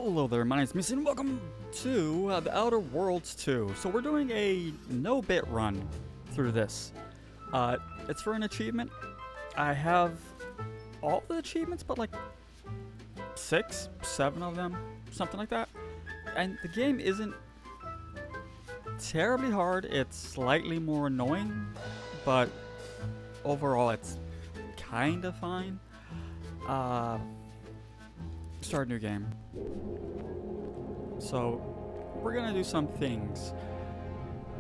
Hello there, my name is Missy and welcome to The Outer Worlds 2. So we're doing a no-bit run through this. It's for an achievement. I have all the achievements, but like 6, 7 of them, something like that. And the game isn't terribly hard, it's slightly more annoying, but overall it's kinda fine. Start a new game. So we're gonna do some things.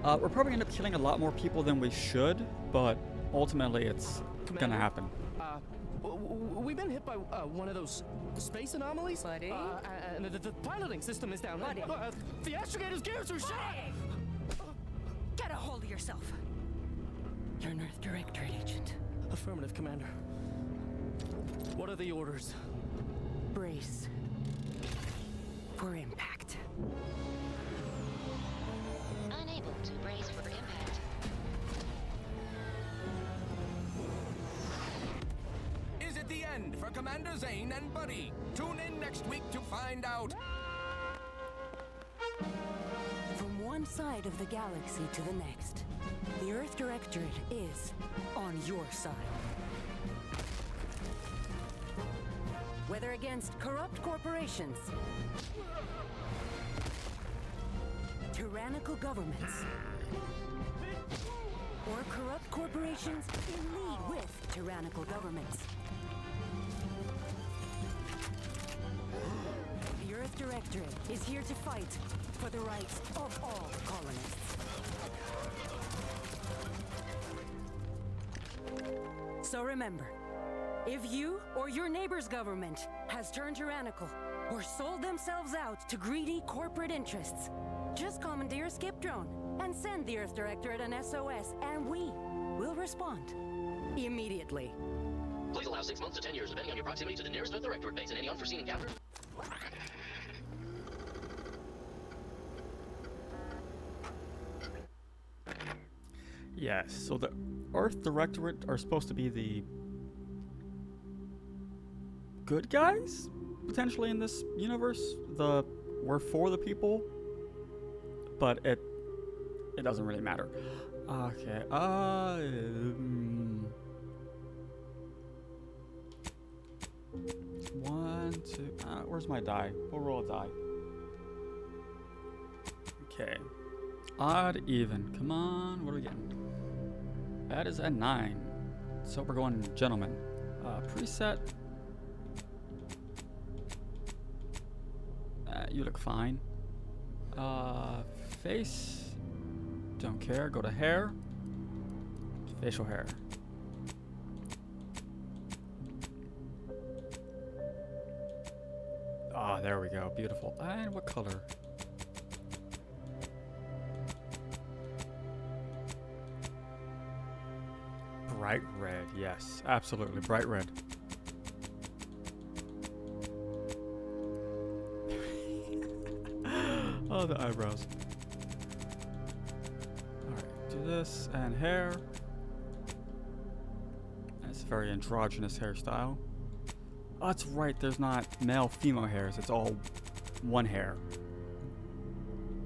We're probably gonna end up killing a lot more people than we should, but ultimately it's gonna happen. We've been hit by one of those space anomalies. Buddy? And the piloting system is down. Buddy. The astrogator's gears are shot. Get a hold of yourself. You're an Earth Directorate agent. Affirmative, Commander. What are the orders? Brace for impact. Unable to brace for impact. Is it the end for Commander Zane and Buddy? Tune in next week to find out. From one side of the galaxy to the next, the Earth Directorate is on your side. Whether against corrupt corporations, tyrannical governments, or corrupt corporations in league with tyrannical governments, the Earth Directorate is here to fight for the rights of all colonists. So remember, if you or your neighbor's government has turned tyrannical or sold themselves out to greedy corporate interests, just commandeer a skip drone and send the Earth Directorate an SOS, and we will respond immediately. Please allow 6 months to 10 years, depending on your proximity to the nearest Earth Directorate base and any unforeseen encounters. Yes, so the Earth Directorate are supposed to be the good guys, potentially, in this universe. We're for the people, but it doesn't really matter. Okay, 1, 2, where's my die? We'll roll a die. Okay. Odd, even. Come on, what are we getting? That is a 9. So we're going gentleman. Preset. You look fine. Face. Don't care. Go to hair. Facial hair. Ah, there we go. Beautiful. And what color? Bright red. Yes, absolutely. Bright red. Oh, the eyebrows. Alright, do this and hair. It's a very androgynous hairstyle. Oh, that's right, there's not male female hairs, it's all one hair.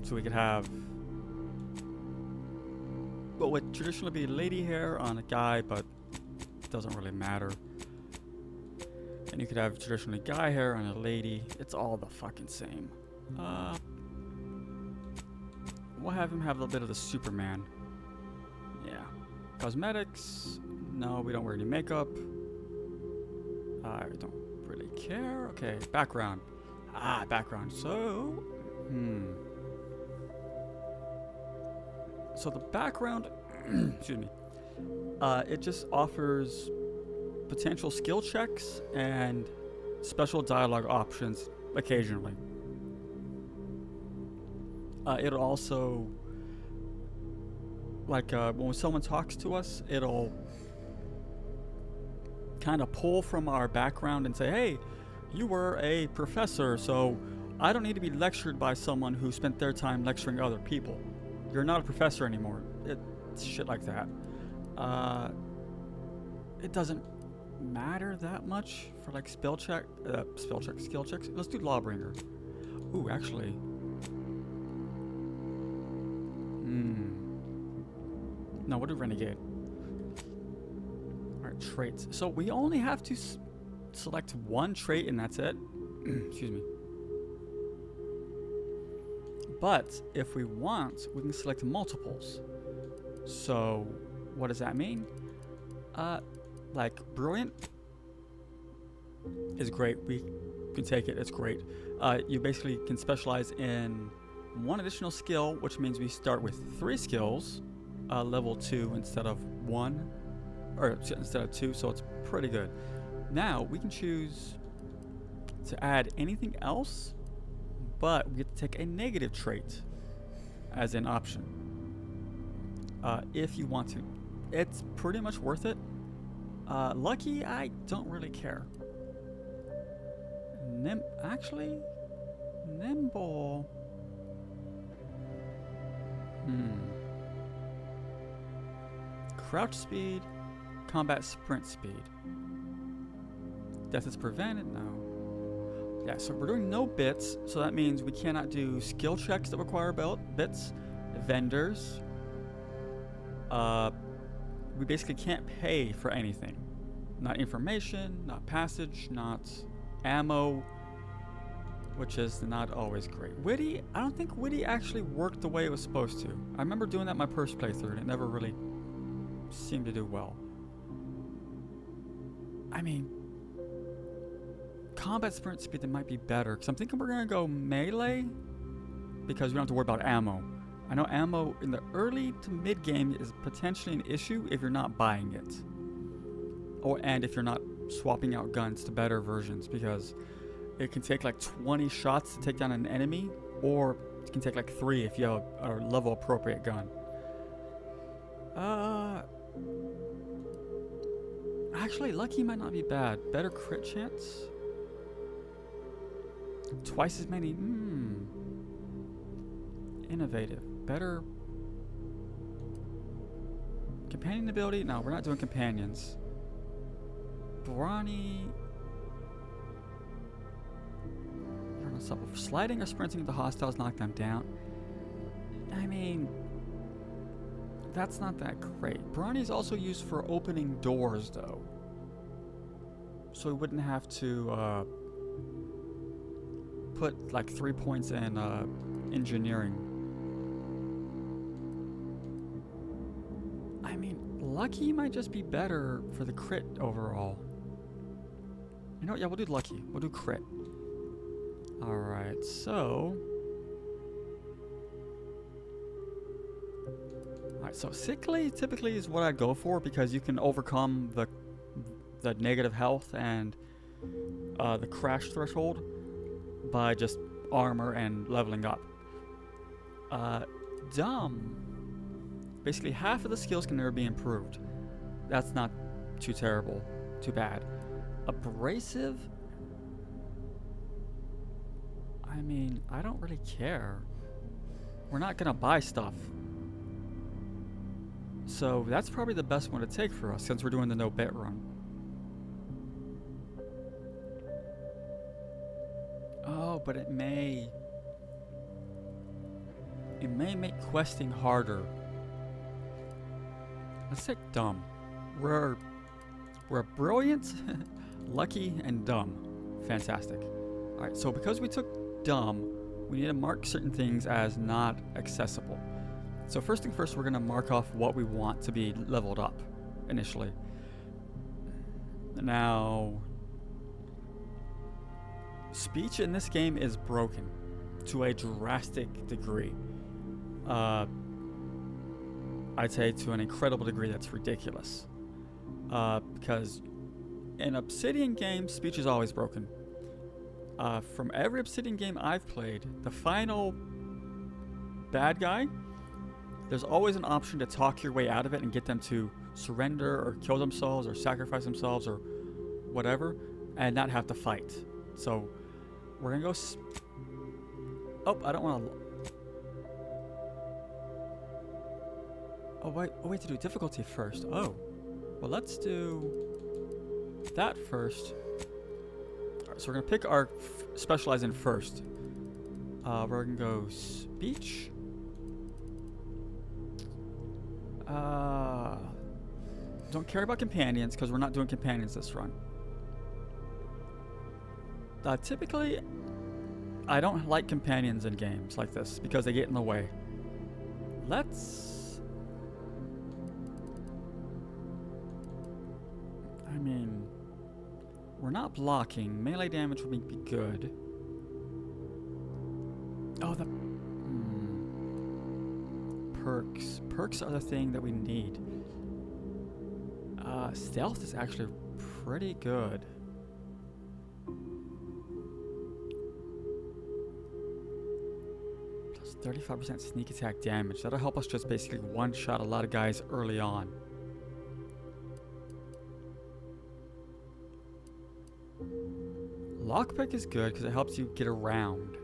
So we could have what would traditionally be lady hair on a guy, but it doesn't really matter. And you could have traditionally guy hair on a lady. It's all the fucking same. We'll have him have a little bit of the Superman. Yeah. Cosmetics. No, we don't wear any makeup. I don't really care. Okay, background. Background. So, So the background, excuse me, it just offers potential skill checks and special dialogue options occasionally. It'll also, like when someone talks to us, it'll kind of pull from our background and say, hey, you were a professor, so I don't need to be lectured by someone who spent their time lecturing other people. You're not a professor anymore. It's shit like that. It doesn't matter that much for like skill checks. Let's do Lawbringer. Ooh, actually. No, we'll do Renegade. Alright, traits. So we only have to select one trait and that's it. Excuse me. But if we want, we can select multiples. So what does that mean? Like brilliant is great. We can take it. It's great. You basically can specialize in one additional skill, which means we start with 3 skills, level 2 instead of 1, or instead of 2. So it's pretty good. Now we can choose to add anything else, but we get to take a negative trait as an option if you want to. It's pretty much worth it. Lucky, I don't really care. Actually, nimble. Crouch speed, combat sprint speed. Death is prevented? No. Yeah, so we're doing no bits, so that means we cannot do skill checks that require bits, vendors. We basically can't pay for anything. Not information, not passage, not ammo, which is not always great. Witty, I don't think Witty actually worked the way it was supposed to. I remember doing that my first playthrough and it never really seemed to do well. I mean, combat sprint speed that might be better, because I'm thinking we're going to go melee because we don't have to worry about ammo. I know ammo in the early to mid game is potentially an issue if you're not buying it. And if you're not swapping out guns to better versions, because it can take like 20 shots to take down an enemy, or it can take like 3 if you have a level appropriate gun. Actually, lucky might not be bad. Better crit chance. Twice as many. Innovative. Better companion ability. No, we're not doing companions. Brawny. I don't know, sliding or sprinting into hostiles, knock them down. I mean, that's not that great. Brawny is also used for opening doors, though. So we wouldn't have to put like 3 points in engineering. I mean, lucky might just be better for the crit overall. You know what? Yeah, we'll do lucky. We'll do crit. Alright, so... Alright, so sickly typically is what I go for because you can overcome the negative health and the crash threshold by just armor and leveling up. Dumb. Basically half of the skills can never be improved. That's not too terrible. Too bad. Abrasive? I mean, I don't really care. We're not gonna buy stuff. So that's probably the best one to take for us since we're doing the no bet run. Oh, but it may make questing harder. Let's take dumb. We're brilliant, lucky, and dumb. Fantastic. Alright, so because we took dumb, we need to mark certain things as not accessible. So first thing first, we're going to mark off what we want to be leveled up initially. Now, speech in this game is broken to a drastic degree. I'd say to an incredible degree that's ridiculous. Because in Obsidian games, speech is always broken. From every Obsidian game I've played, the final bad guy, there's always an option to talk your way out of it and get them to surrender or kill themselves or sacrifice themselves or whatever and not have to fight. So we're gonna go oh, I don't want to... Oh wait, to do difficulty first. Oh, well, let's do that first. All right, so we're gonna pick our specialize in first. We're gonna go speech. Don't care about companions because we're not doing companions this run. Typically, I don't like companions in games like this because they get in the way. I mean, we're not blocking. Melee damage would be good. Oh, the perks. Perks are the thing that we need. Stealth is actually pretty good. Plus 35% sneak attack damage. That'll help us just basically one-shot a lot of guys early on. Lockpick is good because it helps you get around.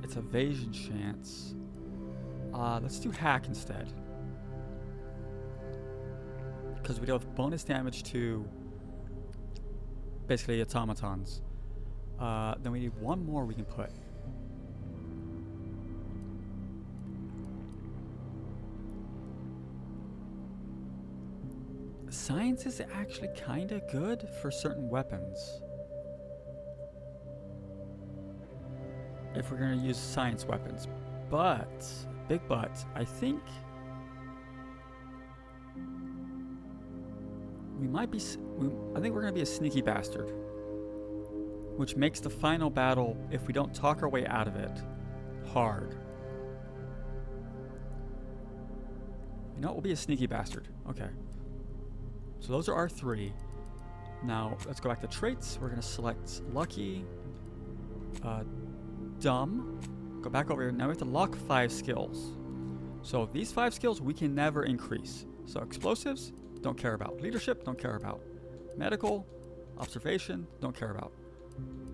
It's evasion chance. Let's do hack instead. Because we deal with bonus damage to basically automatons. Then we need one more we can put. Science is actually kind of good for certain weapons. If we're going to use science weapons. But, big but, I think we might be, I think we're going to be a sneaky bastard. Which makes the final battle, if we don't talk our way out of it, hard. You know what, we'll be a sneaky bastard. Okay. So those are our three. Now, let's go back to traits. We're going to select lucky, dumb. Go back over here. Now we have to lock 5 skills. So these 5 skills we can never increase. So explosives, don't care about. Leadership, don't care about. Medical, observation, don't care about.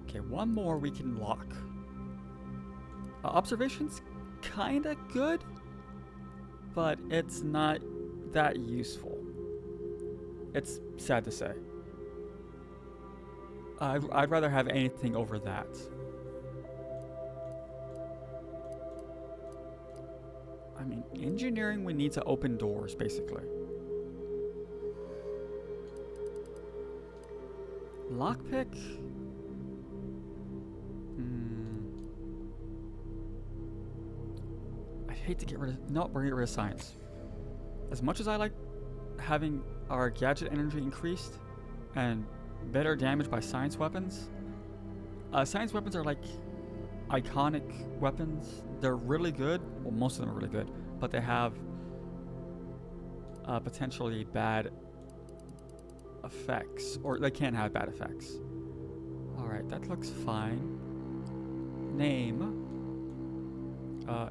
Okay, one more we can lock. Observation's kind of good, but it's not that useful. It's sad to say. I'd rather have anything over that. I mean, engineering, we need to open doors, basically. Lockpick? I'd hate to get rid of... No, we're going to get rid of science. As much as I like having our gadget energy increased and better damage by science weapons, science weapons are like iconic weapons. They're really good. Well, most of them are really good, but they have potentially bad effects, or they can have bad effects. Alright, that looks fine. Name.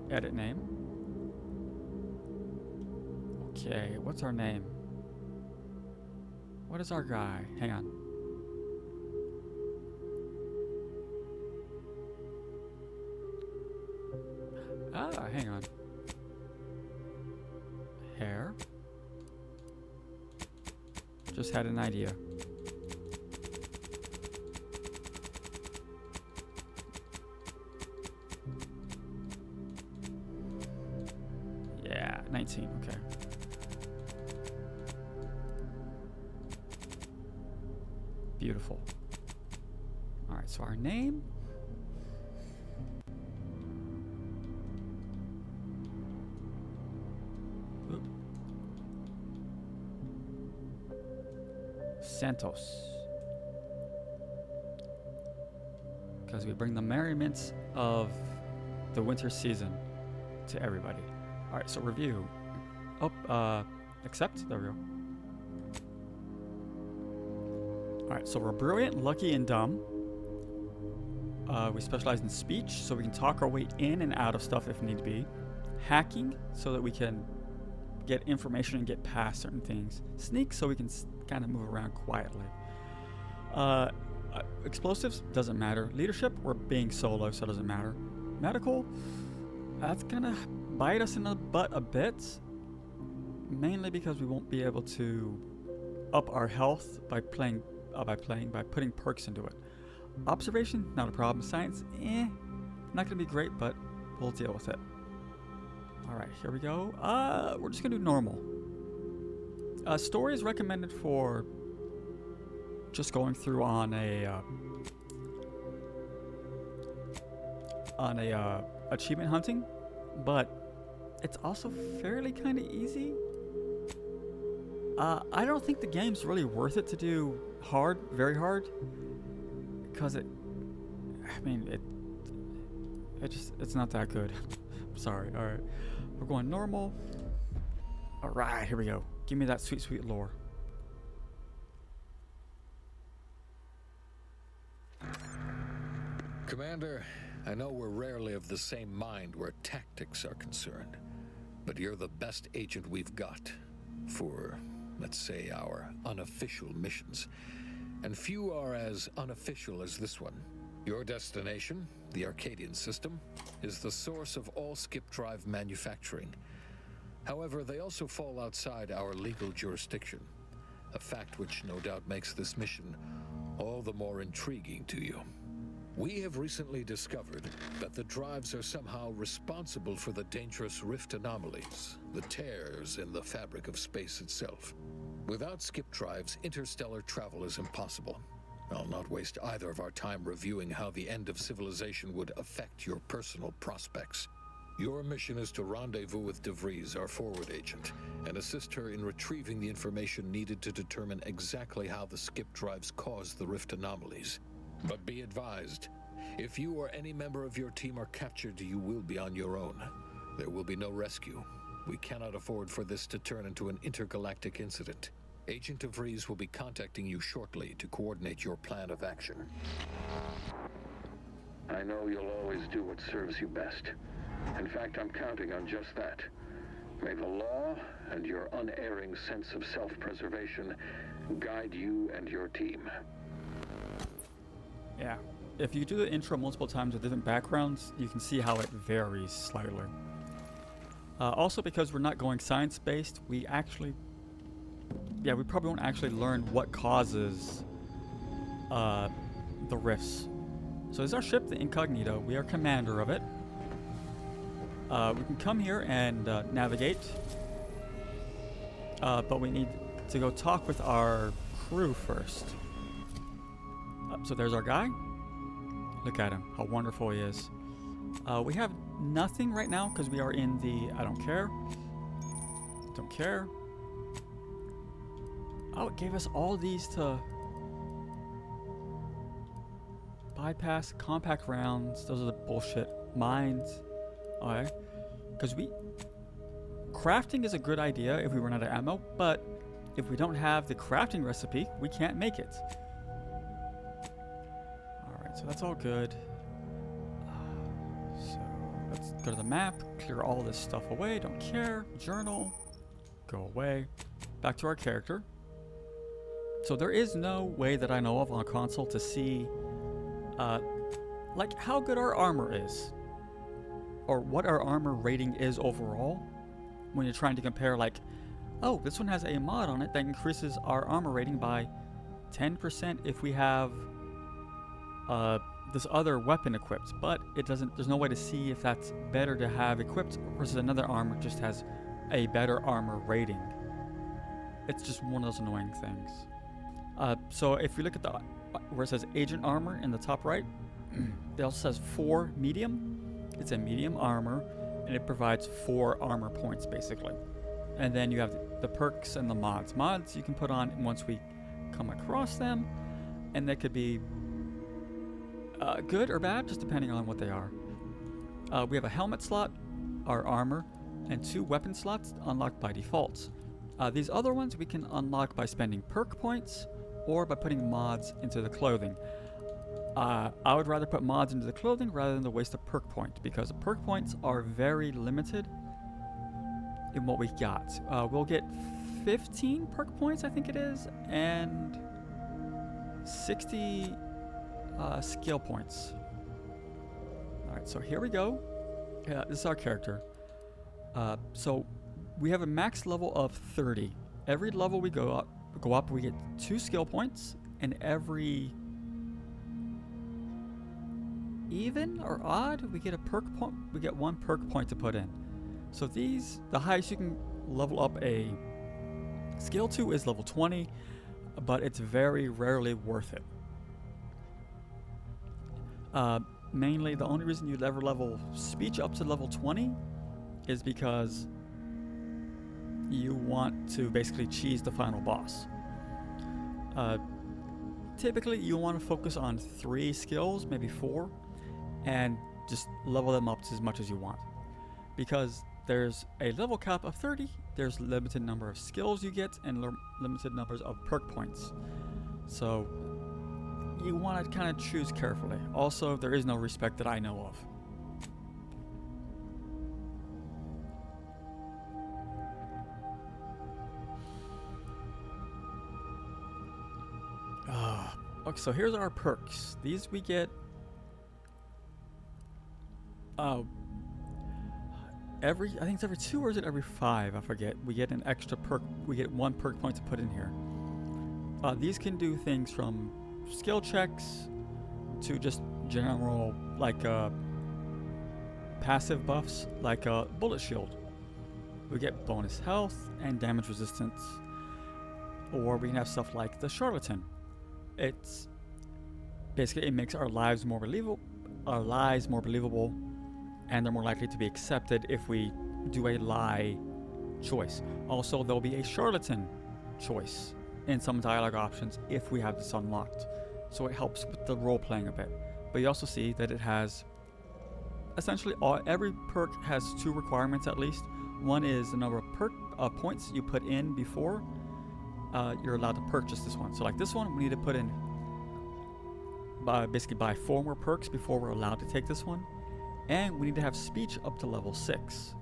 Edit name. Okay, what's our name? What is our guy? Hang on. Hang on. Hair. Just had an idea. Yeah, 19, okay. Beautiful. Alright, so our name. Oop. Santos. Because we bring the merriments of the winter season to everybody. Alright, so review. Oh, accept? There we go. Alright, so we're brilliant, lucky, and dumb. We specialize in speech, so we can talk our way in and out of stuff if need be. Hacking, so that we can get information and get past certain things. Sneak, so we can kind of move around quietly. Explosives, doesn't matter. Leadership, we're being solo, so it doesn't matter. Medical, that's gonna bite us in the butt a bit. Mainly because we won't be able to up our health by putting perks into it. Observation, not a problem. Science, not gonna be great, but we'll deal with it. Alright, here we go. We're just gonna do normal. Story is recommended for just going through on a achievement hunting, but it's also fairly kind of easy. I don't think the game's really worth it to do hard, very hard, because it's not that good. I'm sorry. All right, we're going normal. All right, here we go. Give me that sweet, sweet lore. Commander, I know we're rarely of the same mind where tactics are concerned, but you're the best agent we've got for, let's say, our unofficial missions. And few are as unofficial as this one. Your destination, the Arcadian system, is the source of all skip drive manufacturing. However, they also fall outside our legal jurisdiction, a fact which no doubt makes this mission all the more intriguing to you. We have recently discovered that the drives are somehow responsible for the dangerous rift anomalies, the tears in the fabric of space itself. Without skip drives, interstellar travel is impossible. I'll not waste either of our time reviewing how the end of civilization would affect your personal prospects. Your mission is to rendezvous with De Vries, our forward agent, and assist her in retrieving the information needed to determine exactly how the skip drives cause the rift anomalies. But be advised, if you or any member of your team are captured, you will be on your own. There will be no rescue. We cannot afford for this to turn into an intergalactic incident. Agent De Vries will be contacting you shortly to coordinate your plan of action. I know you'll always do what serves you best. In fact, I'm counting on just that. May the law and your unerring sense of self-preservation guide you and your team. Yeah. If you do the intro multiple times with different backgrounds, you can see how it varies slightly. Also, because we're not going science-based, we probably won't actually learn what causes the rifts. So this is our ship, the Incognito. We are commander of it. We can come here and navigate, but we need to go talk with our crew first. So there's our guy. Look at him, how wonderful he is. We have nothing right now because we are in the I don't care. Don't care. Oh, it gave us all these to bypass compact rounds. Those are the bullshit mines. Okay. Because crafting is a good idea if we run out of ammo, but if we don't have the crafting recipe, we can't make it. Alright, so that's all good. So let's go to the map, clear all this stuff away, don't care. Journal, go away. Back to our character. So there is no way that I know of on console to see like how good our armor is, or what our armor rating is overall when you're trying to compare, like, oh, this one has a mod on it that increases our armor rating by 10% if we have this other weapon equipped, but it doesn't, there's no way to see if that's better to have equipped versus another armor just has a better armor rating. It's just one of those annoying things. So if we look at the where it says agent armor in the top right, it also says 4 medium. It's a medium armor, and it provides 4 armor points basically. And then you have the perks and the mods. Mods you can put on once we come across them, and they could be good or bad, just depending on what they are. We have a helmet slot, our armor, and 2 weapon slots unlocked by default. These other ones we can unlock by spending perk points or by putting mods into the clothing. I would rather put mods into the clothing rather than to waste a perk point, because the perk points are very limited in what we got. We'll get 15 perk points, I think it is, and 60 skill points. Alright, so here we go. This is our character. So we have a max level of 30. Every level we go up, we get 2 skill points, and every even or odd, we get a perk point. We get 1 perk point to put in. So these, the highest you can level up a skill to is level 20, but it's very rarely worth it. Mainly, the only reason you'd ever level speech up to level 20 is because you want to basically cheese the final boss. Typically, you want to focus on 3 skills, maybe 4, and just level them up to as much as you want. Because there's a level cap of 30, there's limited number of skills you get, and limited numbers of perk points. So you want to kind of choose carefully. Also, there is no respect that I know of. Okay, so here's our perks. These we get I think it's every 2 or is it every 5? I forget. We get an extra perk. We get 1 perk point to put in here. These can do things from skill checks to just general passive buffs like a bullet shield. We get bonus health and damage resistance. Or we can have stuff like the charlatan. It's basically, it makes our lives more believable, and they're more likely to be accepted if we do a lie choice. Also, there'll be a charlatan choice in some dialogue options if we have this unlocked, so it helps with the role playing a bit. But you also see that it has essentially every perk has 2 requirements at least. One is the number of points you put in before you're allowed to purchase this one. So like this one, we need to put in basically buy 4 more perks before we're allowed to take this one, and we need to have speech up to level 6.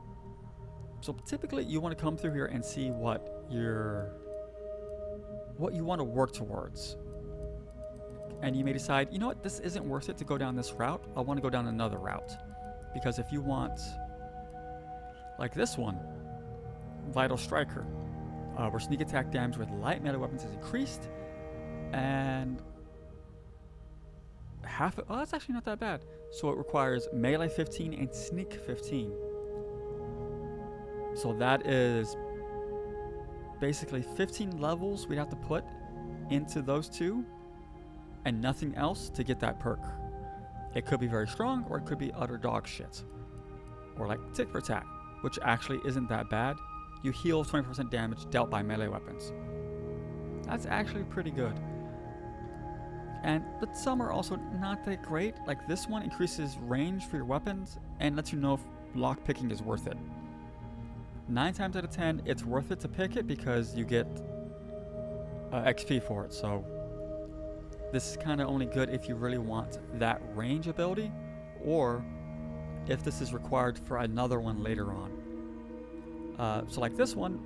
So typically you want to come through here and see what you want to work towards, and you may decide, you know what, this isn't worth it to go down this route. I want to go down another route, because if you want like this one, Vital Striker, where sneak attack damage with light melee weapons is increased, and that's actually not that bad. So it requires melee 15 and sneak 15. So that is basically 15 levels we'd have to put into those 2 and nothing else to get that perk. It could be very strong, or it could be utter dog shit, or like tick for tack, which actually isn't that bad. You heal 20% damage dealt by melee weapons. That's actually pretty good. But some are also not that great. Like this one increases range for your weapons and lets you know if lockpicking is worth it. 9 times out of 10, it's worth it to pick it because you get XP for it. So this is kind of only good if you really want that range ability, or if this is required for another one later on. So like this one,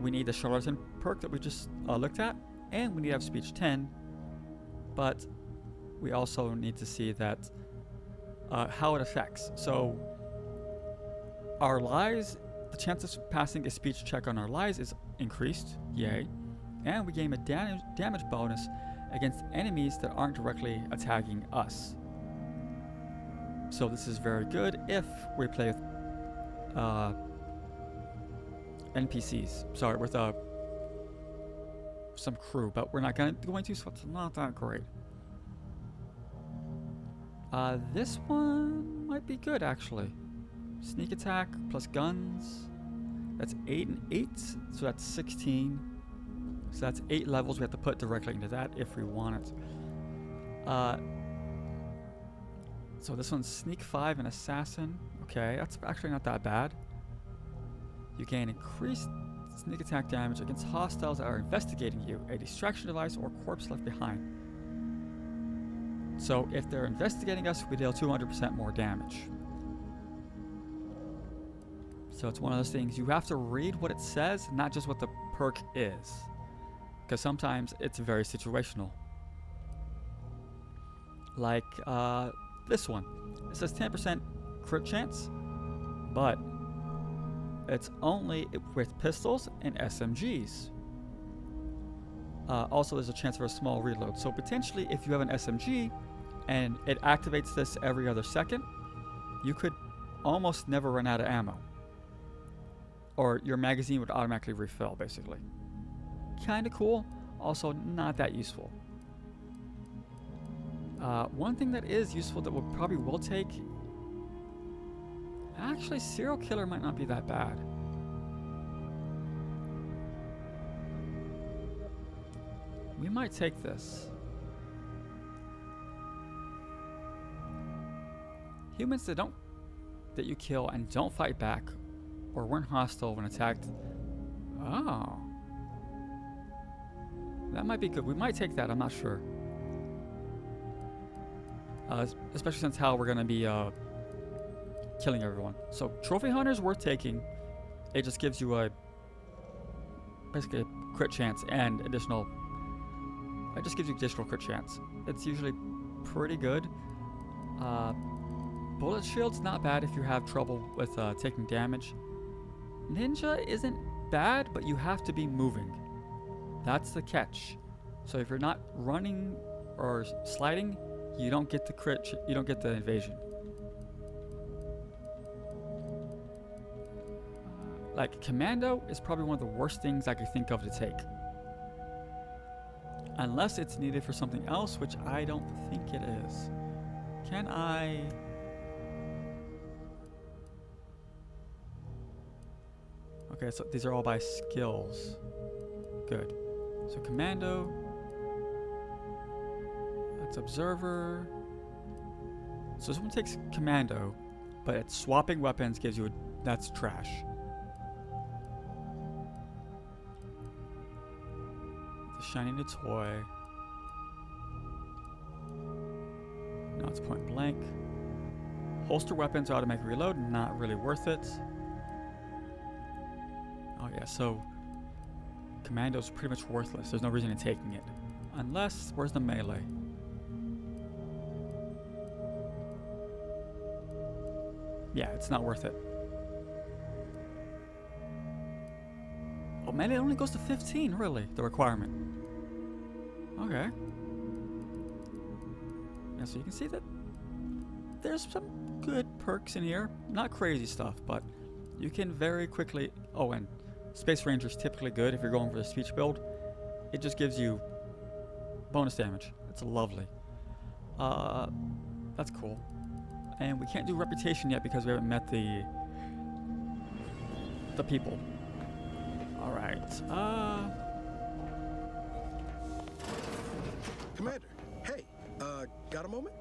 we need the charlatan perk that we just looked at, and we need to have speech 10, but we also need to see that how it affects. So our lies, the chance of passing a speech check on our lies is increased, yay, and we gain a damage bonus against enemies that aren't directly attacking us. So this is very good if we play with NPCs, sorry, with some crew, but we're not going to, so it's not that great. This one might be good actually. Sneak attack plus guns, that's 8 and 8, so that's 16. So that's 8 levels we have to put directly into that if we want it. So this one's sneak 5 and assassin. Okay, that's actually not that bad. You gain increased sneak attack damage against hostiles that are investigating you, a distraction device, or corpse left behind. So if they're investigating us, we deal 200% more damage. So it's one of those things, you have to read what it says, not just what the perk is, because sometimes it's very situational. Like this one, it says 10% crit chance, but it's only with pistols and SMGs. Also, there's a chance for a small reload. So potentially, if you have an SMG, and it activates this every other second, you could almost never run out of ammo. Or your magazine would automatically refill, basically. Kinda cool, also not that useful. One thing that is useful that we probably will take... Actually, serial killer might not be that bad. We might take this. Humans that you kill and don't fight back or weren't hostile when attacked. Oh. That might be good. We might take that, I'm not sure. Especially since how we're gonna be killing everyone. So trophy hunter's worth taking. It just gives you basically a crit chance and additional. It just gives you additional crit chance. It's usually pretty good. Bullet shield's not bad if you have trouble with taking damage. Ninja isn't bad, but you have to be moving. That's the catch. So if you're not running or sliding, you don't get the crit. You don't get the evasion. Like commando is probably one of the worst things I could think of to take. Unless it's needed for something else, which I don't think it is. Can I... Okay, so these are all by skills. Good. So commando. That's observer. So this one takes commando, but it's swapping weapons gives you a... That's trash. Shining a toy. Now it's point blank. Holster weapons, automatic reload, not really worth it. Oh yeah, so commando's pretty much worthless. There's no reason in taking it. Unless, where's the melee? Yeah, it's not worth it. Oh man, it only goes to 15, really, the requirement. Okay. Yeah, so you can see that there's some good perks in here. Not crazy stuff, but you can very quickly... Oh, and Space Ranger's typically good if you're going for the speech build. It just gives you bonus damage. It's lovely. That's cool. And we can't do reputation yet because we haven't met the people. Alright, Commander, hey, got a moment?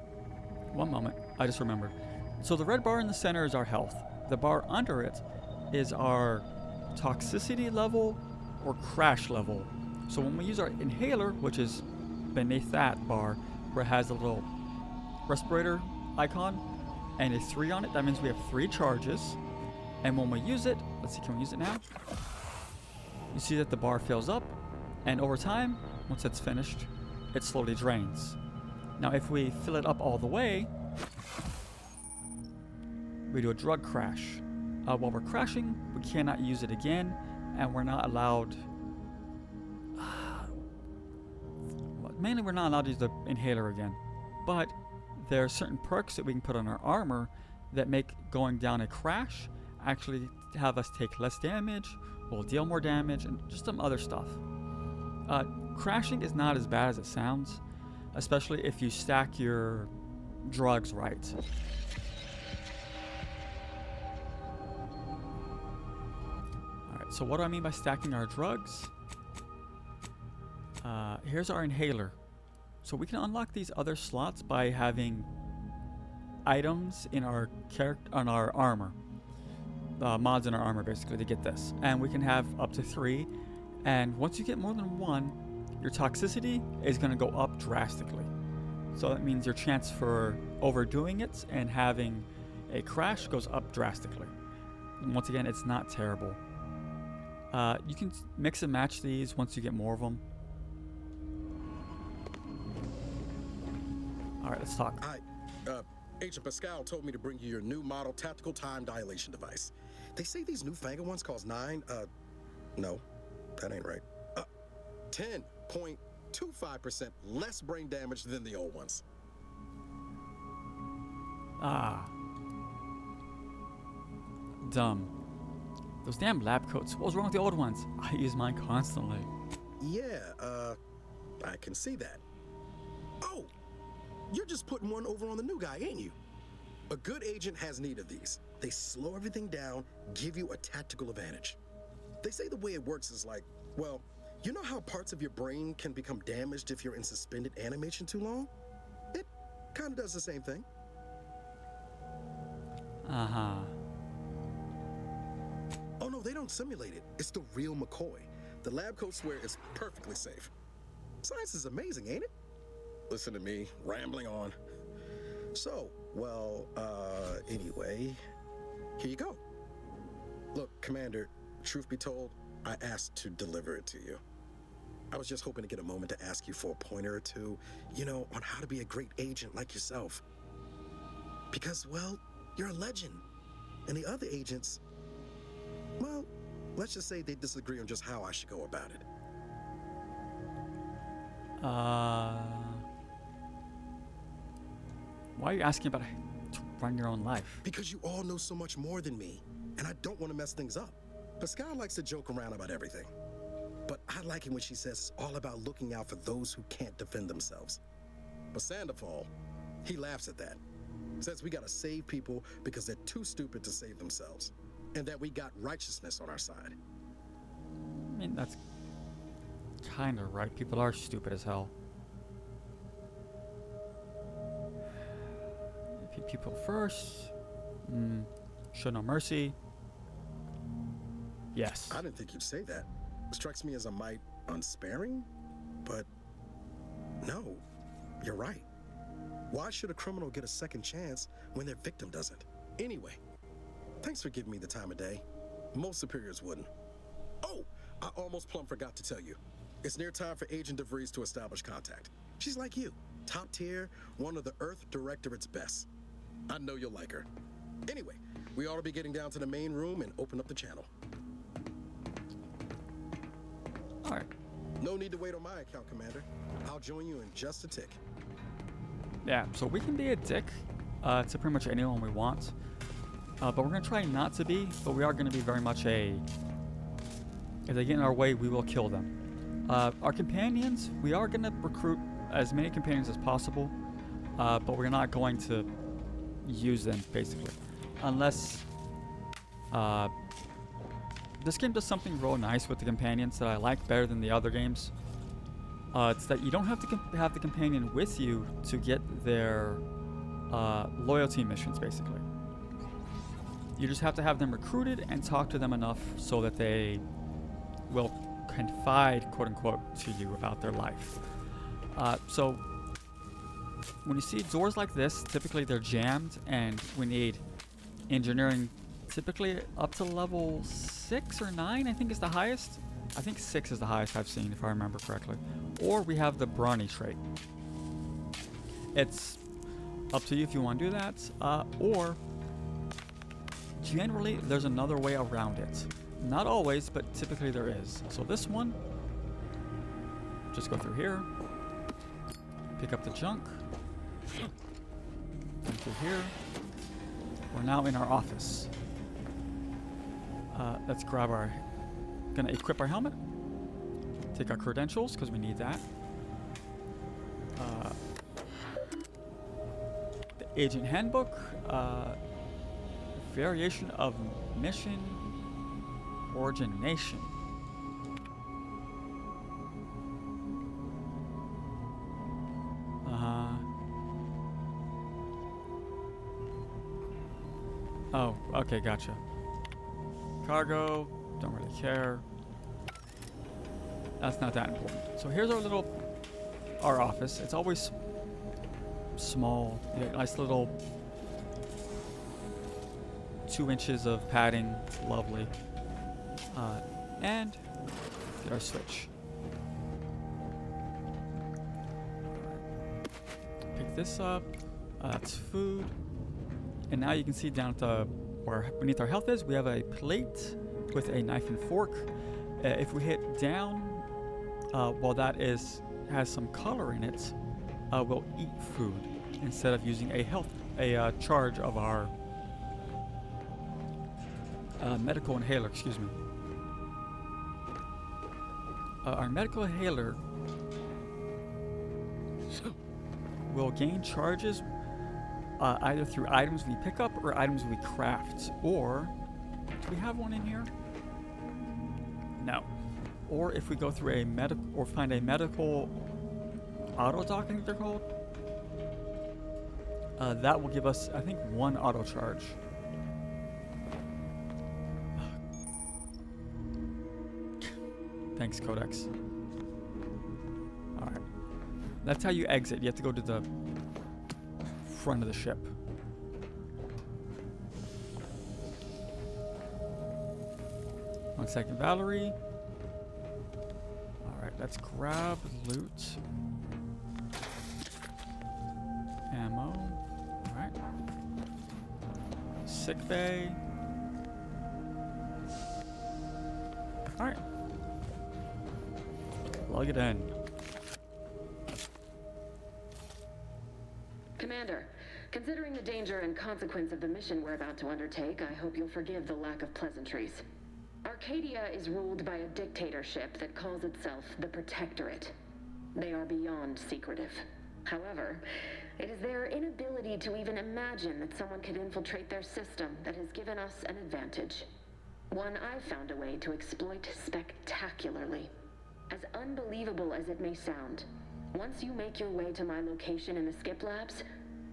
One moment, I just remembered. So the red bar in the center is our health. The bar under it is our toxicity level or crash level. So when we use our inhaler, which is beneath that bar, where it has a little respirator icon and a 3 on it, that means we have 3 charges. And when we use it, let's see, can we use it now? You see that the bar fills up, and over time, once it's finished, it slowly drains. Now if we fill it up all the way, we do a drug crash. While we're crashing, we cannot use it again, and we're not allowed... mainly we're not allowed to use the inhaler again. But there are certain perks that we can put on our armor that make going down a crash actually have us take less damage, will deal more damage, and just some other stuff. Crashing is not as bad as it sounds, especially if you stack your drugs right. Alright, so what do I mean by stacking our drugs? Here's our inhaler. So we can unlock these other slots by having items in our on our armor. Mods in our armor basically to get this. And we can have up to 3. And once you get more than 1, your toxicity is going to go up drastically. So that means your chance for overdoing it and having a crash goes up drastically. And once again, it's not terrible. You can mix and match these once you get more of them. Alright, let's talk. Hi, Agent Pascal told me to bring you your new model tactical time dilation device. They say these newfangled ones cause no, that ain't right. 10.25% less brain damage than the old ones. Ah. Dumb. Those damn lab coats. What was wrong with the old ones? I use mine constantly. Yeah, I can see that. Oh, you're just putting one over on the new guy, ain't you? A good agent has need of these. They slow everything down, give you a tactical advantage. They say the way it works is like, well, you know how parts of your brain can become damaged if you're in suspended animation too long? It kind of does the same thing. Uh-huh. Oh no, they don't simulate it. It's the real McCoy. The lab coat swear it's perfectly safe. Science is amazing, ain't it? Listen to me, rambling on. So, well, anyway, here you go. Look, Commander, truth be told, I asked to deliver it to you. I was just hoping to get a moment to ask you for a pointer or two, you know, on how to be a great agent like yourself. Because, well, you're a legend. And the other agents, well, let's just say they disagree on just how I should go about it. Why are you asking about to run your own life? Because you all know so much more than me, and I don't want to mess things up. Pascal likes to joke around about everything. But I like it when she says it's all about looking out for those who can't defend themselves. But Sandoval, he laughs at that. Says we gotta save people because they're too stupid to save themselves. And that we got righteousness on our side. I mean, that's kind of right. People are stupid as hell. People first. Show no mercy. Yes. I didn't think you'd say that. Strikes me as a mite unsparing, but no, you're right. Why should a criminal get a second chance when their victim doesn't? Anyway, thanks for giving me the time of day. Most superiors wouldn't. Oh, I almost plumb forgot to tell you. It's near time for Agent DeVries to establish contact. She's like you, top tier, one of the Earth Directorate's best. I know you'll like her. Anyway, we ought to be getting down to the main room and open up the channel. All right. No need to wait on my account, Commander. I'll join you in just a tick. Yeah, so we can be a dick to pretty much anyone we want. But we're going to try not to be, but we are going to be very much a... If they get in our way, we will kill them. Our companions, we are going to recruit as many companions as possible, but we're not going to use them, basically. Unless... this game does something real nice with the companions that I like better than the other games. It's that you don't have to have the companion with you to get their loyalty missions, basically. You just have to have them recruited and talk to them enough so that they will confide, quote-unquote, to you about their life. So when you see doors like this, typically they're jammed, and we need engineering typically up to level 6 or 9, I think is the highest. I think 6 is the highest I've seen, if I remember correctly. Or we have the brawny trait. It's up to you if you want to do that, or generally there's another way around it. Not always, but typically there is. So this one, just go through here, pick up the junk, come through here. We're now in our office. Let's grab our... Gonna equip our helmet. Take our credentials, because we need that. The agent handbook. Variation of mission origination. Oh, okay, gotcha. Cargo, don't really care. That's not that important. So here's our office. It's always small. You got nice little 2 inches of padding. It's lovely. And get our switch. Pick this up. That's food. And now you can see down at the where beneath our health is, we have a plate with a knife and fork. If we hit down, while that has some color in it, we'll eat food. instead of using a charge of our medical inhaler. Excuse me. Our medical inhaler will gain charges either through items we pick up or items we craft. Or do we have one in here? No. Or if we go through a medical or find a medical auto dock, I think they're called. That will give us, I think, 1 auto charge. Thanks, Codex. Alright. That's how you exit. You have to go to the front of the ship. One second, Valerie. Alright, let's grab loot. Ammo. Alright. Sick bay. Alright. Plug it in. Commander, considering the danger and consequence of the mission we're about to undertake, I hope you'll forgive the lack of pleasantries. Arcadia is ruled by a dictatorship that calls itself the Protectorate. They are beyond secretive. However, it is their inability to even imagine that someone could infiltrate their system that has given us an advantage. One I've found a way to exploit spectacularly. As unbelievable as it may sound, once you make your way to my location in the Skip Labs,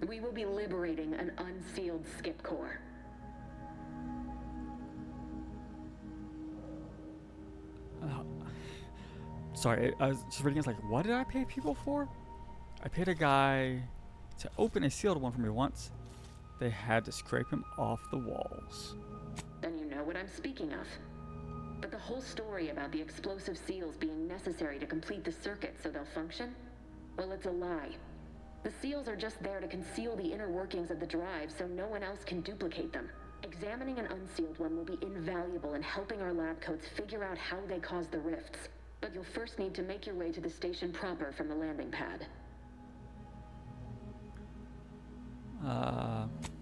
we will be liberating an unsealed Skip Core. Sorry, I was just reading. It's like, what did I pay people for? I paid a guy to open a sealed one for me once. They had to scrape him off the walls. Then you know what I'm speaking of. But the whole story about the explosive seals being necessary to complete the circuit so they'll function? Well, it's a lie. The seals are just there to conceal the inner workings of the drive so no one else can duplicate them. Examining an unsealed one will be invaluable in helping our lab coats figure out how they cause the rifts. But you'll first need to make your way to the station proper from the landing pad.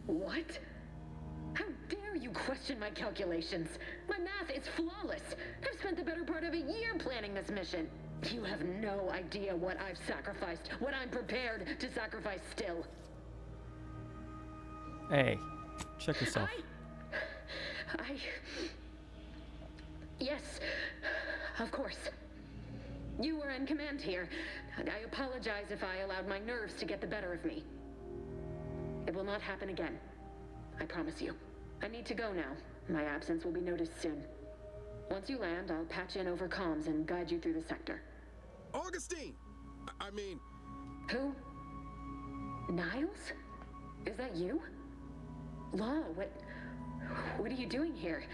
What? How dare you question my calculations? My math is flawless. I've spent the better part of a year planning this mission. You have no idea what I've sacrificed, what I'm prepared to sacrifice still. Hey, check yourself. Yes, of course. You were in command here. I apologize if I allowed my nerves to get the better of me. It will not happen again. I promise you. I need to go now. My absence will be noticed soon. Once you land, I'll patch in over comms and guide you through the sector. Augustine! I mean... Who? Niles? Is that you? Law, what are you doing here?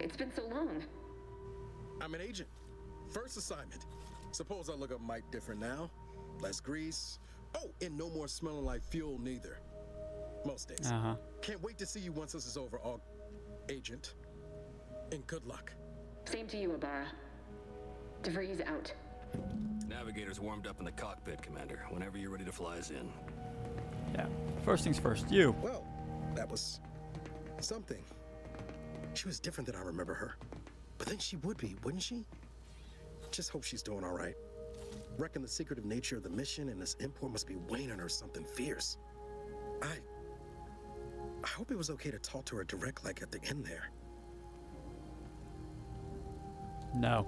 It's been so long. I'm an agent. First assignment. Suppose I look up Mike different now. Less grease. Oh, and no more smelling like fuel neither. Most days. Can't wait to see you once this is over, Agent. And good luck. Same to you, Ibarra. DeVries out. Navigator's warmed up in the cockpit, Commander. Whenever you're ready to fly us in. Yeah. First things first, you. Well, that was something. She was different than I remember her. But then she would be, wouldn't she? Just hope she's doing all right. Reckon the secretive nature of the mission and this import must be weighing on her something fierce. I hope it was okay to talk to her direct like at the end there. No.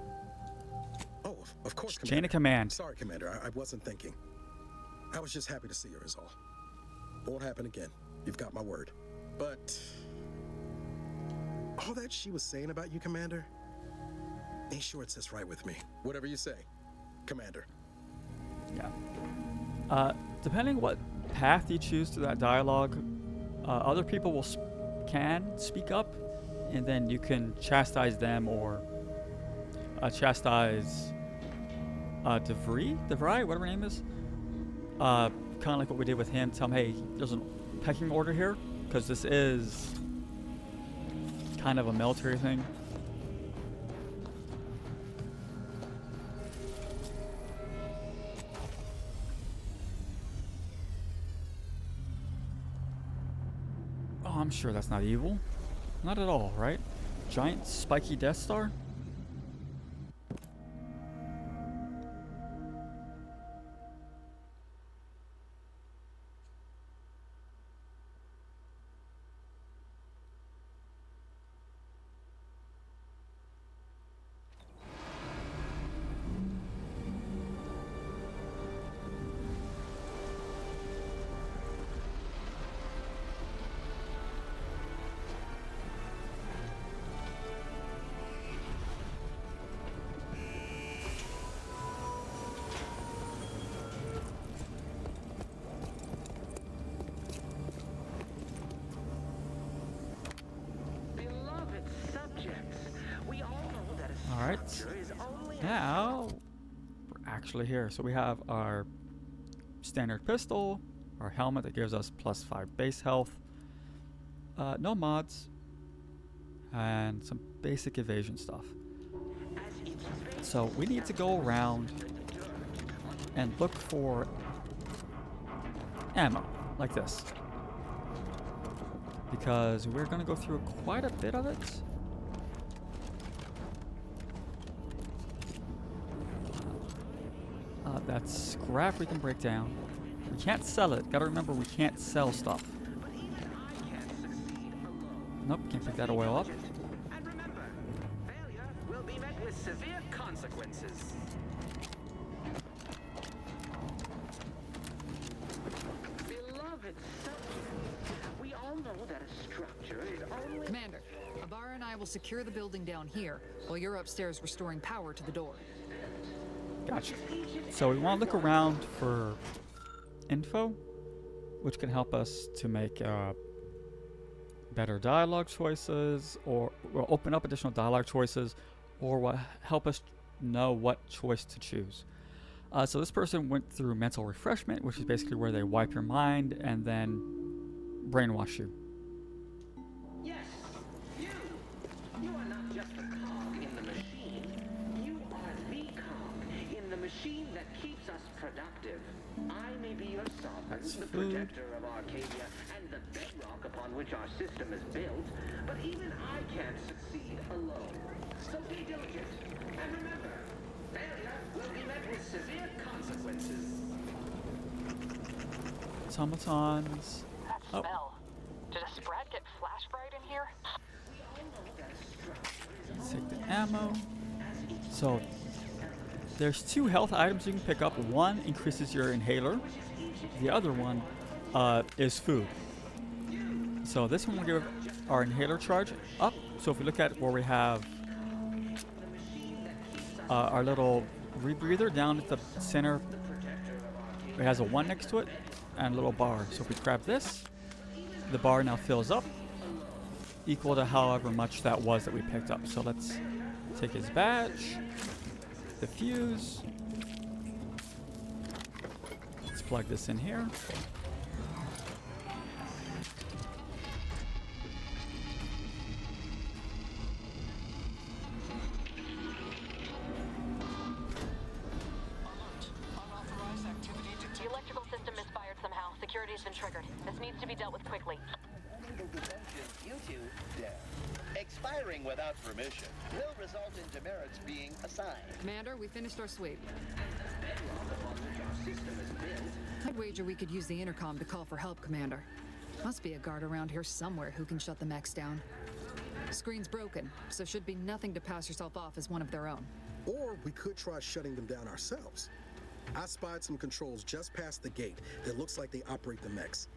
Oh, of course, Commander. Chain of command. Sorry, Commander. I wasn't thinking. I was just happy to see her is all. Won't happen again. You've got my word. But... all that she was saying about you, Commander, ain't sure it sits right with me. Whatever you say, Commander. Yeah. Depending what path you choose to that dialogue, other people can speak up, and then you can chastise them or chastise DeVry, whatever her name is. Kind of like what we did with him. Tell him, hey, there's a pecking order here, because this is kind of a military thing. Oh, I'm sure that's not evil. Not at all, right? Giant spiky Death Star? Alright, now we're actually here. So we have our standard pistol, our helmet that gives us +5 base health, no mods, and some basic evasion stuff. So we need to go around and look for ammo like this, because we're going to go through quite a bit of it. That's scrap we can break down. We can't sell it. Gotta remember, we can't sell stuff. Nope, can't pick that oil up. And remember, failure will be met with severe consequences. Beloved subject, we all know that a structure is only... Commander, Abara and I will secure the building down here, while you're upstairs restoring power to the door. Gotcha. So we want to look around for info, which can help us to make better dialogue choices, or open up additional dialogue choices, or what help us know what choice to choose. So this person went through mental refreshment, which is basically where they wipe your mind and then brainwash you. Yes, you are not just a cog in the machine. You are the cog in the machine that keeps us productive. I may be your sovereign, the protector of Arcadia, and the bedrock upon which our system is built, but even I can't succeed alone. So be diligent, and remember, failure will be met with severe consequences. Automatons. That smell. Did a Sprat get flash fried in here? Let's take the ammo. So there's 2 health items you can pick up. One increases your inhaler. The other one is food. So this one will give our inhaler charge up. So if we look at where we have our little rebreather down at the center, it has a 1 next to it and a little bar. So if we grab this, the bar now fills up, equal to however much that was that we picked up. So let's take his badge, the fuse. Let's plug this in here. The electrical system misfired somehow. Security's been triggered. This needs to be dealt with quickly. You two down. Expiring without permission will result in demerits being assigned. Commander, we finished our sweep. I'd wager we could use the intercom to call for help, Commander. Must be a guard around here somewhere who can shut the mechs down. Screen's broken, so should be nothing to pass yourself off as one of their own. Or we could try shutting them down ourselves. I spied some controls just past the gate that looks like they operate the mechs.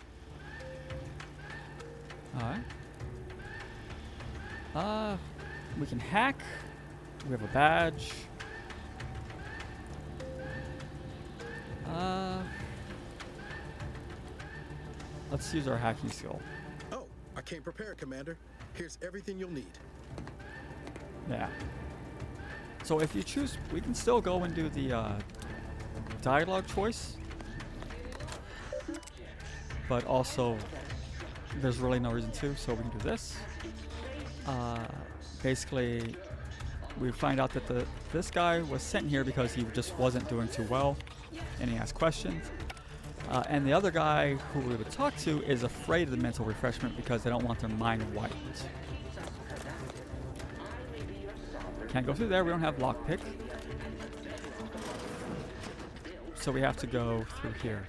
Alright. We can hack. We have a badge. Let's use our hacking skill. Oh, I came prepared, Commander. Here's everything you'll need. Yeah. So if you choose, we can still go and do the dialogue choice. But also, there's really no reason to, so we can do this. Basically, we find out that this guy was sent here because he just wasn't doing too well, and he asked questions. And the other guy who we would talk to is afraid of the mental refreshment because they don't want their mind wiped. Can't go through there, we don't have lockpick. So we have to go through here.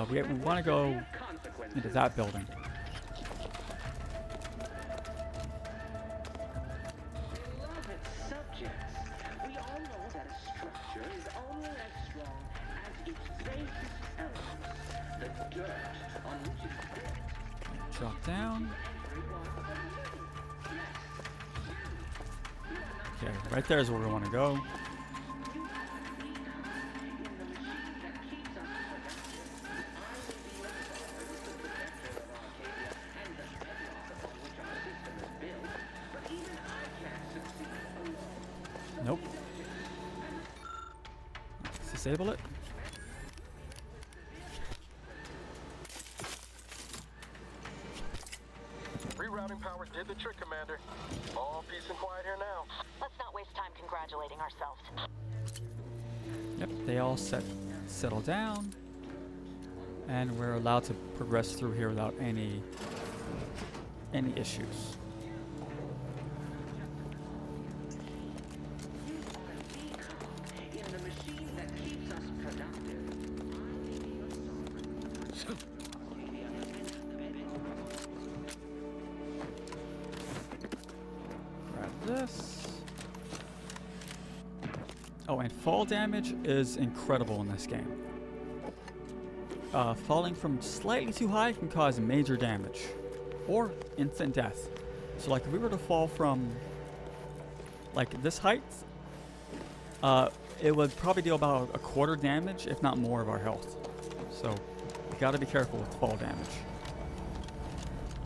We want to go into that building. Drop down. Okay, right there is where we want to go. Nope. Let's disable it. Rerouting powers did the trick, Commander. All peace and quiet here now. Let's not waste time congratulating ourselves. Yep, they all settle down. And we're allowed to progress through here without any issues. This. Oh, and fall damage is incredible in this game. Falling from slightly too high can cause major damage or instant death. So like if we were to fall from like this height, it would probably deal about a quarter damage, if not more, of our health. So you gotta be careful with fall damage.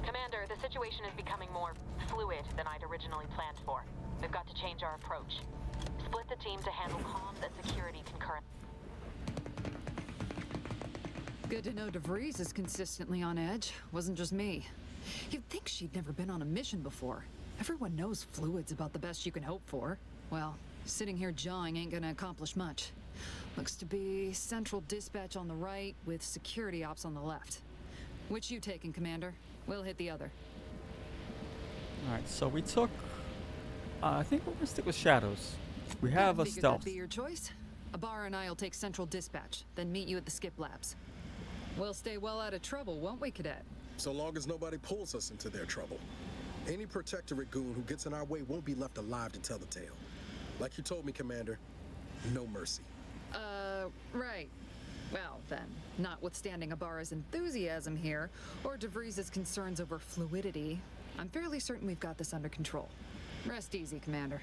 Commander, the situation is becoming more fluid than I'd originally planned for. We've got to change our approach. Split the team to handle comms and security concurrently. Good to know DeVries is consistently on edge. Wasn't just me. You'd think she'd never been on a mission before. Everyone knows fluid's about the best you can hope for. Well, sitting here jawing ain't gonna accomplish much. Looks to be central dispatch on the right with security ops on the left. Which you taking, Commander? We'll hit the other. Alright, so we took... I think we're gonna stick with Shadows. We have a stealth. That'd be your choice. Abar and I'll take central dispatch, then meet you at the skip labs. We'll stay well out of trouble, won't we, Cadet? So long as nobody pulls us into their trouble. Any protectorate goon who gets in our way won't be left alive to tell the tale. Like you told me, Commander, no mercy. Right. Well, then, notwithstanding Abar's enthusiasm here, or DeVries' concerns over fluidity, I'm fairly certain we've got this under control. Rest easy, Commander.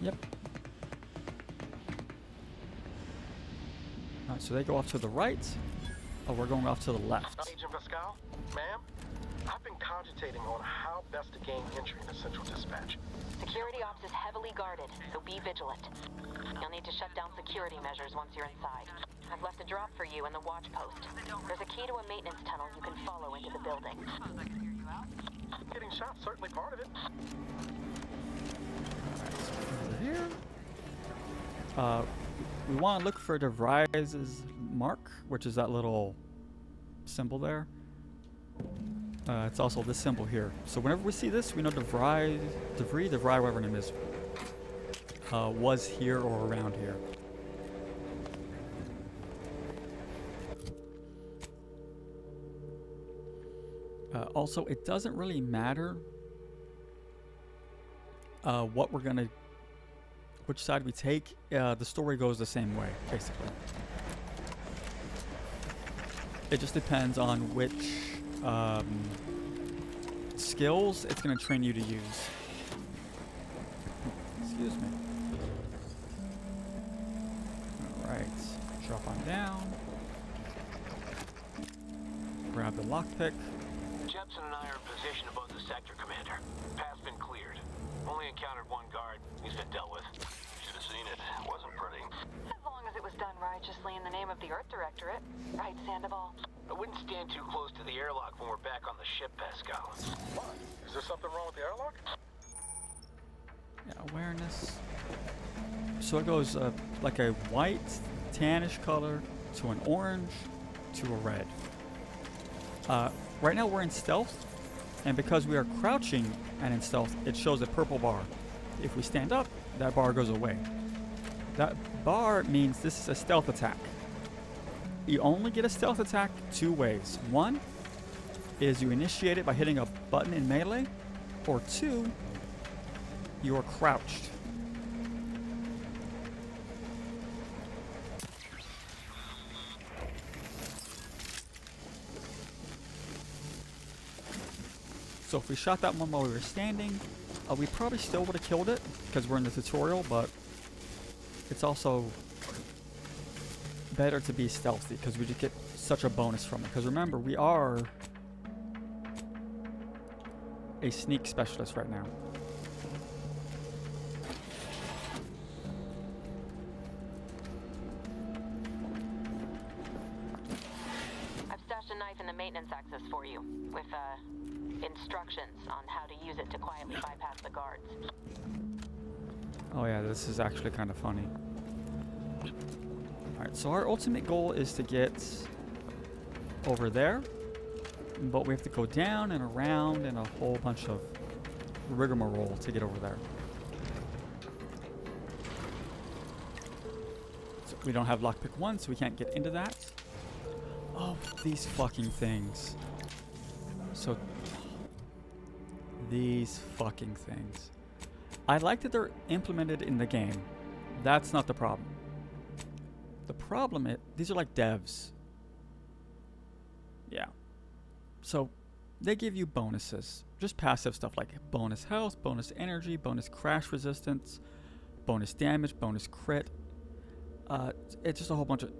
Yep. Alright, so they go off to the right. Oh, we're going off to the left. Agent Pascal, ma'am, I've been cogitating on how best to gain entry into Central Dispatch. Security ops is heavily guarded, so be vigilant. You'll need to shut down security measures once you're inside. I've left a drop for you in the watch post. There's a key to a maintenance tunnel you can follow into the building. Getting shot, certainly part of it. Over here. We want to look for DeVries' mark, which is that little symbol there. It's also this symbol here. So whenever we see this, we know DeVries, whatever her name is, was here or around here. Also, it doesn't really matter which side we take. The story goes the same way, basically. It just depends on which skills it's going to train you to use. Excuse me. Alright, drop on down. Grab the lockpick. Jepson and I are in position above the sector, Commander. Path's been cleared. Only encountered one guard. He's been dealt with. Should have seen it. Wasn't pretty. As long as it was done righteously in the name of the Earth Directorate. Right, Sandoval? I wouldn't stand too close to the airlock when we're back on the ship, Pascal. What? Is there something wrong with the airlock? Yeah, awareness. So it goes like a white, tannish color to an orange to a red. Right now we're in stealth, and because we are crouching and in stealth, it shows a purple bar. If we stand up, that bar goes away. That bar means this is a stealth attack. You only get a stealth attack two ways. One is you initiate it by hitting a button in melee, or two, you are crouched. So if we shot that one while we were standing, we probably still would have killed it because we're in the tutorial, but it's also better to be stealthy because we just get such a bonus from it. Because remember, we are a sneak specialist right now. I've stashed a knife in the maintenance access for you, with instructions on how to use it to quietly bypass the guards. Oh yeah, this is actually kind of funny. Alright, so our ultimate goal is to get over there, but we have to go down and around and a whole bunch of rigmarole to get over there. So we don't have lockpick 1, so we can't get into that. Oh, these fucking things. So, these fucking things. I like that they're implemented in the game. That's not the problem. The problem is, these are like devs. Yeah. So, they give you bonuses. Just passive stuff like bonus health, bonus energy, bonus crash resistance, bonus damage, bonus crit. It's just a whole bunch of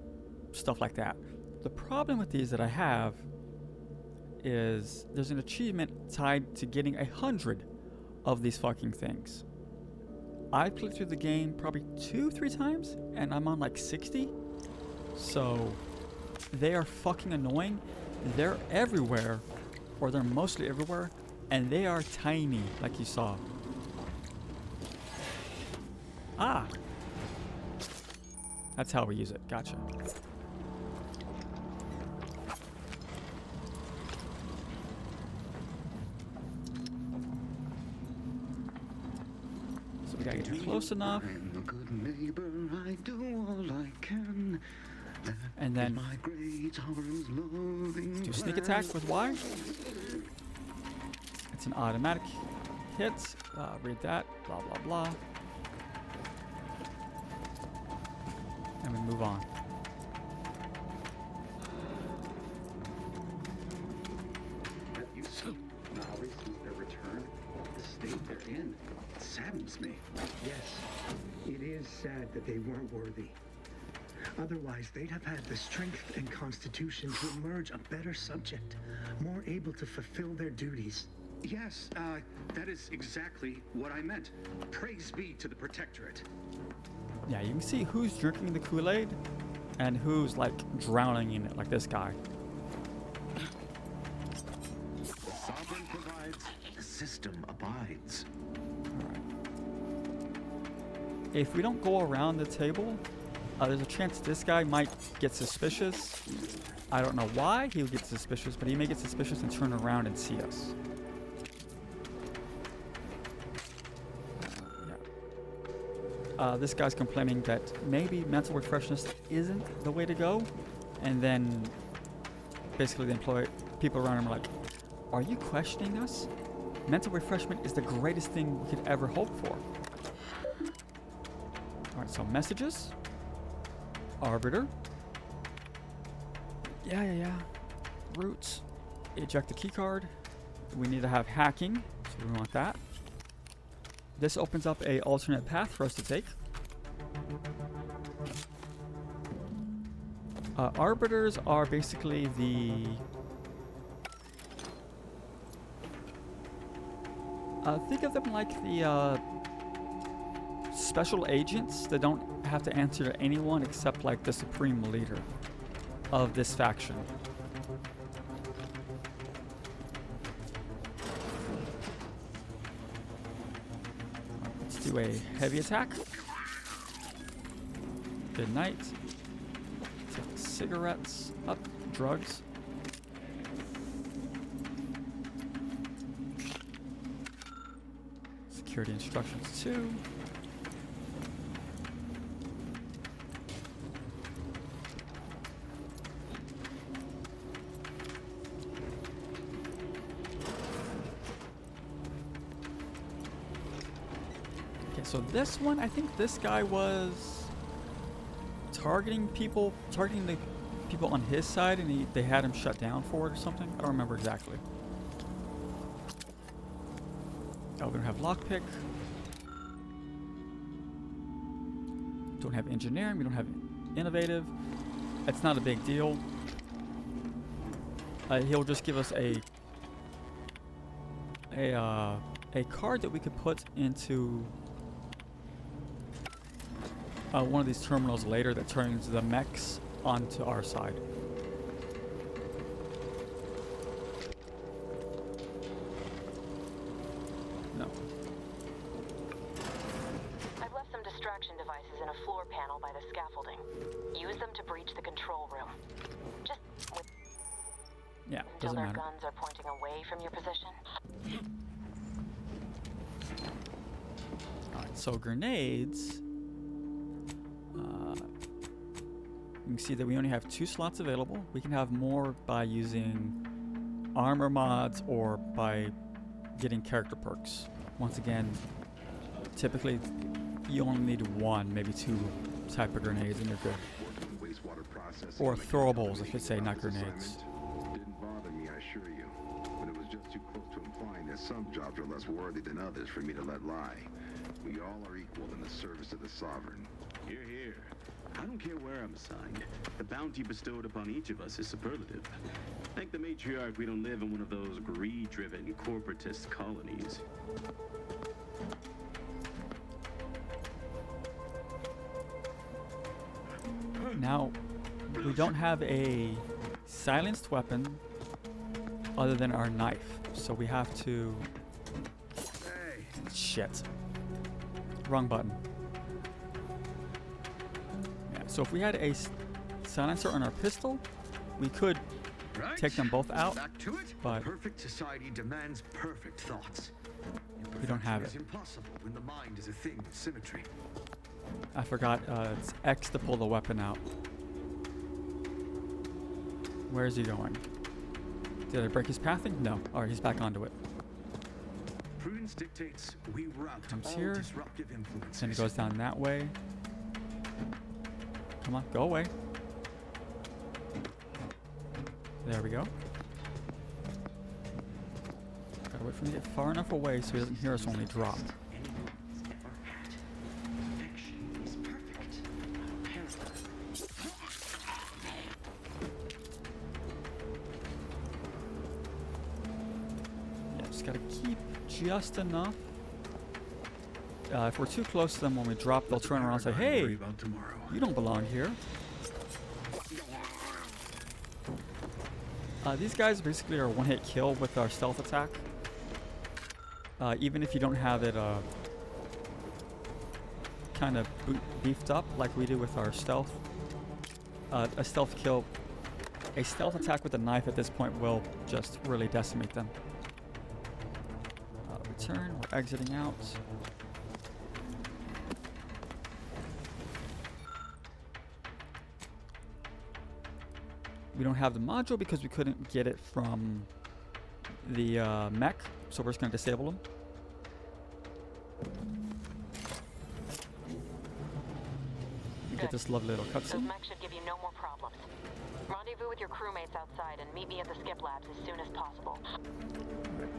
stuff like that. The problem with these that I have is there's an achievement tied to getting 100 of these fucking things. I played through the game probably 2-3 times and I'm on like 60. So they are fucking annoying. They're everywhere, or they're mostly everywhere, and they are tiny, like you saw. Ah! That's how we use it. Gotcha. So we gotta get close enough. I'm a good neighbor, I do all I can. And then do sneak attack with Y. It's an automatic hit. Read that. Blah, blah, blah. And we move on. Now since their return, the state they're in, it saddens me. Yes, it is sad that they weren't worthy. Otherwise, they'd have had the strength and constitution to emerge a better subject, more able to fulfill their duties. Yes, that is exactly what I meant. Praise be to the Protectorate. Yeah, you can see who's drinking the Kool-Aid and who's like drowning in it, like this guy. The sovereign provides, the system abides. Alright. If we don't go around the table, there's a chance this guy might get suspicious. I don't know why he would get suspicious, but he may get suspicious and turn around and see us. This guy's complaining that maybe mental refreshness isn't the way to go, and then basically the people around him are like, "Are you questioning us? Mental refreshment is the greatest thing we could ever hope for." All right, so messages, arbiter, yeah, roots, eject the keycard. We need to have hacking, so we want that. This opens up a alternate path for us to take. Arbiters are basically the think of them like the special agents that don't have to answer to anyone except like the supreme leader of this faction. Let's do do a heavy attack. Good night. Take the cigarettes. Up. Drugs. Security instructions 2. So this one, I think this guy was targeting the people on his side, and they had him shut down for it or something. I don't remember exactly. Oh, we don't have lockpick. Don't have engineering. We don't have innovative. It's not a big deal. He'll just give us a card that we could put into one of these terminals later that turns the mechs onto our side. No. I've left some distraction devices in a floor panel by the scaffolding. Use them to breach the control room. Just yeah, until doesn't their matter. guns are pointing away from your position. Alright, so grenades. You can see that we only have 2 slots available. We can have more by using armor mods or by getting character perks. Once again, typically you only need 1, maybe 2 type of grenades and you're good. Or throwables, I should say, not grenades. Didn't bother me, I assure you. But it was just too close to implying that some jobs are less worthy than others for me to let lie. We all are equal in the service of the Sovereign. Hear, hear. I don't care where I'm assigned. The bounty bestowed upon each of us is superlative. Thank the matriarch we don't live in one of those greed-driven corporatist colonies. Now, we don't have a silenced weapon other than our knife, so we have to... Shit. Wrong button. Yeah, so if we had a silencer on our pistol, we could take them both out, Back to it. but Perfect society demands perfect thoughts. we don't have It's it. impossible when the mind is a thing of symmetry. I forgot it's X to pull the weapon out. Where is he going? Did I break his pathing? No. Alright, he's back onto it. Prudence dictates we rout Comes all here, disruptive influences. then it goes down that way. Come on, go away. There we go. Gotta wait for him to get far enough away so he doesn't hear us when we drop. Yeah, just gotta keep just enough. If we're too close to them when we drop, they'll turn around and say, "Hey, you don't belong here." These guys basically are one-hit kill with our stealth attack. Even if you don't have it kind of beefed up like we do with our stealth. A stealth attack with a knife at this point will just really decimate them. Return, we're exiting out. We don't have the module because we couldn't get it from the mech, so we're just going to disable them. We get this lovely little Those cutscene. mechs should give you no more problems. Rendezvous with your crewmates outside and meet me at the skip labs as soon as possible.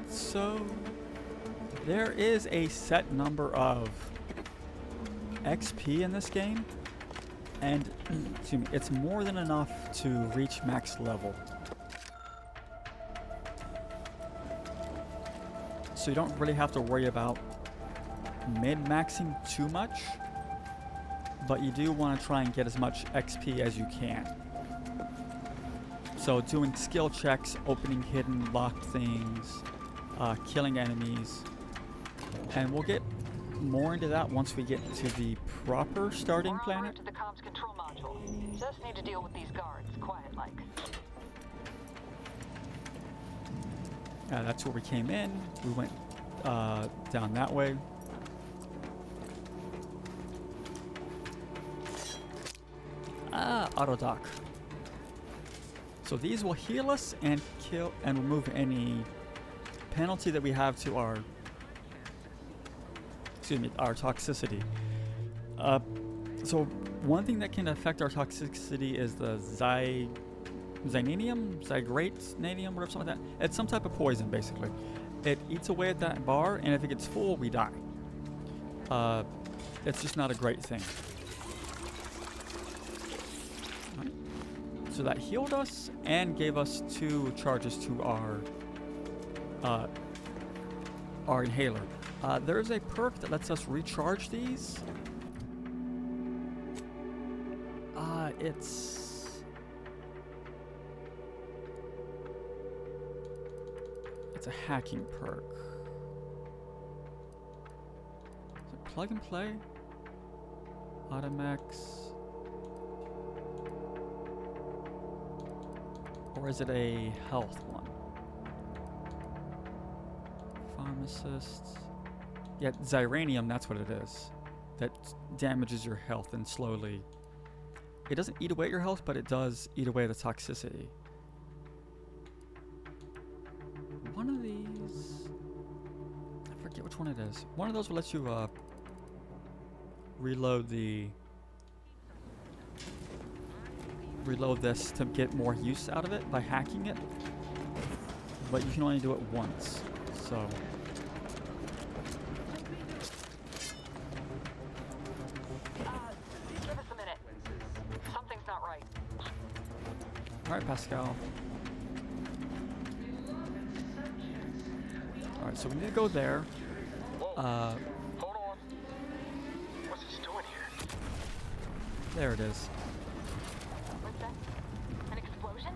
So, there is a set number of XP in this game, and excuse me, it's more than enough to reach max level. So you don't really have to worry about min-maxing too much, but you do want to try and get as much XP as you can. So doing skill checks, opening hidden locked things, killing enemies, and we'll get more into that once we get to the proper starting planet. To the comms control module. Just need to deal with these guards, quiet-like. That's where we came in. We went down that way. Auto dock. So these will heal us and kill and remove any penalty that we have to our, our toxicity. So one thing that can affect our toxicity is the Zinanium, Zygrate-nanium, whatever, something like that. It's some type of poison, basically. It eats away at that bar, and if it gets full, we die. It's just not a great thing. Right. So that healed us and gave us 2 charges to our inhaler. There's a perk that lets us recharge these. It's a hacking perk. Is it plug and play? Automax. Or is it a health one? Pharmacist. Yeah, Zyranium, that's what it is. That damages your health and slowly. It doesn't eat away at your health, but it does eat away the toxicity. One of these, I forget which one it is. One of those will let you reload this to get more use out of it by hacking it. But you can only do it once. So alright, Pascal. Alright, so we need to go there. Hold on. What's this doing here? There it is. What's that? An explosion?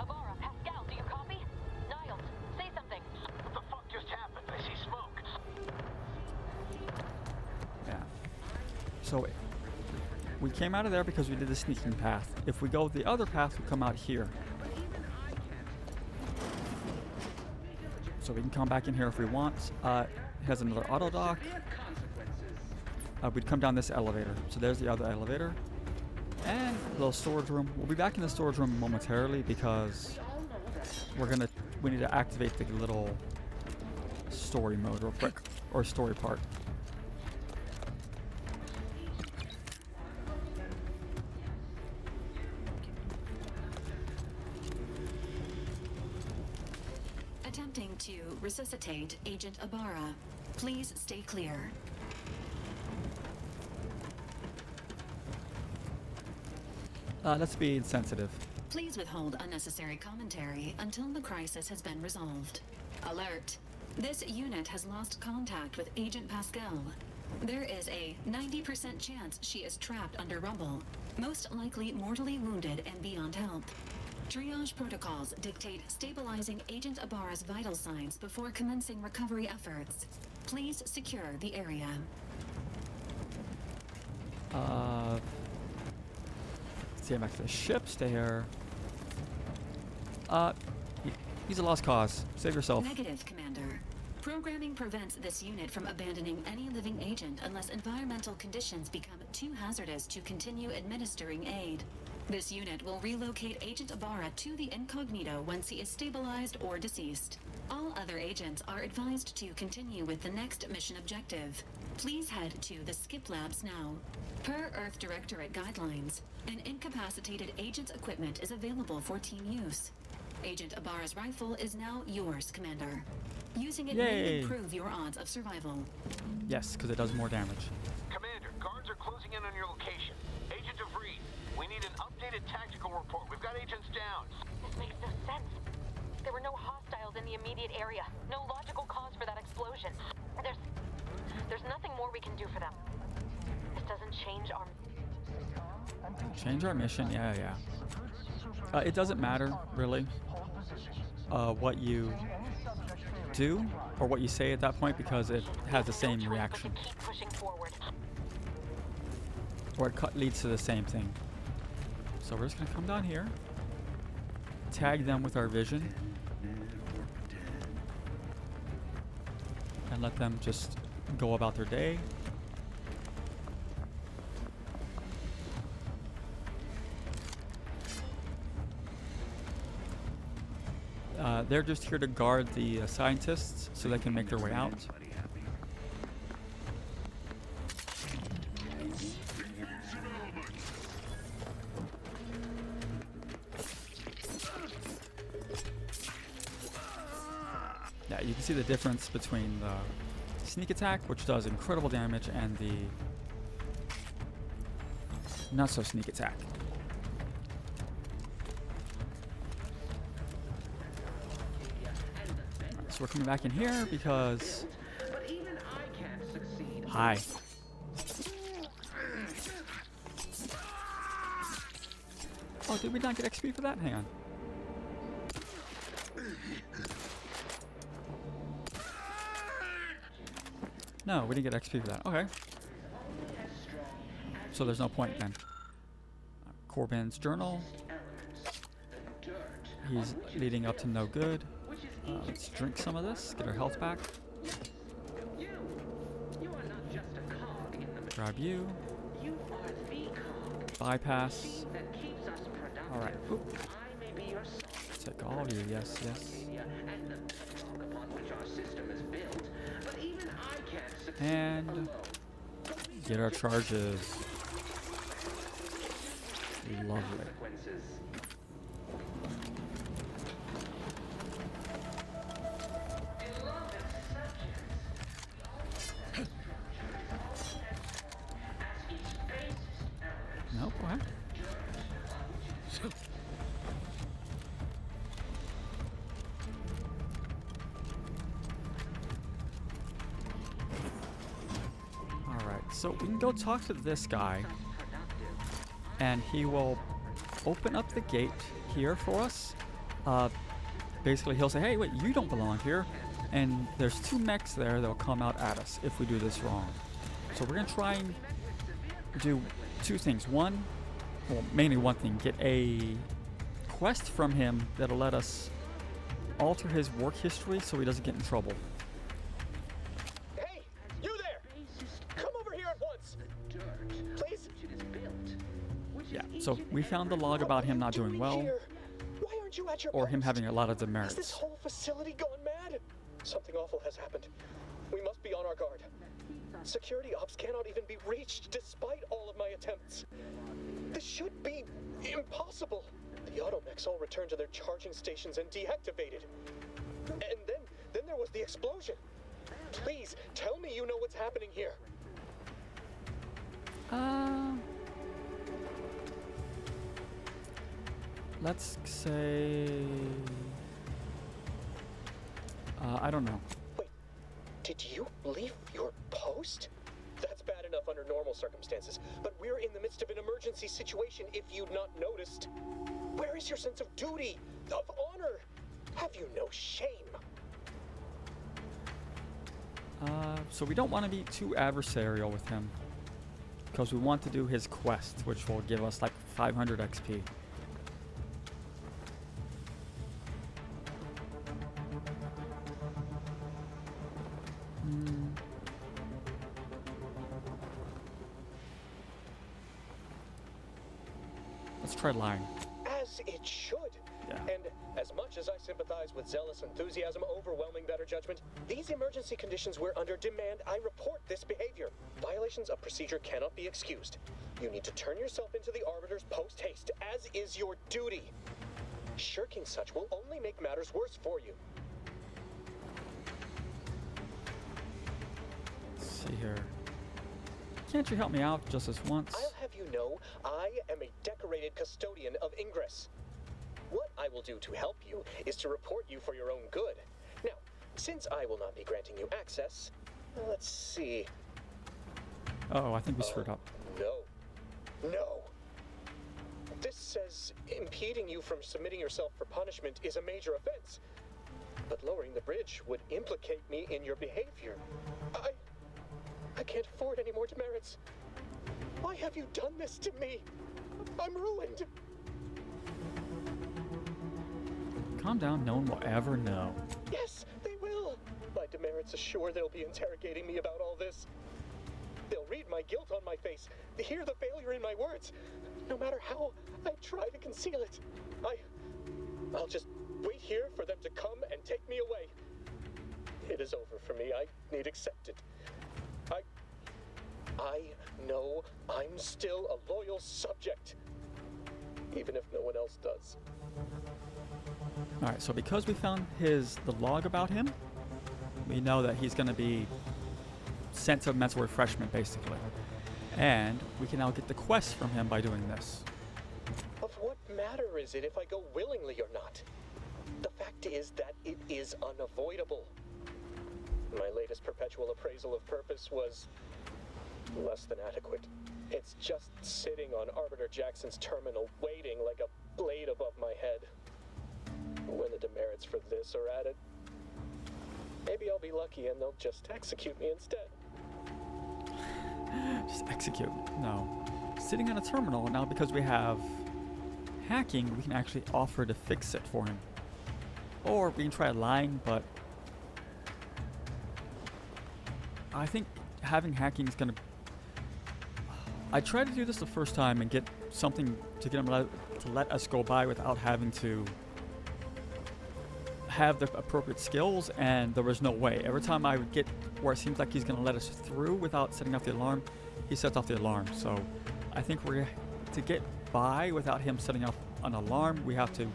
Abara, Pascal, do you copy? Niles, say something. What the fuck just happened? I see smoke. Yeah. So we came out of there because we did the sneaking path. If we go the other path, we come out here. So we can come back in here if we want. It has another auto dock. We'd come down this elevator. So there's the other elevator. And a little storage room. We'll be back in the storage room momentarily because we need to activate the little story mode real quick. Or story part. Attempting to resuscitate Agent Abara. Please stay clear. Let's be insensitive. Please withhold unnecessary commentary until the crisis has been resolved. Alert. This unit has lost contact with Agent Pascal. There is a 90% chance she is trapped under rubble, most likely mortally wounded and beyond help. Triage protocols dictate stabilizing Agent Abara's vital signs before commencing recovery efforts. Please secure the area. See him back to the ship. Stay here. He's a lost cause. Save yourself. Negative, Commander. Programming prevents this unit from abandoning any living agent unless environmental conditions become too hazardous to continue administering aid. This unit will relocate Agent Abara to the incognito once he is stabilized or deceased. All other agents are advised to continue with the next mission objective. Please head to the Skip Labs now. Per Earth Directorate guidelines, an incapacitated agent's equipment is available for team use. Agent Abara's rifle is now yours, Commander. Using it may improve your odds of survival. Yes, because it does more damage. Commander, guards are closing in on your location. Agent DeVries, we need an updated tactical report. We've got agents down. This makes no sense. There were no hostiles in the immediate area. No logical cause for that explosion. There's nothing more we can do for them. This doesn't change our... Change our mission? Yeah. It doesn't matter, really, what you do or what you say at that point because it has the same reaction. Keep pushing forward. Or it leads to the same thing. So we're just gonna come down here, tag them with our vision, and let them just go about their day. They're just here to guard the scientists so they can make their way out. Yeah, you can see the difference between the sneak attack, which does incredible damage, and the not so sneak attack. So we're coming back in here because... Hi. Oh, did we not get XP for that? Hang on. No, we didn't get XP for that. Okay. So there's no point then. Corbin's journal. He's leading up to no good. Let's drink some of this, get our health back. Grab you. Bypass. Alright. Take all of you, yes, yes. And get our charges. Lovely. No, go ahead. Alright, so we can go talk to this guy, and he will open up the gate here for us. Basically, he'll say, hey, wait, you don't belong here. And there's 2 mechs there that will come out at us if we do this wrong. So we're going to try and do 2 things. One, well, mainly one thing, get a quest from him that'll let us alter his work history so he doesn't get in trouble. Hey, you there! Come over here at once! Please? Yeah, so we found the log about him not doing well, Why aren't you at your or him post? having a lot of Has this demerits. whole facility gone mad? Something awful has happened. We must be on our guard. Security ops cannot even be reached despite all of my attempts. This should be impossible. The automechs all returned to their charging stations and deactivated. And then there was the explosion. Please, tell me you know what's happening here. Let's say... I don't know. Wait, did you leave your post? That's bad enough under normal circumstances, but we're in the midst of an emergency situation if you'd not noticed. Where is your sense of duty, of honor? Have you no shame? So we don't want to be too adversarial with him, because we want to do his quest, which will give us like 500 XP. Let's try lying. As it should. Yeah. And as much as I sympathize with zealous enthusiasm overwhelming better judgment, these emergency conditions we're under demand I report this behavior. Violations of procedure cannot be excused. You need to turn yourself into the Arbiter's post-haste, as is your duty. Shirking such will only make matters worse for you. Let's see here. Can't you help me out just this once? I'll have you know, I am a decorated custodian of Ingress. What I will do to help you is to report you for your own good. Now, since I will not be granting you access, let's see. Oh, I think we screwed up. No. This says impeding you from submitting yourself for punishment is a major offense. But lowering the bridge would implicate me in your behavior. I can't afford any more demerits. Why have you done this to me? I'm ruined. Calm down, no one will ever know. Yes, they will. My demerits assure they'll be interrogating me about all this. They'll read my guilt on my face, hear the failure in my words. No matter how I try to conceal it, I'll just wait here for them to come and take me away. It is over for me. I need accept it. I know I'm still a loyal subject, even if no one else does. Alright, so because we found the log about him, we know that he's going to be sent to mental refreshment, basically. And we can now get the quest from him by doing this. Of what matter is it if I go willingly or not? The fact is that it is unavoidable. My latest perpetual appraisal of purpose was less than adequate. It's just sitting on Arbiter Jackson's terminal, waiting like a blade above my head. When the demerits for this are added, maybe I'll be lucky and they'll just execute me instead. Just execute. No. Sitting on a terminal, now because we have hacking, we can actually offer to fix it for him. Or we can try lying, but I think having hacking is going to... I tried to do this the first time and get something to get him to let us go by without having to have the appropriate skills, and there was no way. Every time I would get where it seems like he's going to let us through without setting off the alarm, he sets off the alarm. So I think to get by without him setting off an alarm, we have to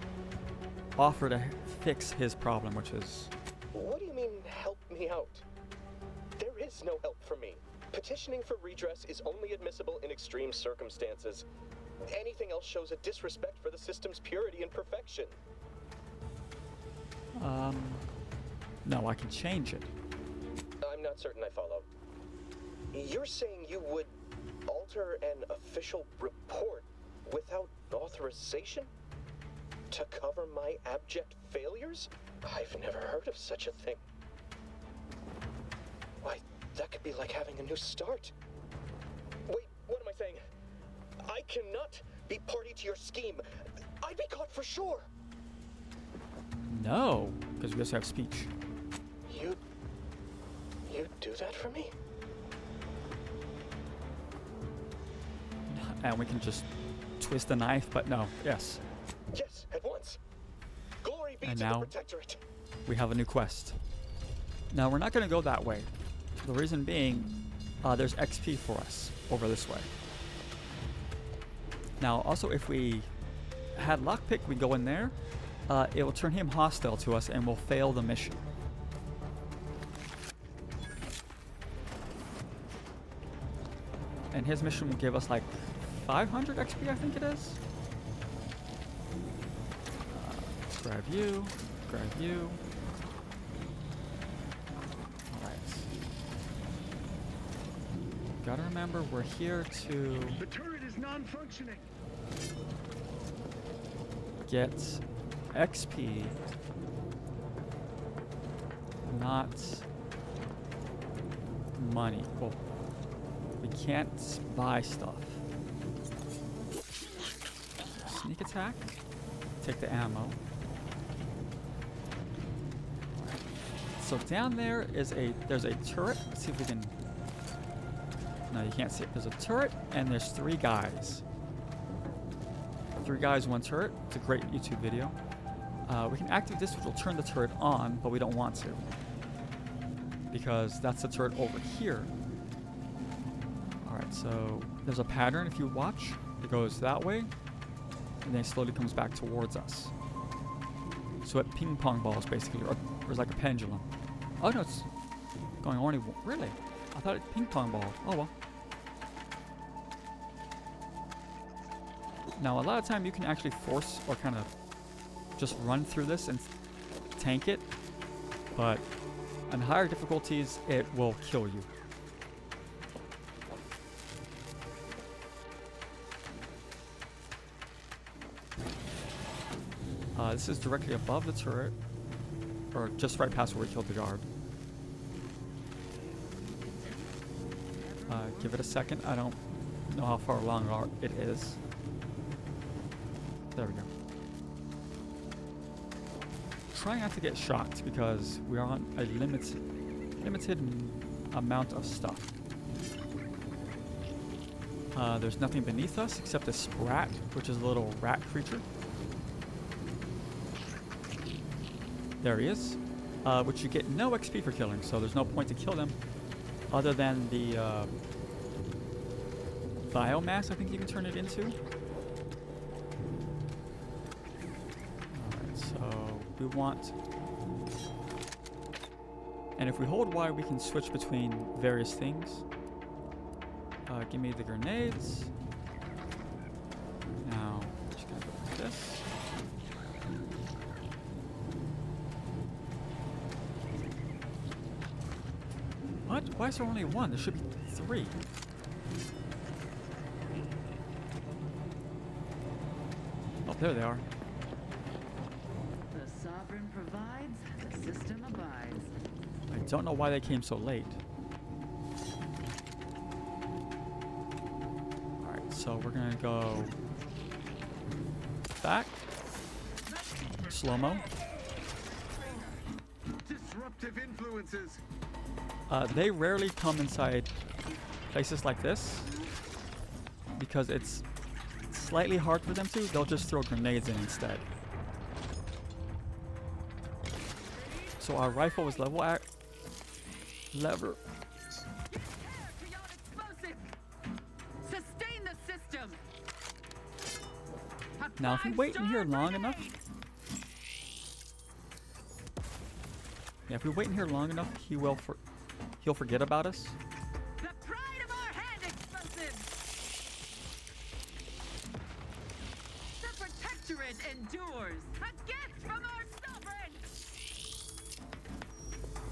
offer to fix his problem, which is... What do you mean, help me out? There is no help for me. Petitioning for redress is only admissible in extreme circumstances. Anything else shows a disrespect for the system's purity and perfection. No, I can change it. I'm not certain I follow. You're saying you would alter an official report without authorization? To cover my abject failures? I've never heard of such a thing. Why, that could be like having a new start. Wait, what am I saying? I cannot be party to your scheme. I'd be caught for sure. No, because we also have speech. You do that for me? And we can just twist the knife, but no, yes. Yes, at once. Glory be And to now the Protectorate. We have a new quest. Now we're not going to go that way. The reason being, there's XP for us over this way. Now, also, if we had lockpick, we go in there. It will turn him hostile to us, and we'll fail the mission. And his mission will give us like 500 XP, I think it is. Grab you. Grab you. Alright. Gotta remember, we're here to... The turret is non-functioning. Get XP, not money. Well, we can't buy stuff. Sneak attack. Take the ammo. So down there is there's a turret. Let's see if we can... No, you can't see it. There's a turret and there's 3 guys. 3 guys, 1 turret. It's a great YouTube video. We can activate this, which will turn the turret on, but we don't want to. Because that's the turret over here. Alright, so there's a pattern if you watch. It goes that way, and then it slowly comes back towards us. So it ping pong balls, basically, or it's like a pendulum. Oh no, it's going only... Really? I thought it ping pong balled. Oh well. Now, a lot of time you can actually force or kind of just run through this and tank it, but on higher difficulties, it will kill you. This is directly above the turret. or just right past where we killed the guard. Give it a second. I don't know how far along it is. There we go. Try not to get shocked because we are on a limited amount of stuff. There's nothing beneath us except a sprat, which is a little rat creature. There he is, which you get no XP for killing, so there's no point to kill them other than the biomass I think you can turn it into. Alright, so we want... And if we hold Y, we can switch between various things. Give me the grenades. Now, just gonna go like this. What? Why is there only one? There should be 3. Oh, there they are. The sovereign provides, the system abides. I don't know why they came so late. Alright, so we're gonna go back. Slow-mo. Disruptive influences. They rarely come inside places like this because it's slightly hard for them to. They'll just throw grenades in instead. So our rifle was lever. Sustain the system. Now, if we wait in here long enough, he'll forget about us. The pride of our hand explosive. The protectorate endures. A gift from our sovereign.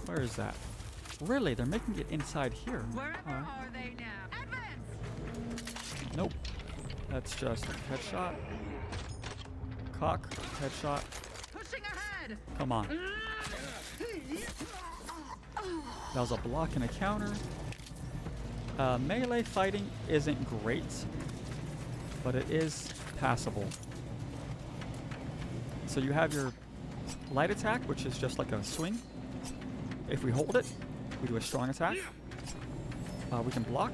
Where is that? Really? They're making it inside here. Wherever are they now? Advance. Nope. That's just a headshot. Cock. Headshot. Pushing ahead. Come on. That was a block and a counter. Melee fighting isn't great, but it is passable. So you have your light attack, which is just like a swing. If we hold it, we do a strong attack. We can block.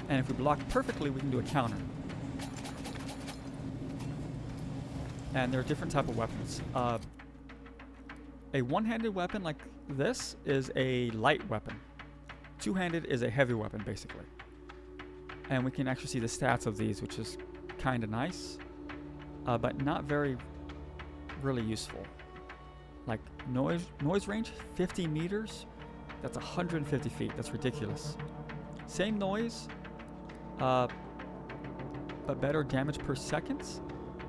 And if we block perfectly, we can do a counter. And there are different type of weapons. A one-handed weapon like this is a light weapon. Two-handed is a heavy weapon, basically. And we can actually see the stats of these, which is kind of nice, but not really useful. Like noise range, 50 meters. That's 150 feet. That's ridiculous. Same noise, but better damage per second.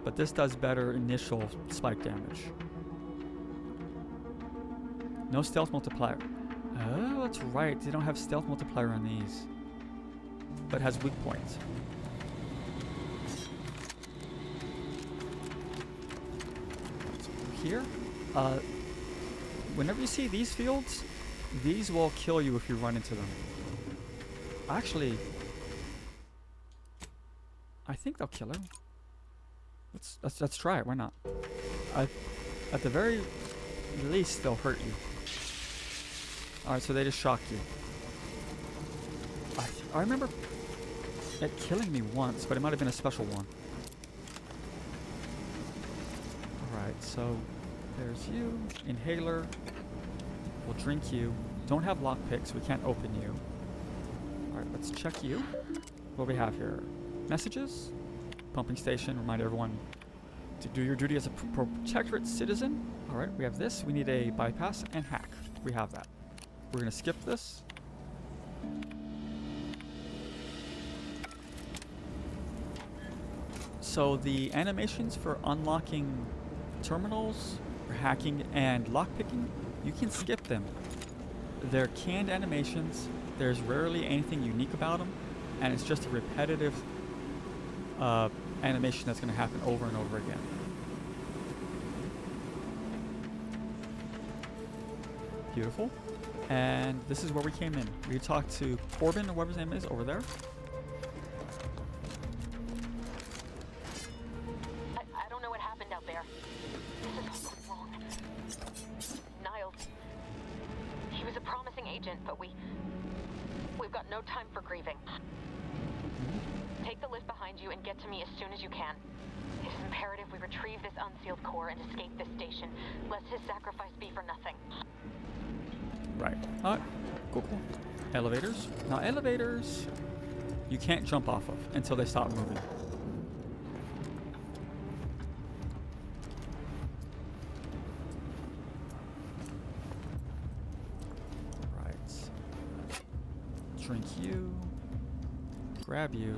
But this does better initial spike damage. No stealth multiplier. Oh, that's right. They don't have stealth multiplier on these. But has weak points. So here, whenever you see these fields, these will kill you if you run into them. Actually, I think they'll kill her. Let's try it. Why not? At the very least, they'll hurt you. Alright, so they just shocked you. I remember it killing me once, but it might have been a special one. Alright, so there's you. Inhaler. We'll drink you. Don't have lockpicks. We can't open you. Alright, let's check you. What do we have here? Messages. Pumping station. Remind everyone to do your duty as a protectorate citizen. Alright, we have this. We need a bypass and hack. We have that. We're going to skip this. So the animations for unlocking terminals, or hacking, and lockpicking, you can skip them. They're canned animations. There's rarely anything unique about them, and it's just a repetitive animation that's going to happen over and over again. Beautiful. And this is where we came in. We talked to Corbin, or whatever his name is, over there. I don't know what happened out there. This is wrong. Niles. He was a promising agent, but we've got no time for grieving. Take the lift behind you and get to me as soon as you can. It is imperative we retrieve this unsealed core and escape this station, lest his sacrifice be for nothing. Right. Cool. Elevators. Now, elevators, you can't jump off of until they stop moving. Right. Drink you. Grab you.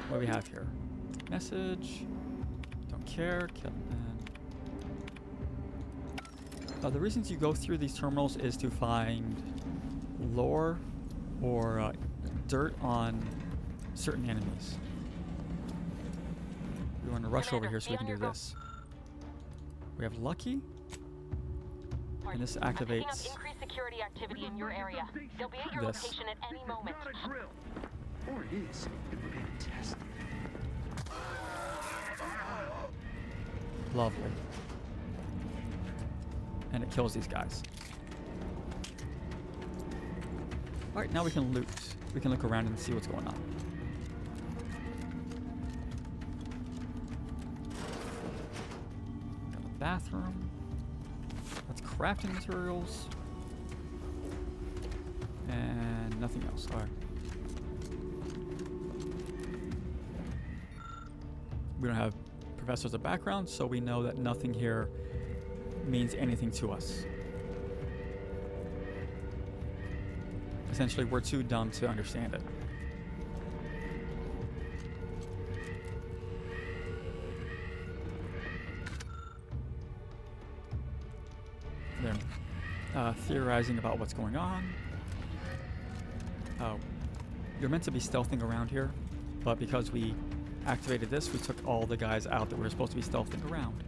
What do we have here? Message. Don't care. Kill them. The reasons you go through these terminals is to find lore or dirt on certain enemies. We want to rush over here so we can do this. We have Lucky, and this activates Increased security activity in your area. They'll be at your this. location at any moment. Or it is, if we're being tested. Lovely. And it kills these guys. Alright, now we can loot. We can look around and see what's going on. Got a bathroom. That's crafting materials. And nothing else. Alright. We don't have professors of background, so we know that nothing here means anything to us. Essentially, we're too dumb to understand it. They're theorizing about what's going on. You're meant to be stealthing around here, but because we activated this, we took all the guys out that we were supposed to be stealthing around.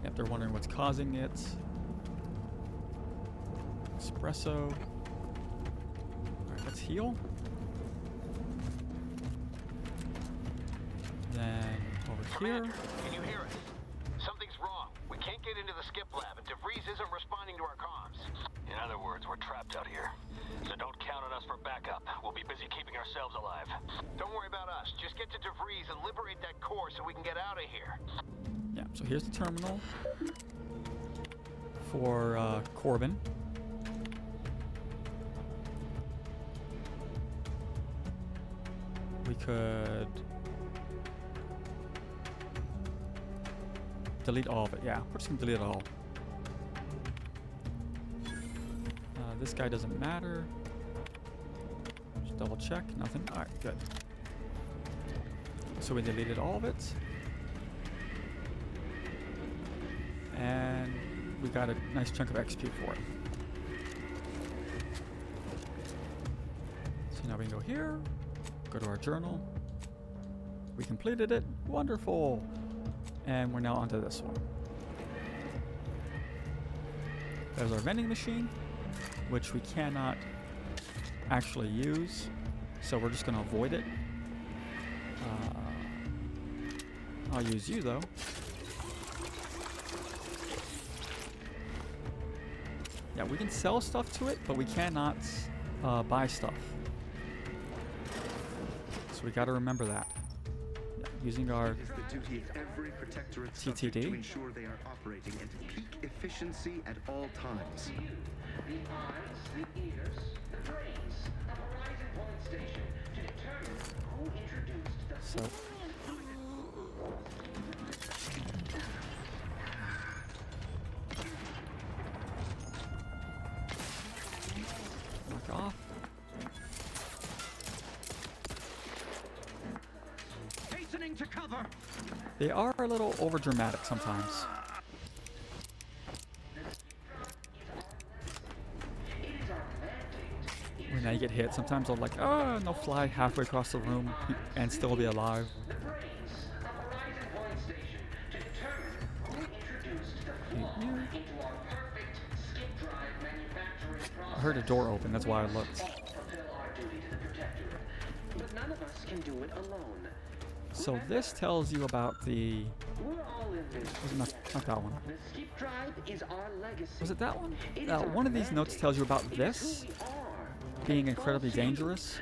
If they're wondering what's causing it. Espresso. Alright, let's heal. Then over Commander, here. can you hear us? Something's wrong. We can't get into the skip lab, and DeVries isn't responding to our comms. In other words, we're trapped out here. So don't count on us for backup. We'll be busy keeping ourselves alive. Don't worry about us. Just get to DeVries and liberate that core so we can get out of here. Yeah, so here's the terminal for Corbin. We could delete all of it. Yeah, we're just gonna delete it all. This guy doesn't matter. Just double check, nothing. All right, good. So we deleted all of it. And we got a nice chunk of XP for it. So now we can go here, go to our journal. We completed it. Wonderful. And we're now onto this one. There's our vending machine, which we cannot actually use. So we're just going to avoid it. I'll use you though. Yeah, we can sell stuff to it, but we cannot buy stuff. So we got to remember that. Yeah, using our It is the duty of every protectorate subject TTD. to ensure they are operating at peak efficiency at all times. The eyes, the ears, the brains of Horizon Point Station to determine who introduced the So knock off. Hastening to cover. They are a little over dramatic sometimes. It is Now you get hit. Sometimes they'll like, oh, and they'll fly halfway across the room and still be alive. I heard a door open, that's why I looked. But none of us can do it alone. So this tells you about the... Was it not that one? The skip drive is our legacy. Was it that one? One of these notes tells you about this being incredibly dangerous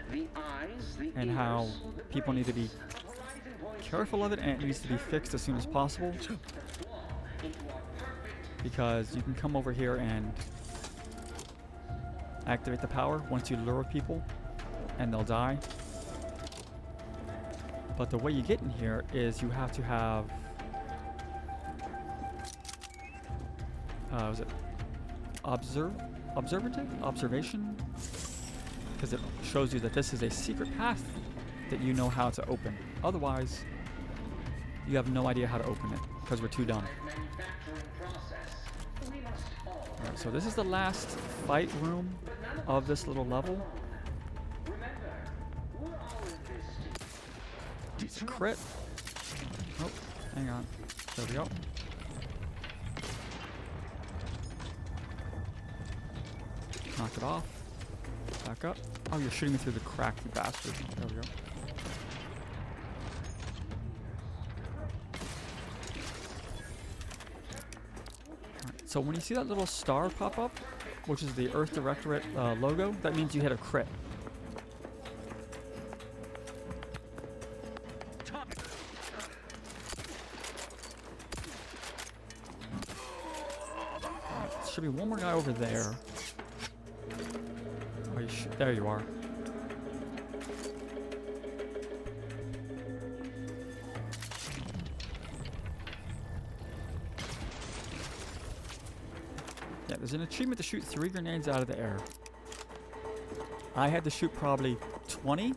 and how people need to be careful of it, and it needs to be fixed as soon as possible. Because you can come over here and activate the power once you lure people and they'll die. But the way you get in here is you have to have was it observation? Because it shows you that this is a secret path that you know how to open. Otherwise, you have no idea how to open it because we're too dumb. Alright, so this is the last fight room of this little level. It's a crit. Oh, hang on. There we go. Knock it off. Back up. Oh, you're shooting me through the crack, you bastard. There we go. Alright, so when you see that little star pop up, which is the Earth Directorate logo, that means you hit a crit. Should be one more guy over there. Oh, there you are. Yeah, there's an achievement to shoot 3 grenades out of the air. I had to shoot probably 20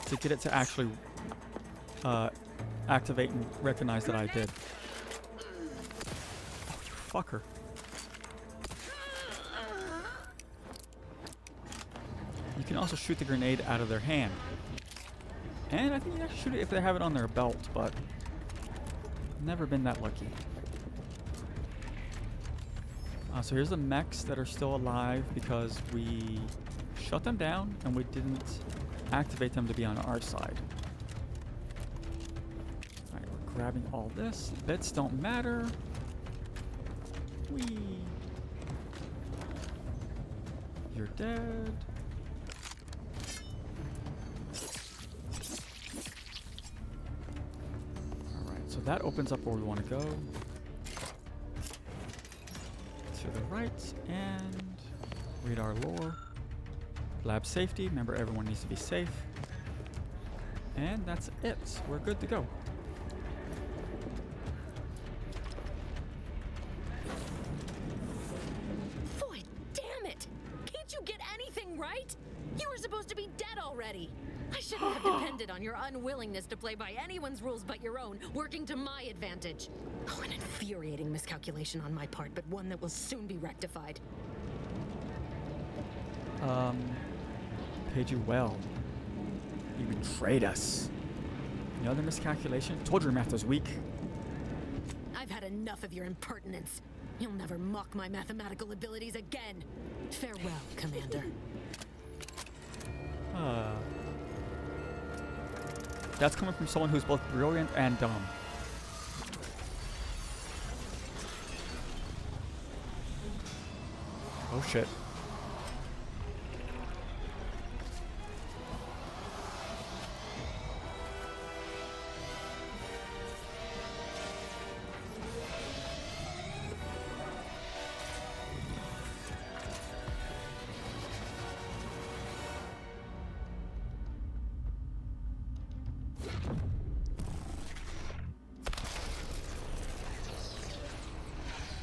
to get it to actually activate and recognize that I did. Oh, you fucker. You can also shoot the grenade out of their hand. And I think you have to shoot it if they have it on their belt, but never been that lucky. So here's the mechs that are still alive because we shut them down and we didn't activate them to be on our side. Alright, we're grabbing all this. Bits don't matter. Whee! You're dead. So that opens up where we want to go. To the right and read our lore. Lab safety. Remember, everyone needs to be safe. And that's it. We're good to go. Boy, damn it! Can't you get anything right? You were supposed to be dead already. I shouldn't have depended on your unwillingness to play by anyone's rules but your own, working to my advantage. Oh, an infuriating miscalculation on my part, but one that will soon be rectified. Paid you well. You betrayed us. Another miscalculation? Told you your math was weak. I've had enough of your impertinence. You'll never mock my mathematical abilities again. Farewell, Commander. That's coming from someone who's both brilliant and dumb. Oh shit.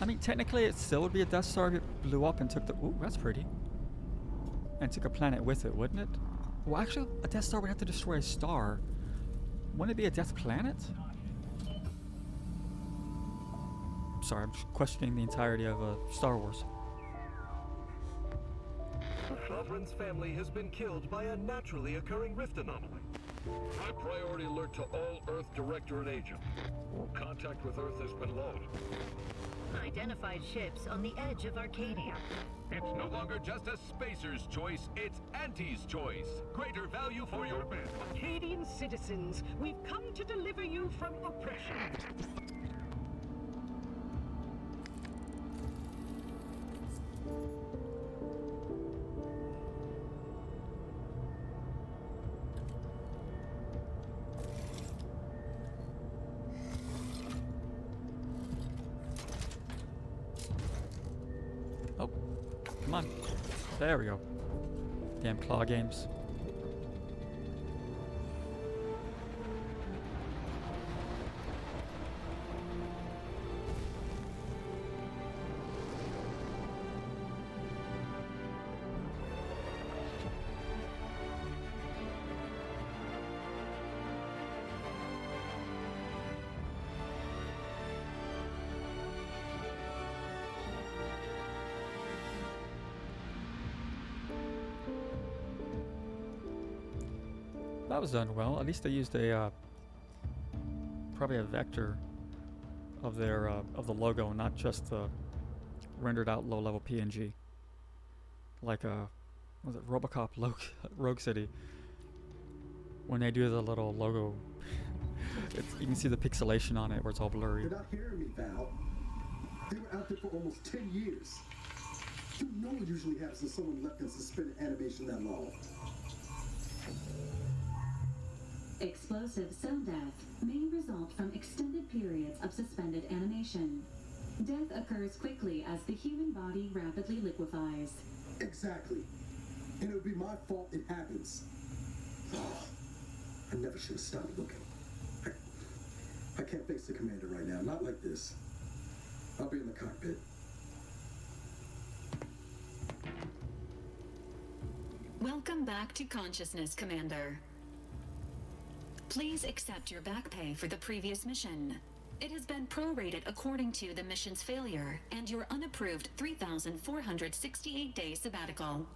I mean, technically it still would be a Death Star if it blew up and took the... Ooh, that's pretty. And took a planet with it, wouldn't it? Well, actually, a Death Star would have to destroy a star. Wouldn't it be a Death Planet? Sorry, I'm questioning the entirety of Star Wars. Sovereign's family has been killed by a naturally occurring rift anomaly. High priority alert to all Earth Directorate agents. Contact with Earth has been low. Identified ships on the edge of Arcadia. It's no longer just a spacer's choice, it's Anti's choice. Greater value for your men. Arcadian citizens, we've come to deliver you from oppression. Oh, come on. There we go. Damn claw games. That was done well. At least they used a probably a vector of their of the logo, not just the rendered out low-level PNG. Like was it RoboCop Rogue City? When they do the little logo, you can see the pixelation on it where it's all blurry. You're not hearing me, Val. They were out there for almost 10 years. You know what usually happens when someone left in suspended animation that long. Explosive cell death may result from extended periods of suspended animation. Death occurs quickly as the human body rapidly liquefies. Exactly. And it would be my fault it happens. Oh, I never should have stopped looking. I can't face the commander right now. Not like this. I'll be in the cockpit. Welcome back to consciousness, Commander. Please accept your back pay for the previous mission. It has been prorated according to the mission's failure and your unapproved 3,468-day sabbatical.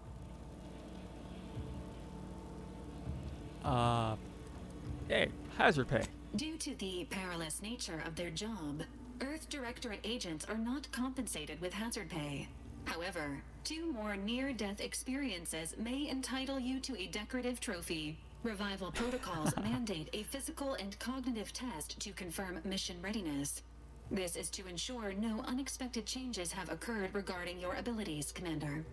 Hey, hazard pay. Due to the perilous nature of their job, Earth Directorate agents are not compensated with hazard pay. However, 2 more near-death experiences may entitle you to a decorative trophy. Revival protocols mandate a physical and cognitive test to confirm mission readiness. This is to ensure no unexpected changes have occurred regarding your abilities, Commander.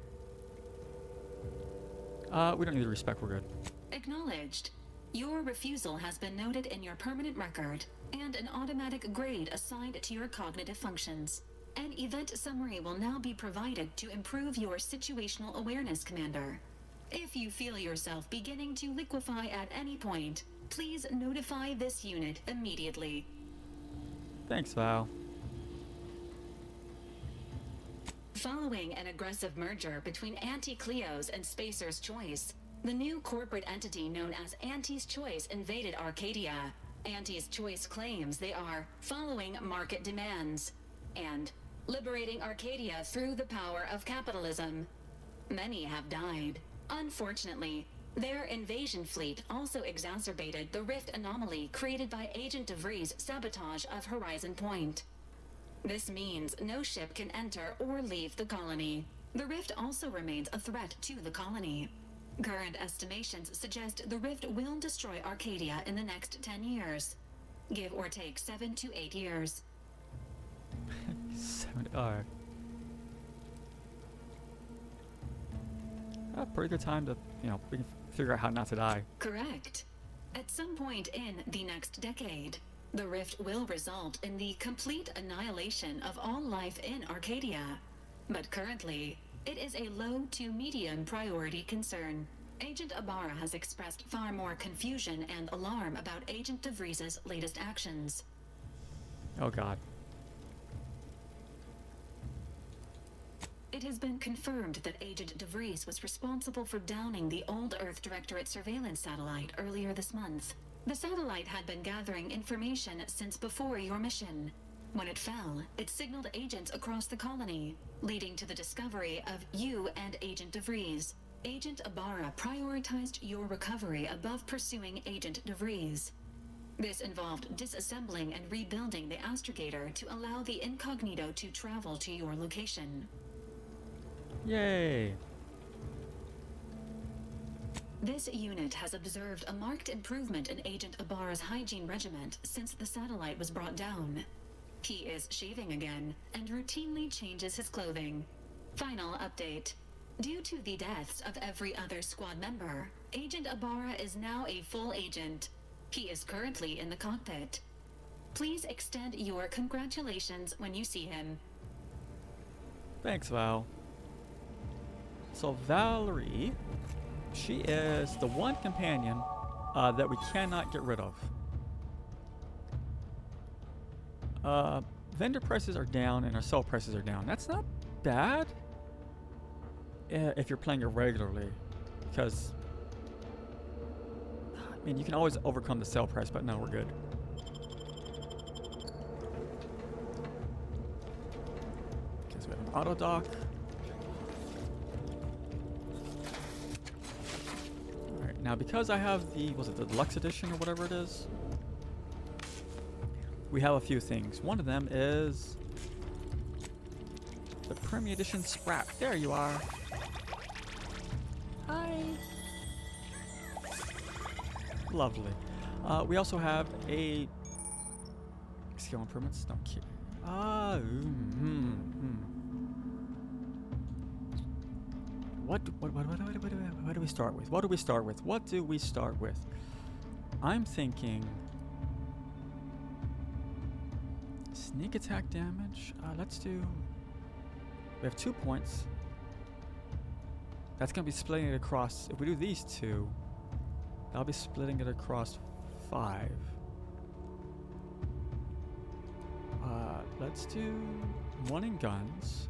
We don't need the respect, we're good. Acknowledged. Your refusal has been noted in your permanent record, and an automatic grade assigned to your cognitive functions. An event summary will now be provided to improve your situational awareness, Commander. If you feel yourself beginning to liquefy at any point, please notify this unit immediately. Thanks, Val. Following an aggressive merger between Anti-Cleo's and Spacer's Choice, the new corporate entity known as Anti's Choice invaded Arcadia. Anti's Choice claims they are following market demands and liberating Arcadia through the power of capitalism. Many have died. Unfortunately, their invasion fleet also exacerbated the rift anomaly created by Agent DeVries' sabotage of Horizon Point. This means no ship can enter or leave the colony. The rift also remains a threat to the colony. Current estimations suggest the rift will destroy Arcadia in the next 10 years. Give or take 7 to 8 years. 7, a pretty good time to, we can figure out how not to die. Correct. At some point in the next decade, the rift will result in the complete annihilation of all life in Arcadia. But currently, it is a low to medium priority concern. Agent Ibarra has expressed far more confusion and alarm about Agent DeVries' latest actions. Oh God. It has been confirmed that Agent DeVries was responsible for downing the old Earth Directorate surveillance satellite earlier this month. The satellite had been gathering information since before your mission. When it fell, it signaled agents across the colony, leading to the discovery of you and Agent DeVries. Agent Ibarra prioritized your recovery above pursuing Agent DeVries. This involved disassembling and rebuilding the astrogator to allow the incognito to travel to your location. Yay! This unit has observed a marked improvement in Agent Ibarra's hygiene regimen since the satellite was brought down. He is shaving again and routinely changes his clothing. Final update. Due to the deaths of every other squad member, Agent Ibarra is now a full agent. He is currently in the cockpit. Please extend your congratulations when you see him. Thanks, Val. So Valerie, she is the one companion that we cannot get rid of. Vendor prices are down and our sell prices are down. That's not bad if you're playing it regularly, because I mean you can always overcome the sell price, but no, we're good. Okay, so we have an auto dock. Alright, now because I have the, was it the deluxe edition or whatever it is? We have a few things. One of them is the Premium Edition Sprat. There you are. Hi. Lovely. We also have a skill improvements. Don't care. What do we start with? What do we start with? What do we start with? I'm thinking sneak attack damage. Let's do. We have 2 points. That's gonna be splitting it across. If we do these two, that'll be splitting it across 5. Let's do 1 in guns,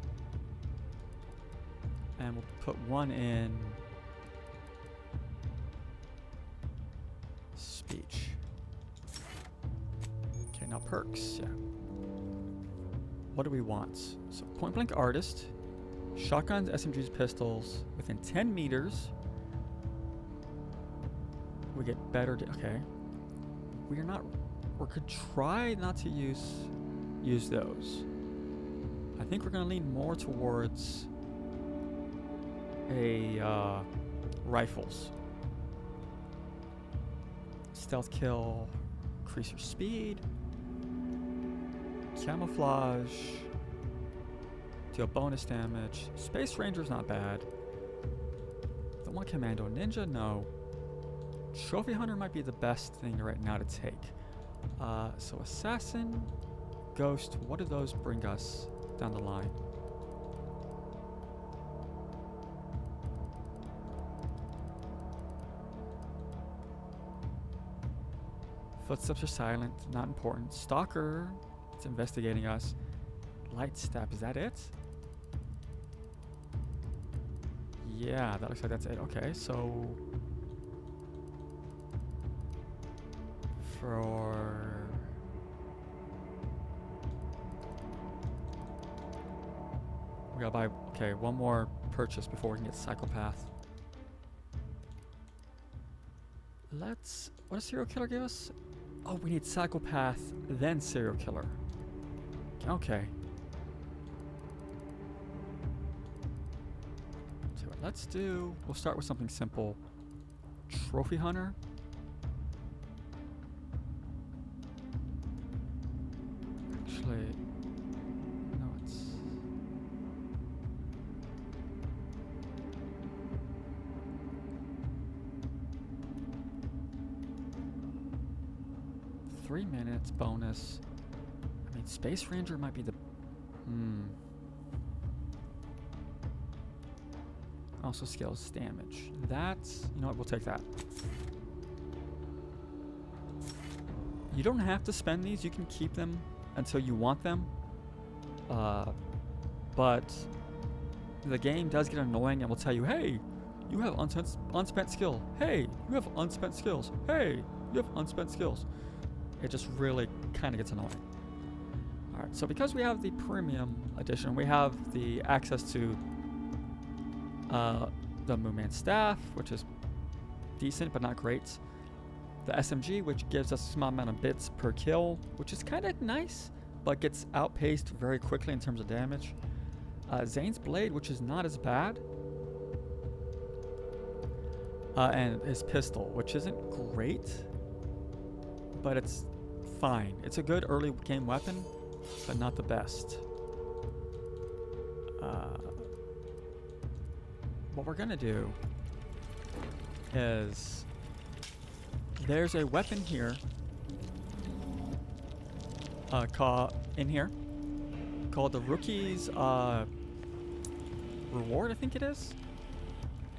and we'll put 1 in speech. Okay, now perks. Yeah. What do we want? So point blank artist, shotguns, SMGs, pistols within 10 meters. We get better. Okay. We could try not to use those. I think we're gonna lean more towards rifles. Stealth kill, increase your speed. Camouflage, deal bonus damage. Space Ranger's not bad. The one Commando. Ninja, no. Trophy Hunter might be the best thing right now to take. So Assassin, Ghost, what do those bring us down the line? Footsteps are silent, not important. Stalker, it's investigating us. Light step, is that it? Yeah, that looks like that's it. Okay, so for we gotta buy, okay, one more purchase before we can get Psychopath. What does Serial Killer give us? Oh, we need Psychopath, then Serial Killer. Okay. So we'll start with something simple. Trophy Hunter. Actually, no, it's... Three minutes bonus. I mean, Space Ranger might be the... Also scales damage. That's... You know what? We'll take that. You don't have to spend these. You can keep them until you want them. But the game does get annoying and will tell you, hey, you have unspent skill. Hey, you have unspent skills. Hey, you have unspent skills. It just really kind of gets annoying. Alright, so because we have the premium edition, we have the access to the Moonman Staff, which is decent but not great. The SMG, which gives us a small amount of bits per kill, which is kind of nice, but gets outpaced very quickly in terms of damage. Zane's Blade, which is not as bad. And his pistol, which isn't great, but it's fine. It's a good early game weapon, but not the best. What we're gonna do is there's a weapon here called the Rookie's Reward, I think it is,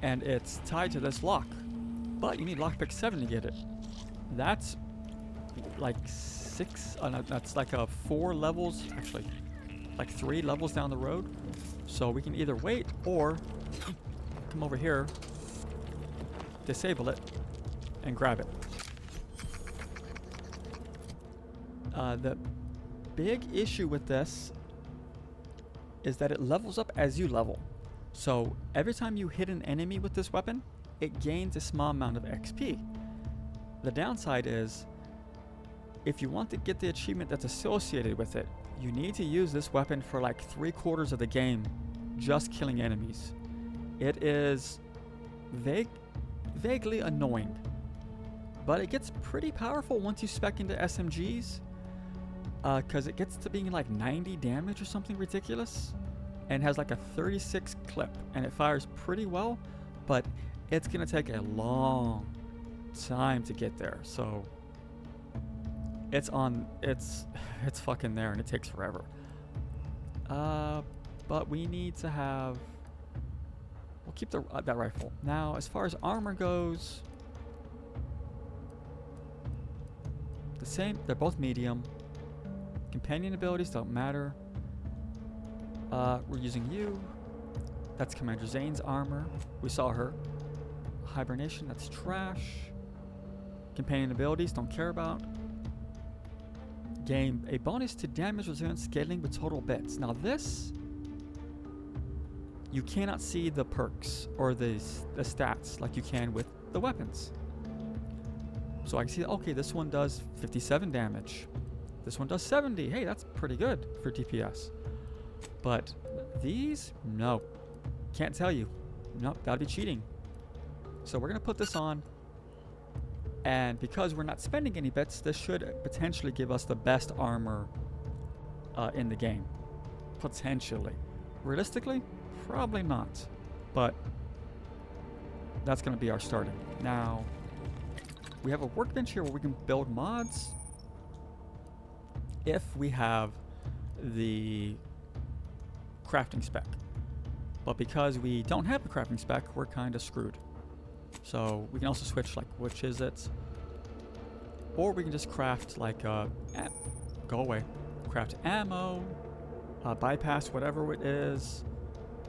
and it's tied to this lock, but you need lockpick 7 to get it. That's like 6, that's like 4 levels, actually like 3 levels down the road, so we can either wait or come over here, disable it, and grab it. The big issue with this is that it levels up as you level. So every time you hit an enemy with this weapon, it gains a small amount of XP. The downside is, if you want to get the achievement that's associated with it, you need to use this weapon for like 3/4 of the game just killing enemies. It is vaguely annoying, but it gets pretty powerful once you spec into SMGs, because it gets to being like 90 damage or something ridiculous, and has like a 36 clip, and it fires pretty well, but it's gonna take a long time to get there. So it's fucking there, and it takes forever. But we need to have. We'll keep that rifle. Now, as far as armor goes, the same. They're both medium. Companion abilities don't matter. We're using you. That's Commander Zane's armor. We saw her. Hibernation, that's trash. Companion abilities, don't care about. Gain a bonus to damage resilience scaling with total bits. Now this, you cannot see the perks or the stats like you can with the weapons. So I can see, okay, this one does 57 damage. This one does 70. Hey, that's pretty good for DPS. But these, no. Can't tell you. Nope, that'd be cheating. So we're going to put this on. And because we're not spending any bits, this should potentially give us the best armor in the game. Potentially. Realistically, probably not. But that's going to be our starting. Now, we have a workbench here where we can build mods if we have the crafting spec. But because we don't have the crafting spec, we're kind of screwed. So we can also switch like which is it, or we can just craft like go away, craft ammo, bypass whatever it is,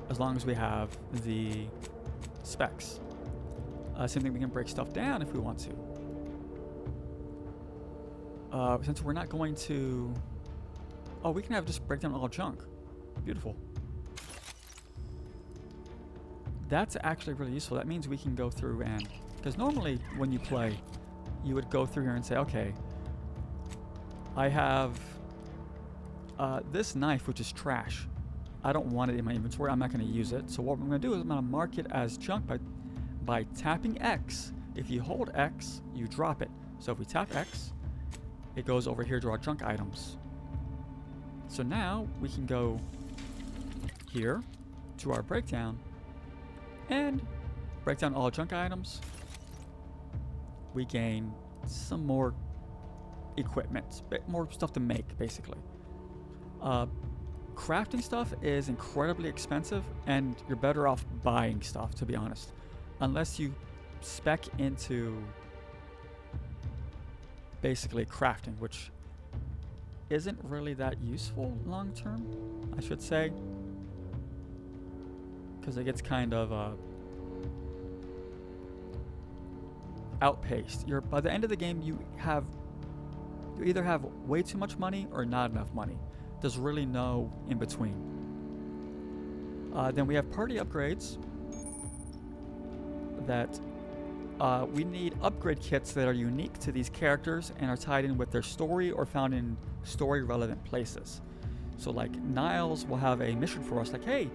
as long as we have the specs. Same thing, we can break stuff down if we want to. Since we're not going to, we can have just break down all junk. Beautiful. That's actually really useful. That means we can go through and, because normally when you play, you would go through here and say, okay, I have this knife, which is trash. I don't want it in my inventory. I'm not going to use it. So what I'm going to do is I'm going to mark it as junk by tapping X. If you hold X, you drop it. So if we tap X, it goes over here to our junk items. So now we can go here to our breakdown and break down all junk items. We gain some more equipment, more stuff to make, basically. Crafting stuff is incredibly expensive, and you're better off buying stuff, to be honest. Unless you spec into basically crafting, which isn't really that useful long term, I should say. Because it gets kind of outpaced. By the end of the game, you either have way too much money or not enough money. There's really no in between. Then we have party upgrades, that we need upgrade kits that are unique to these characters and are tied in with their story or found in story relevant places. So like Niles will have a mission for us, like, hey,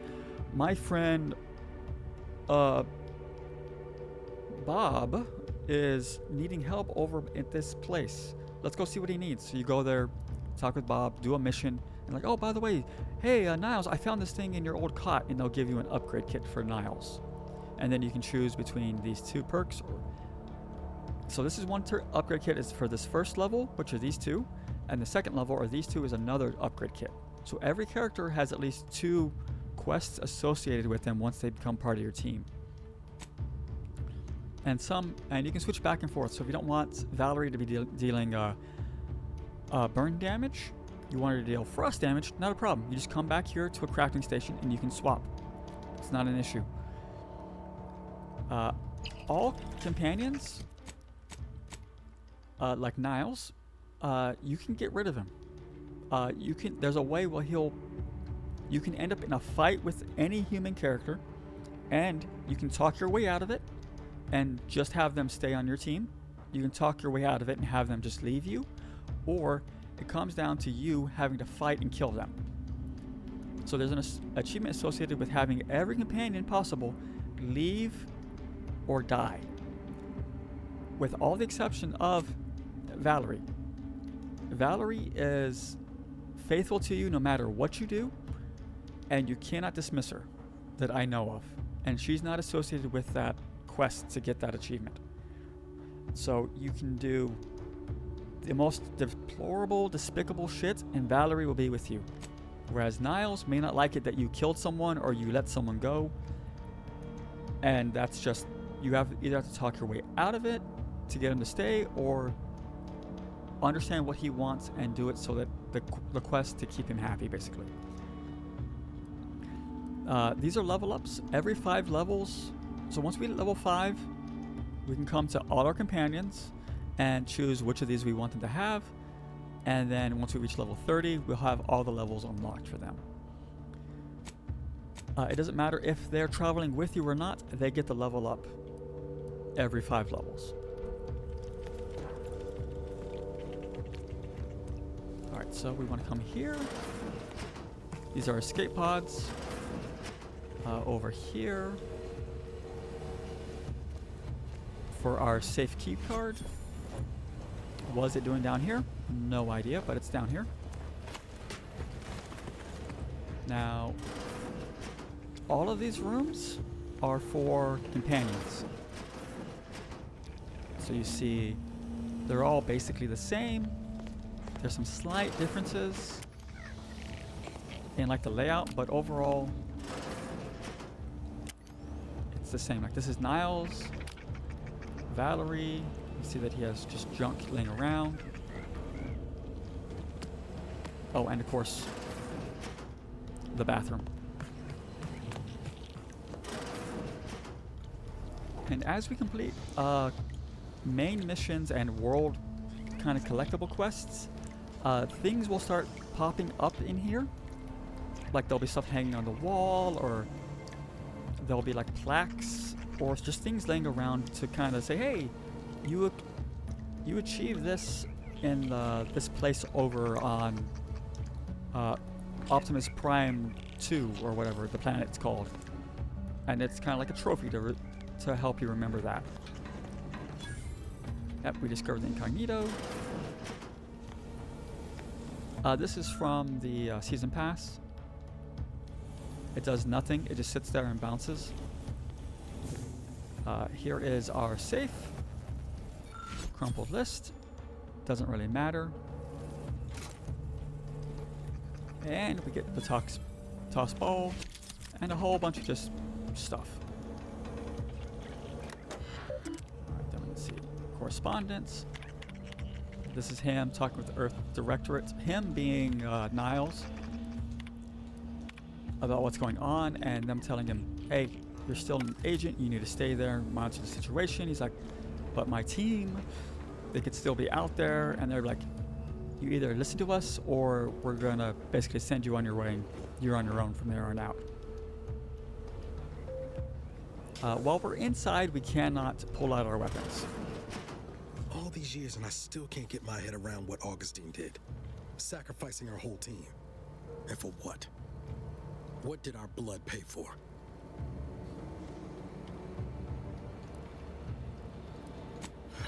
my friend Bob is needing help over at this place. Let's go see what he needs. So you go there, talk with Bob, do a mission, and like, oh, by the way, hey, Niles, I found this thing in your old cot, and they'll give you an upgrade kit for Niles. And then you can choose between these two perks. So this is one upgrade kit is for this first level, which are these two, and the second level, or these two, is another upgrade kit. So every character has at least 2 quests associated with them once they become part of your team. And you can switch back and forth. So if you don't want Valerie to be dealing burn damage, you want her to deal frost damage, not a problem. You just come back here to a crafting station and you can swap. It's not an issue. All companions, like Niles, you can get rid of him. There's a way where you can end up in a fight with any human character, and you can talk your way out of it and just have them stay on your team. You can talk your way out of it and have them just leave you, or it comes down to you having to fight and kill them. So there's an achievement associated with having every companion possible leave or die, with all the exception of Valerie. Valerie is faithful to you no matter what you do, and you cannot dismiss her that I know of, and she's not associated with that quest to get that achievement. So you can do the most deplorable, despicable shit, and Valerie will be with you. Whereas Niles may not like it that you killed someone or you let someone go, and that's just, you either have to talk your way out of it to get him to stay, or understand what he wants and do it so that the quest to keep him happy, basically. These are level ups every 5 levels. So once we hit level 5, we can come to all our companions and choose which of these we want them to have. And then once we reach level 30, we'll have all the levels unlocked for them. It doesn't matter if they're traveling with you or not, they get the level up every 5 levels. Alright, so we want to come here. These are escape pods. Over here for our safe key card. Was it doing down here? No idea, but it's down here. Now, all of these rooms are for companions. So you see, they're all basically the same. There's some slight differences in like the layout, but overall, it's the same. Like this is Niles, Valerie. You see that he has just junk laying around. Oh, and of course, the bathroom. And as we complete main missions and world kind of collectible quests, things will start popping up in here. Like there'll be stuff hanging on the wall, or there'll be like plaques, or just things laying around to kind of say, hey, you achieved this in this place over on Optimus Prime 2 or whatever the planet's called, and it's kind of like a trophy to help you remember that. Yep, we discovered the incognito. This is from the season pass. It does nothing, it just sits there and bounces. Here is our safe. Crumpled list. Doesn't really matter. And we get the toss ball and a whole bunch of just stuff. Alright, then let's see. Correspondence. This is him talking with the Earth Directorate. Him being Niles, about what's going on, and them telling him, hey, you're still an agent, you need to stay there, monitor the situation. He's like, but my team, they could still be out there, and they're like, you either listen to us or we're gonna basically send you on your way and you're on your own from there on out. While we're inside, we cannot pull out our weapons. All these years and I still can't get my head around what Augustine did. Sacrificing our whole team. And for what? What did our blood pay for?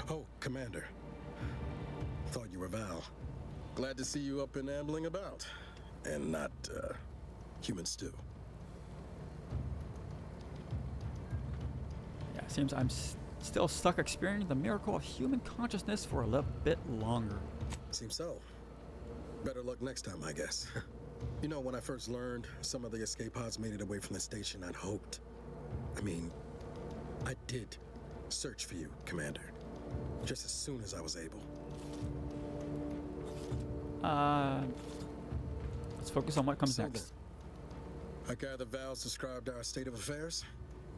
Oh, Commander. Thought you were Val. Glad to see you up and ambling about. And not, human stew. Yeah, seems I'm still stuck experiencing the miracle of human consciousness for a little bit longer. Seems so. Better luck next time, I guess. You know, when I first learned some of the escape pods made it away from the station, I'd hoped. I did search for you, Commander. Just as soon as I was able. Let's focus on what comes next. I gather Val's described our state of affairs?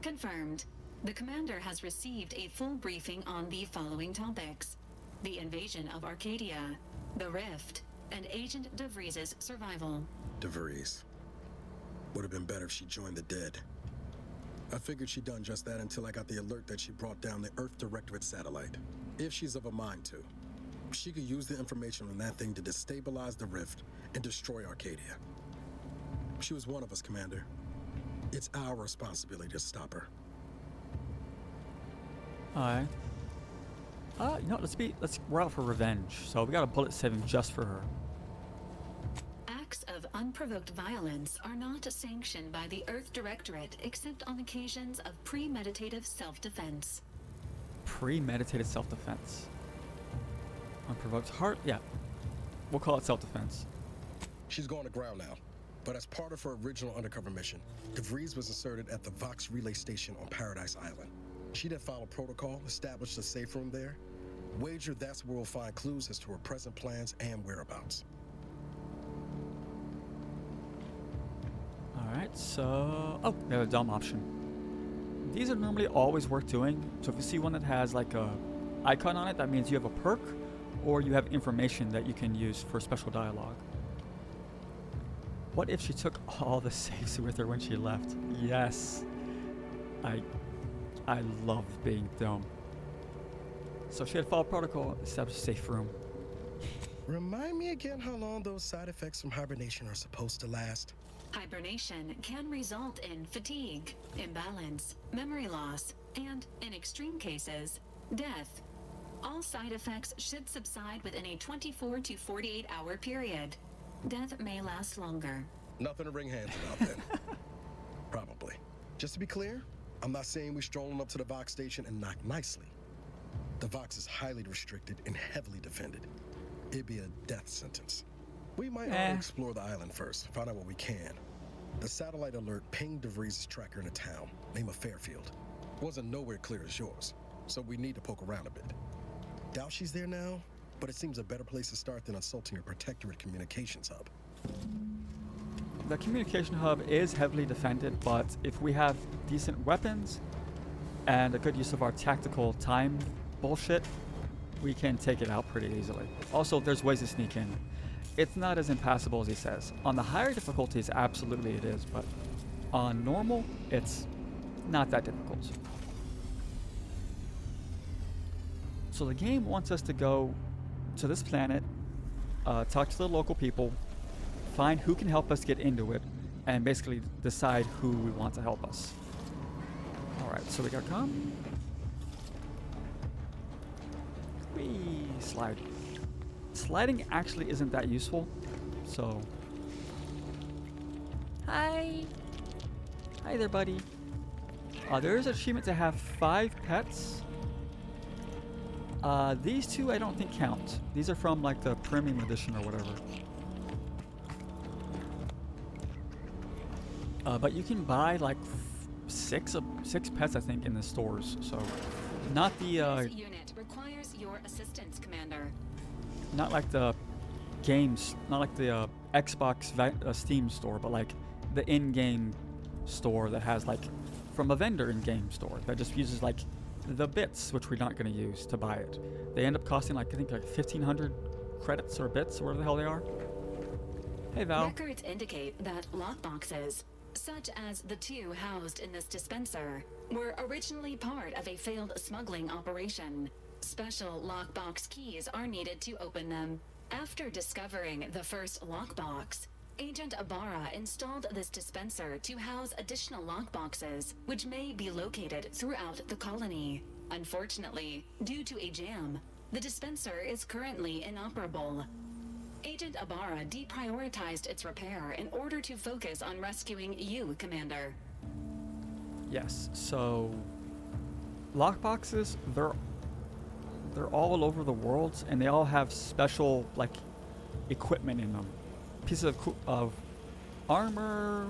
Confirmed. The commander has received a full briefing on the following topics: the invasion of Arcadia, the Rift, and Agent DeVries' survival. DeVries. Would have been better if she joined the dead. I figured she'd done just that until I got the alert that she brought down the Earth Directorate satellite. If she's of a mind to, she could use the information on that thing to destabilize the Rift and destroy Arcadia. She was one of us, Commander. It's our responsibility to stop her. Alright. You know what, we're out for revenge, so we got a bullet saving just for her. Acts of unprovoked violence are not sanctioned by the Earth Directorate except on occasions of premeditative self-defense. Premeditated self-defense. Unprovoked heart? Yeah. We'll call it self-defense. She's going to ground now. But as part of her original undercover mission, DeVries was inserted at the Vox relay station on Paradise Island. She did follow protocol, established a safe room there. Wager that's where we'll find clues as to her present plans and whereabouts. Alright, so... Oh, we have a dumb option. These are normally always worth doing, so if you see one that has like a icon on it, that means you have a perk, or you have information that you can use for special dialogue. What if she took all the saves with her when she left? Yes. I love being dumb. So she had followed protocol, established a safe room. Remind me again how long those side effects from hibernation are supposed to last? Hibernation can result in fatigue, imbalance, memory loss, and, in extreme cases, death. All side effects should subside within a 24 to 48 hour period. Death may last longer. Nothing to wring hands about then. Probably. Just to be clear, I'm not saying we're strolling up to the Vox station and knock nicely. The Vox is highly restricted and heavily defended. It'd be a death sentence. We might want to explore the island first, find out what we can. The satellite alert pinged DeVries' tracker in a town, name of Fairfield. Wasn't nowhere clear as yours, so we need to poke around a bit. Doubt she's there now, but it seems a better place to start than assaulting a protectorate communications hub. The communication hub is heavily defended, but if we have decent weapons and a good use of our tactical time bullshit, we can take it out pretty easily. Also, there's ways to sneak in. It's not as impassable as he says. On the higher difficulties, absolutely it is, but on normal, it's not that difficult. So the game wants us to go to this planet, talk to the local people, find who can help us get into it, and basically decide who we want to help us. Alright, so we got come. Whee! Slide. Sliding actually isn't that useful, so... Hi! Hi there, buddy. There is an achievement to have 5 pets. These 2 I don't think count. These are from like the premium edition or whatever. But you can buy like 6 pets, I think, in the stores. So, not the This unit requires your assistance, Commander. not like the games, not like the Xbox Steam store, but like the in-game store that has like from a vendor in-game store that just uses like the bits, which we're not going to use to buy it. They end up costing like I think like 1,500 credits or bits or whatever the hell they are. Hey Val. Records indicate that lockboxes, such as the two housed in this dispenser, were originally part of a failed smuggling operation. Special lockbox keys are needed to open them. After discovering the first lockbox, Agent Ibarra installed this dispenser to house additional lockboxes, which may be located throughout the colony. Unfortunately, due to a jam, the dispenser is currently inoperable. Agent Ibarra deprioritized its repair in order to focus on rescuing you, Commander. Yes, so lockboxes, they're all over the world, and they all have special like equipment in them. Pieces of armor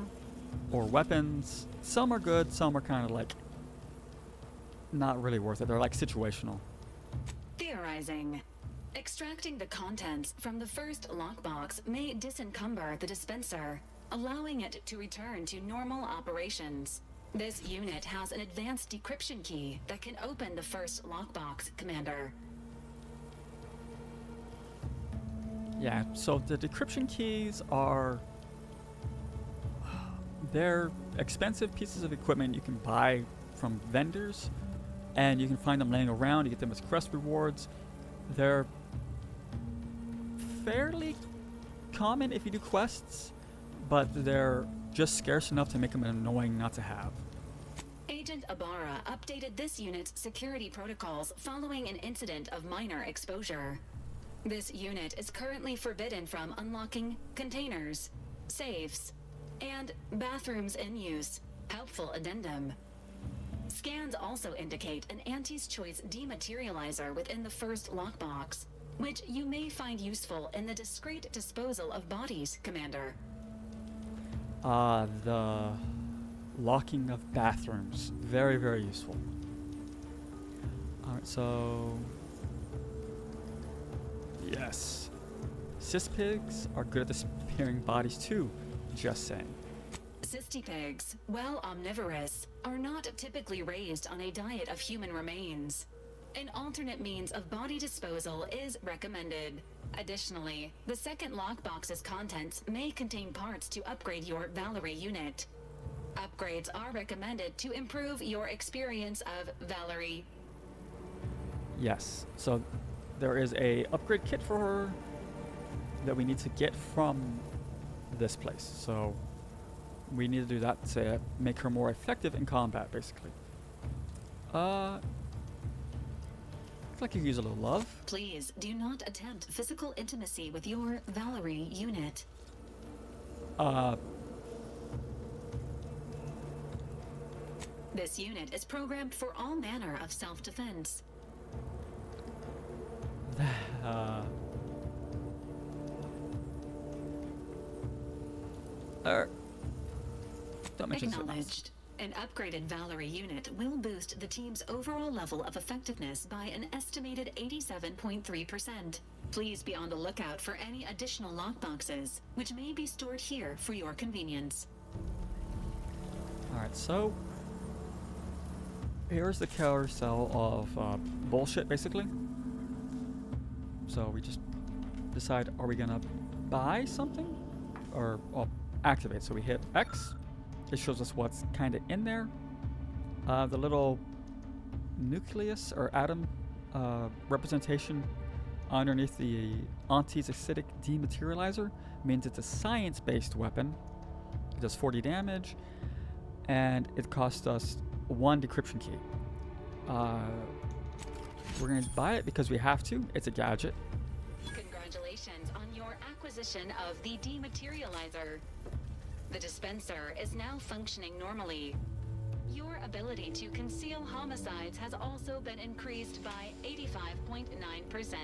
or weapons. Some are good, some are kind of like not really worth it. They're like situational. Theorizing. Extracting the contents from the first lockbox may disencumber the dispenser, allowing it to return to normal operations. This unit has an advanced decryption key that can open the first lockbox, Commander. Yeah, so the decryption keys are... they're expensive pieces of equipment you can buy from vendors, and you can find them laying around. You get them as quest rewards. They're fairly common if you do quests, but they're just scarce enough to make them annoying not to have. Agent Ibarra updated this unit's security protocols following an incident of minor exposure. This unit is currently forbidden from unlocking containers, safes, and bathrooms in use. Helpful addendum. Scans also indicate an Anti's Choice dematerializer within the first lockbox, which you may find useful in the discreet disposal of bodies, Commander. The locking of bathrooms. Very, very useful. Alright, so... yes. Cyspigs are good at disappearing bodies too, just saying. Cystipigs, while omnivorous, are not typically raised on a diet of human remains. An alternate means of body disposal is recommended. Additionally, the second lockbox's contents may contain parts to upgrade your Valerie unit. Upgrades are recommended to improve your experience of Valerie. Yes, so there is a upgrade kit for her that we need to get from this place. So we need to do that to make her more effective in combat, basically. Looks like you could use a little love. Please do not attempt physical intimacy with your Valerie unit. This unit is programmed for all manner of self-defense. Don't mention Acknowledged. An upgraded Valerie unit will boost the team's overall level of effectiveness by an estimated 87.3%. Please be on the lookout for any additional lockboxes, which may be stored here for your convenience. Alright, so here's the carousel of bullshit, basically. So we just decide, are we gonna buy something? Or activate. So we hit X. It shows us what's kind of in there. The little nucleus or atom representation underneath the Auntie's acidic dematerializer means it's a science-based weapon. It does 40 damage, and it costs us 1 decryption key. We're going to buy it because we have to. It's a gadget. Congratulations on your acquisition of the dematerializer. The dispenser is now functioning normally. Your ability to conceal homicides has also been increased by 85.9%.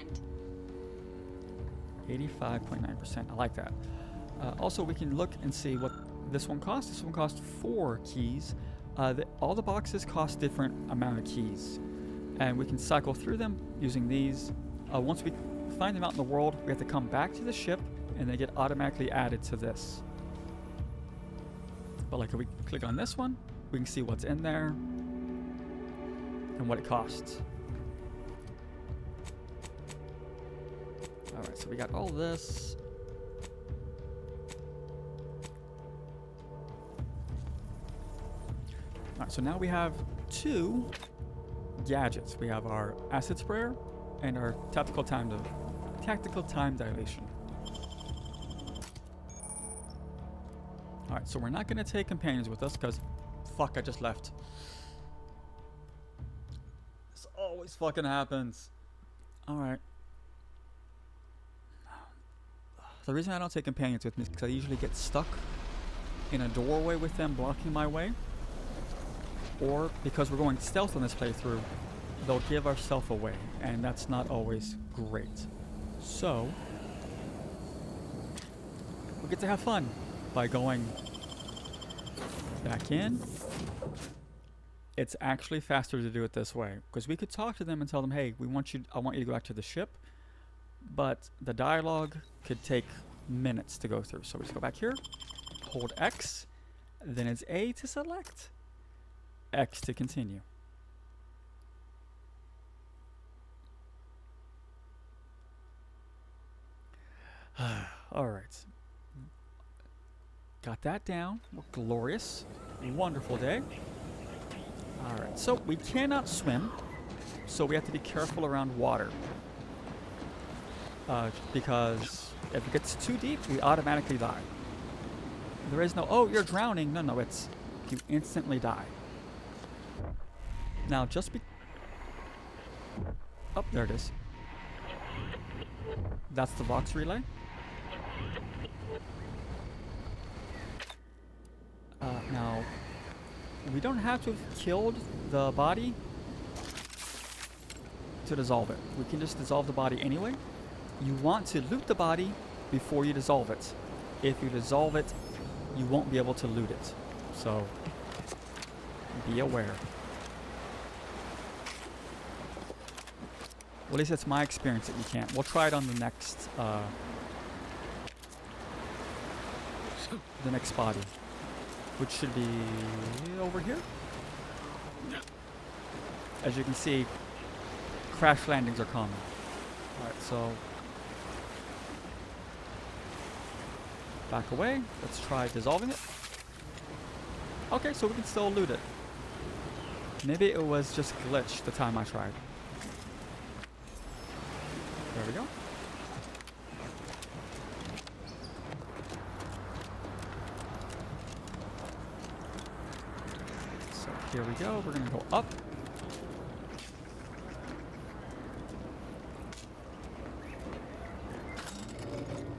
85.9%. I like that. Also, we can look and see what this one costs. This one costs 4 keys. All the boxes cost different amount of keys, and we can cycle through them using these. Once we find them out in the world, we have to come back to the ship, and they get automatically added to this. But like if we click on this one, we can see what's in there and what it costs. Alright, so we got all this. Alright, so now we have 2 gadgets. We have our acid sprayer and our tactical time dilation. Alright, so we're not going to take companions with us because fuck, I just left. This always fucking happens. Alright. The reason I don't take companions with me is because I usually get stuck in a doorway with them blocking my way. Or because we're going stealth on this playthrough, they'll give ourselves away, and that's not always great. So, we get to have fun by going back in. It's actually faster to do it this way, because we could talk to them and tell them, hey, I want you to go back to the ship, but the dialogue could take minutes to go through. So we just go back here, hold X, then it's A to select, X to continue. Alright. Got that down. Glorious. Wonderful day. Alright, so we cannot swim, so we have to be careful around water. Because if it gets too deep, we automatically die. There is no, oh, you're drowning. No, it's, you instantly die. Now, oh, there it is. That's the Vox relay. Now, we don't have to have killed the body to dissolve it. We can just dissolve the body anyway. You want to loot the body before you dissolve it. If you dissolve it, you won't be able to loot it. So, be aware. Well, at least it's my experience that you can't. We'll try it on the next body, which should be over here. As you can see, crash landings are common. Alright, so back away. Let's try dissolving it. Okay, so we can still loot it. Maybe it was just glitched the time I tried. There we go. So here we go. We're going to go up.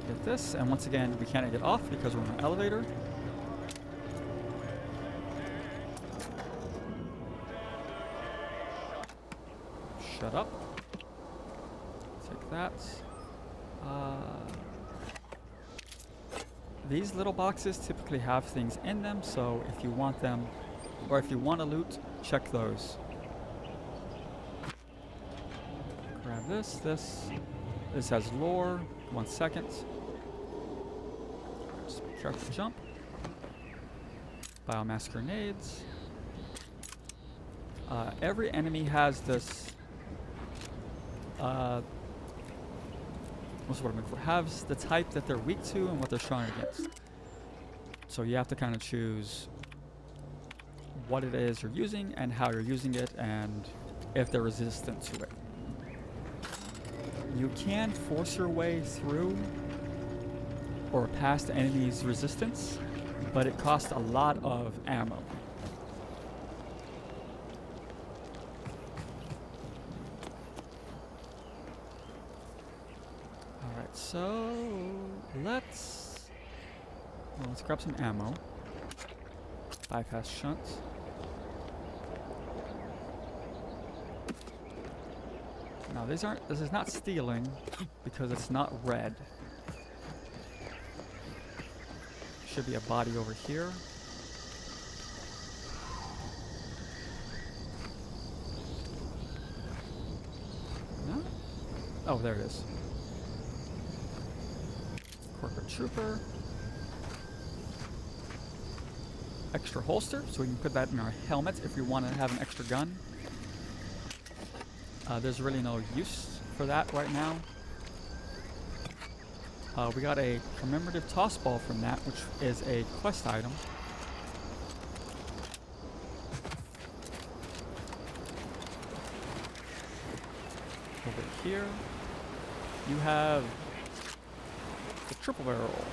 Get this. And once again, we can't get off because we're in an elevator. Shut up. Take that. These little boxes typically have things in them, so if you want them, or if you want to loot, check those. Grab this. This has lore. 1 second. Just be careful to jump. Biomass grenades. Every enemy has this. What's the word I'm looking for? Has the type that they're weak to and what they're strong against. So you have to kind of choose what it is you're using and how you're using it and if they're resistant to it. You can force your way through or past the enemy's resistance, but it costs a lot of ammo. Alright, so let's grab some ammo. Bypass shunts. Now this is not stealing because it's not red. Should be a body over here. No? Oh, there it is. Corporate trooper. Extra holster, so we can put that in our helmet if we want to have an extra gun. There's really no use for that right now. We got a commemorative toss ball from that, which is a quest item. here, you have the triple barrel.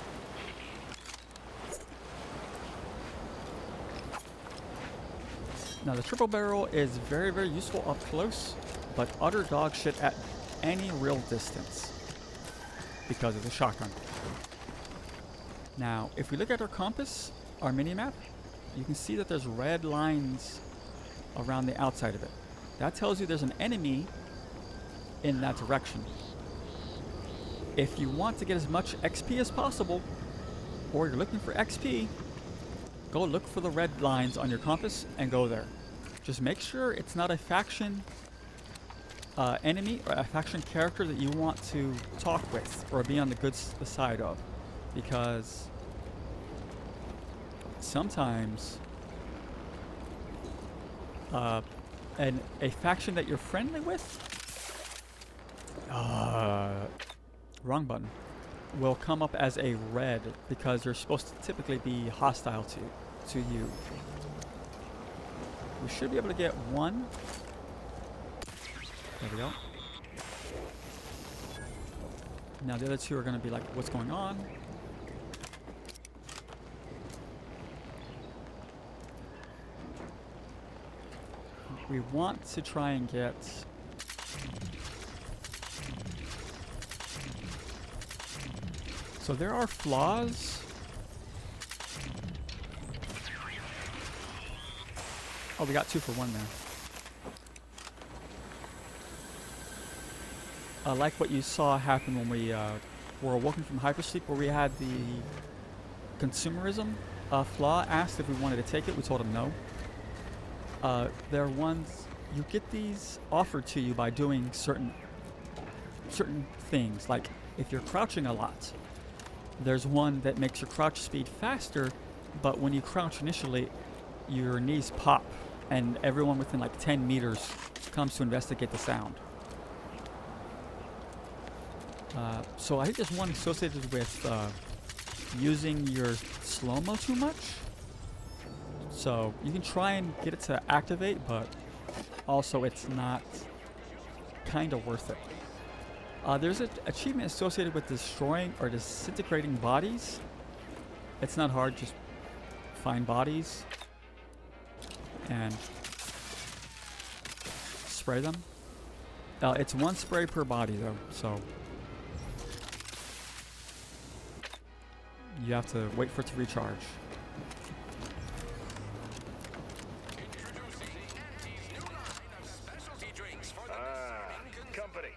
Now the triple barrel is very, very useful up close, but utter dog shit at any real distance because of the shotgun. Now, if we look at our compass, our mini-map, you can see that there's red lines around the outside of it. That tells you there's an enemy in that direction. If you want to get as much XP as possible, or you're looking for XP, go look for the red lines on your compass and go there. Just make sure it's not a faction enemy or a faction character that you want to talk with or be on the side of, because sometimes a faction that you're friendly with, wrong button, will come up as a red because they're supposed to typically be hostile to you. We should be able to get one. There we go. Now the other two are going to be like, what's going on? We want to try and get so there are flaws. Oh, we got 2 for 1 there. Like what you saw happen when we were awoken from hypersleep, where we had the consumerism flaw asked if we wanted to take it. We told him no. There are ones, you get these offered to you by doing certain things. Like if you're crouching a lot, there's one that makes your crouch speed faster, but when you crouch initially, your knees pop, and everyone within like 10 meters comes to investigate the sound. So I think there's one associated with using your slow-mo too much. So you can try and get it to activate, but also it's not kind of worth it. There's an achievement associated with destroying or disintegrating bodies. It's not hard, just find bodies and spray them. It's 1 spray per body though, so you have to wait for it to recharge. Company.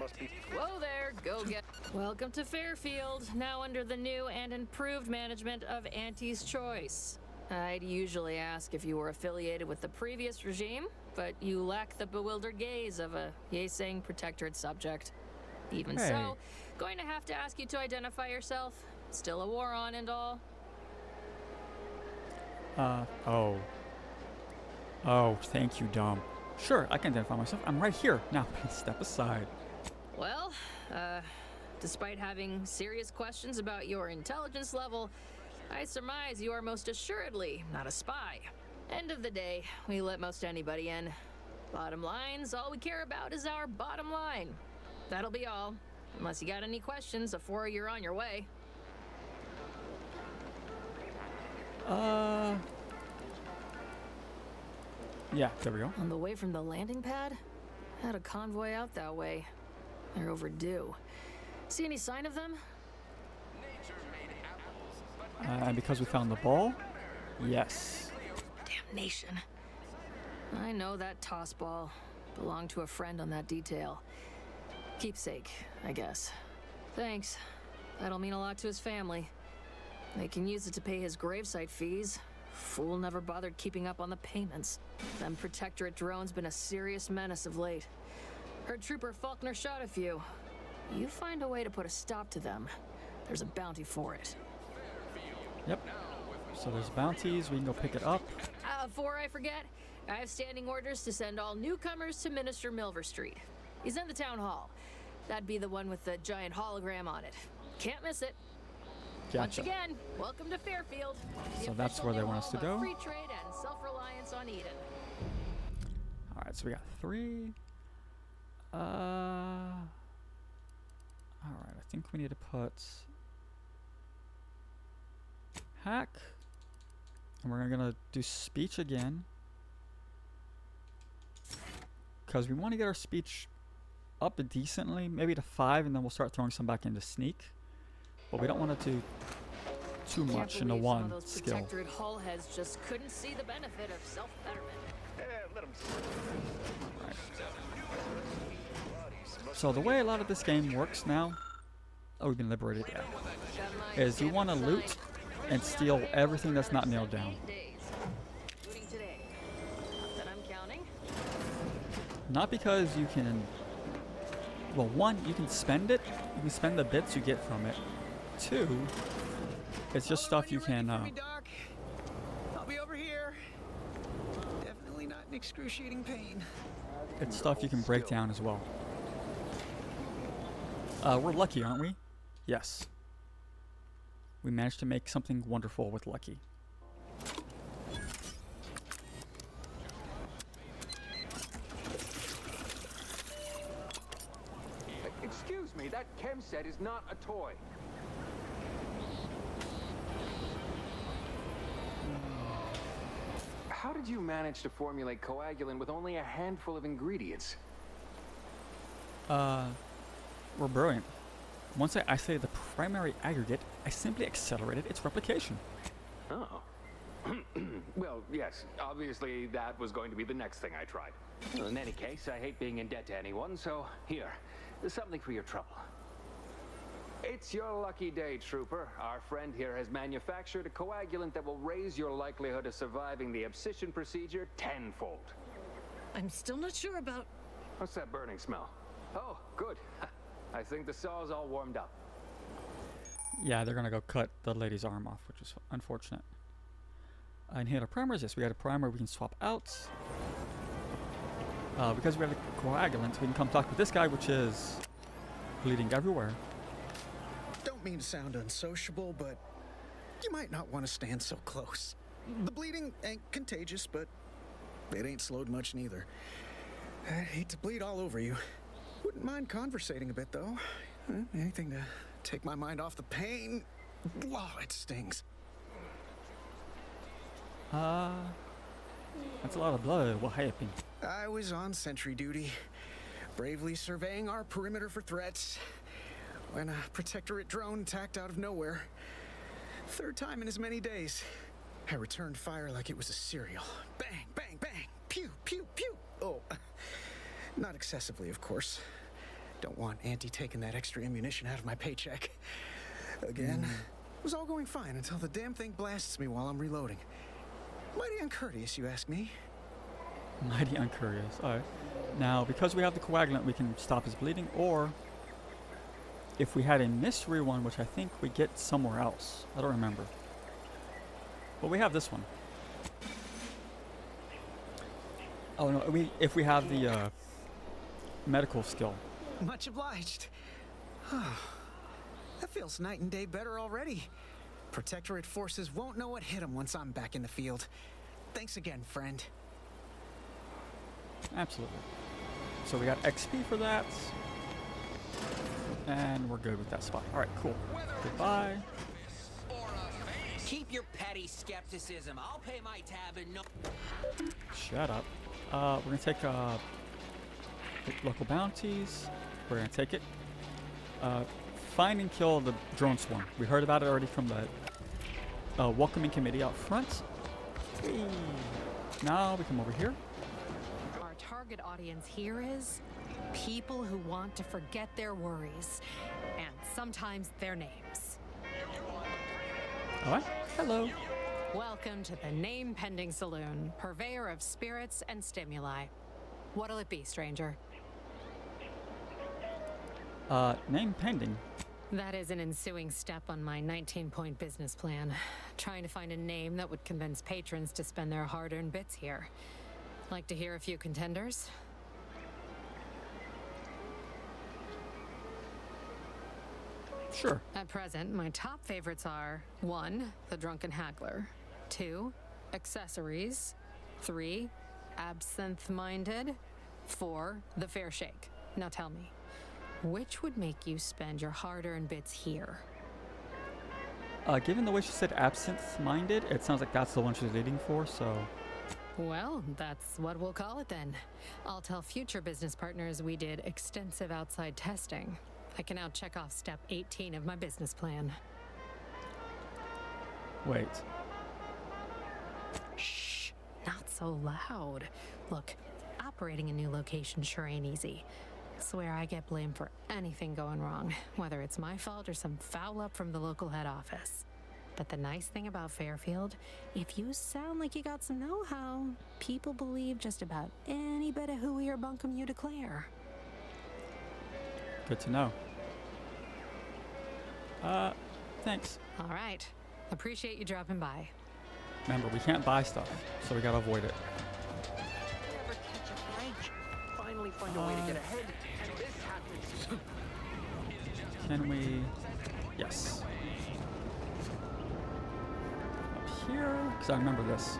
Must be. Whoa there, go get. Welcome to Fairfield, now under the new and improved management of Auntie's Choice. I'd usually ask if you were affiliated with the previous regime, but you lack the bewildered gaze of a yay-saying protectorate subject. Even so, going to have to ask you to identify yourself. Still a war on and all. Oh, thank you, Dom. Sure, I can identify myself. I'm right here. Now, please step aside. Well, despite having serious questions about your intelligence level, I surmise you are most assuredly not a spy. End of the day, we let most anybody in. Bottom line's all we care about is our bottom line. That'll be all. Unless you got any questions before you're on your way. Yeah, there we go. On the way from the landing pad? Had a convoy out that way. They're overdue. See any sign of them? And because we found the ball? Yes. Damnation. I know that toss ball belonged to a friend on that detail. Keepsake, I guess. Thanks. That'll mean a lot to his family. They can use it to pay his gravesite fees. Fool never bothered keeping up on the payments. Them Protectorate drones been a serious menace of late. Heard Trooper Faulkner shot a few. You find a way to put a stop to them, there's a bounty for it. Yep. So there's bounties. We can go pick it up. Before I forget, I have standing orders to send all newcomers to Minister Milver Street. He's in the town hall. That'd be the one with the giant hologram on it. Can't miss it. Gotcha. Once again, welcome to Fairfield. So that's where they want us to go. Free trade and self-reliance on Eden. All right, so we got 3. Alright, I think we need to put hack. And we're gonna do speech again. Because we want to get our speech up decently, maybe to 5, and then we'll start throwing some back into sneak. But we don't want to do too much into one those skill. Protectorate hull heads just couldn't see the benefit of self-betterment. Let them. So the way a lot of this game works now, oh, we've been liberated, yeah, is you want to loot and steal everything that's not nailed down. Not because you can, well, 1, you can spend it, you can spend the bits you get from it. 2, it's just stuff you can, I'll be over here. Definitely not in excruciating pain. it's stuff you can break down as well. We're lucky, aren't we? Yes. We managed to make something wonderful with lucky. Excuse me, that chem set is not a toy. How did you manage to formulate coagulant with only a handful of ingredients? We're brilliant. Once I isolated the primary aggregate, I simply accelerated its replication. Oh. Well, yes, obviously that was going to be the next thing I tried. In any case, I hate being in debt to anyone, so here, something for your trouble. It's your lucky day, Trooper. Our friend here has manufactured a coagulant that will raise your likelihood of surviving the abscission procedure tenfold. I'm still not sure about... What's that burning smell? Oh, good. I think the saw's all warmed up. Yeah, they're gonna go cut the lady's arm off, which is unfortunate. And here, the primers, yes, we got a primer we can swap out. Because we have a coagulant, we can come talk with this guy, which is bleeding everywhere. Don't mean to sound unsociable, but you might not want to stand so close. The bleeding ain't contagious, but it ain't slowed much neither. I hate to bleed all over you. Wouldn't mind conversating a bit, though. Anything to take my mind off the pain. Oh, it stings. That's a lot of blood. What happened? I was on sentry duty, bravely surveying our perimeter for threats, when a Protectorate drone attacked out of nowhere. 3rd time in as many days. I returned fire like it was a cereal. Bang, bang, bang. Pew, pew, pew. Oh, not excessively, of course. Don't want Auntie taking that extra ammunition out of my paycheck. Again, it was all going fine until the damn thing blasts me while I'm reloading. Mighty uncourteous, you ask me. Mighty uncurious. Alright. Now, because we have the coagulant, we can stop his bleeding, or if we had a mystery one, which I think we get somewhere else. I don't remember. But we have this one. Oh no, if we have the medical skill. Much obliged. That feels night and day better already. Protectorate forces won't know what hit them once I'm back in the field. Thanks again, friend. Absolutely. So we got XP for that. And we're good with that spot. Alright, cool. Goodbye. Keep your petty skepticism. I'll pay my tab and no... Shut up. We're gonna take local bounties. We're gonna take it. Find and kill the drone swarm. We heard about it already from the welcoming committee out front. Whee. Now we come over here. Our target audience here is people who want to forget their worries and sometimes their names. Alright, hello. Welcome to the Name Pending Saloon, purveyor of spirits and stimuli. What'll it be, stranger? Name pending. That is an ensuing step on my 19-point business plan. Trying to find a name that would convince patrons to spend their hard-earned bits here. Like to hear a few contenders? Sure. At present, my top favorites are 1, the Drunken Haggler, 2, Accessories, 3, Absinthe-Minded, 4, the Fair Shake. Now tell me, which would make you spend your hard-earned bits here? Given the way she said absent-minded, it sounds like that's the one she's leading for, so... Well, that's what we'll call it then. I'll tell future business partners we did extensive outside testing. I can now check off step 18 of my business plan. Wait. Shh, not so loud. Look, operating a new location sure ain't easy. Swear I get blamed for anything going wrong, whether it's my fault or some foul up from the local head office. But the nice thing about Fairfield, if you sound like you got some know-how, people believe just about any bit of hooey or bunkum you declare. Good to know. Thanks. All right. Appreciate you dropping by. Remember, we can't buy stuff, so we gotta avoid it. Never catch a break. Finally find a way to get ahead, and this happens. Can we... Yes. Up here? Because I remember this.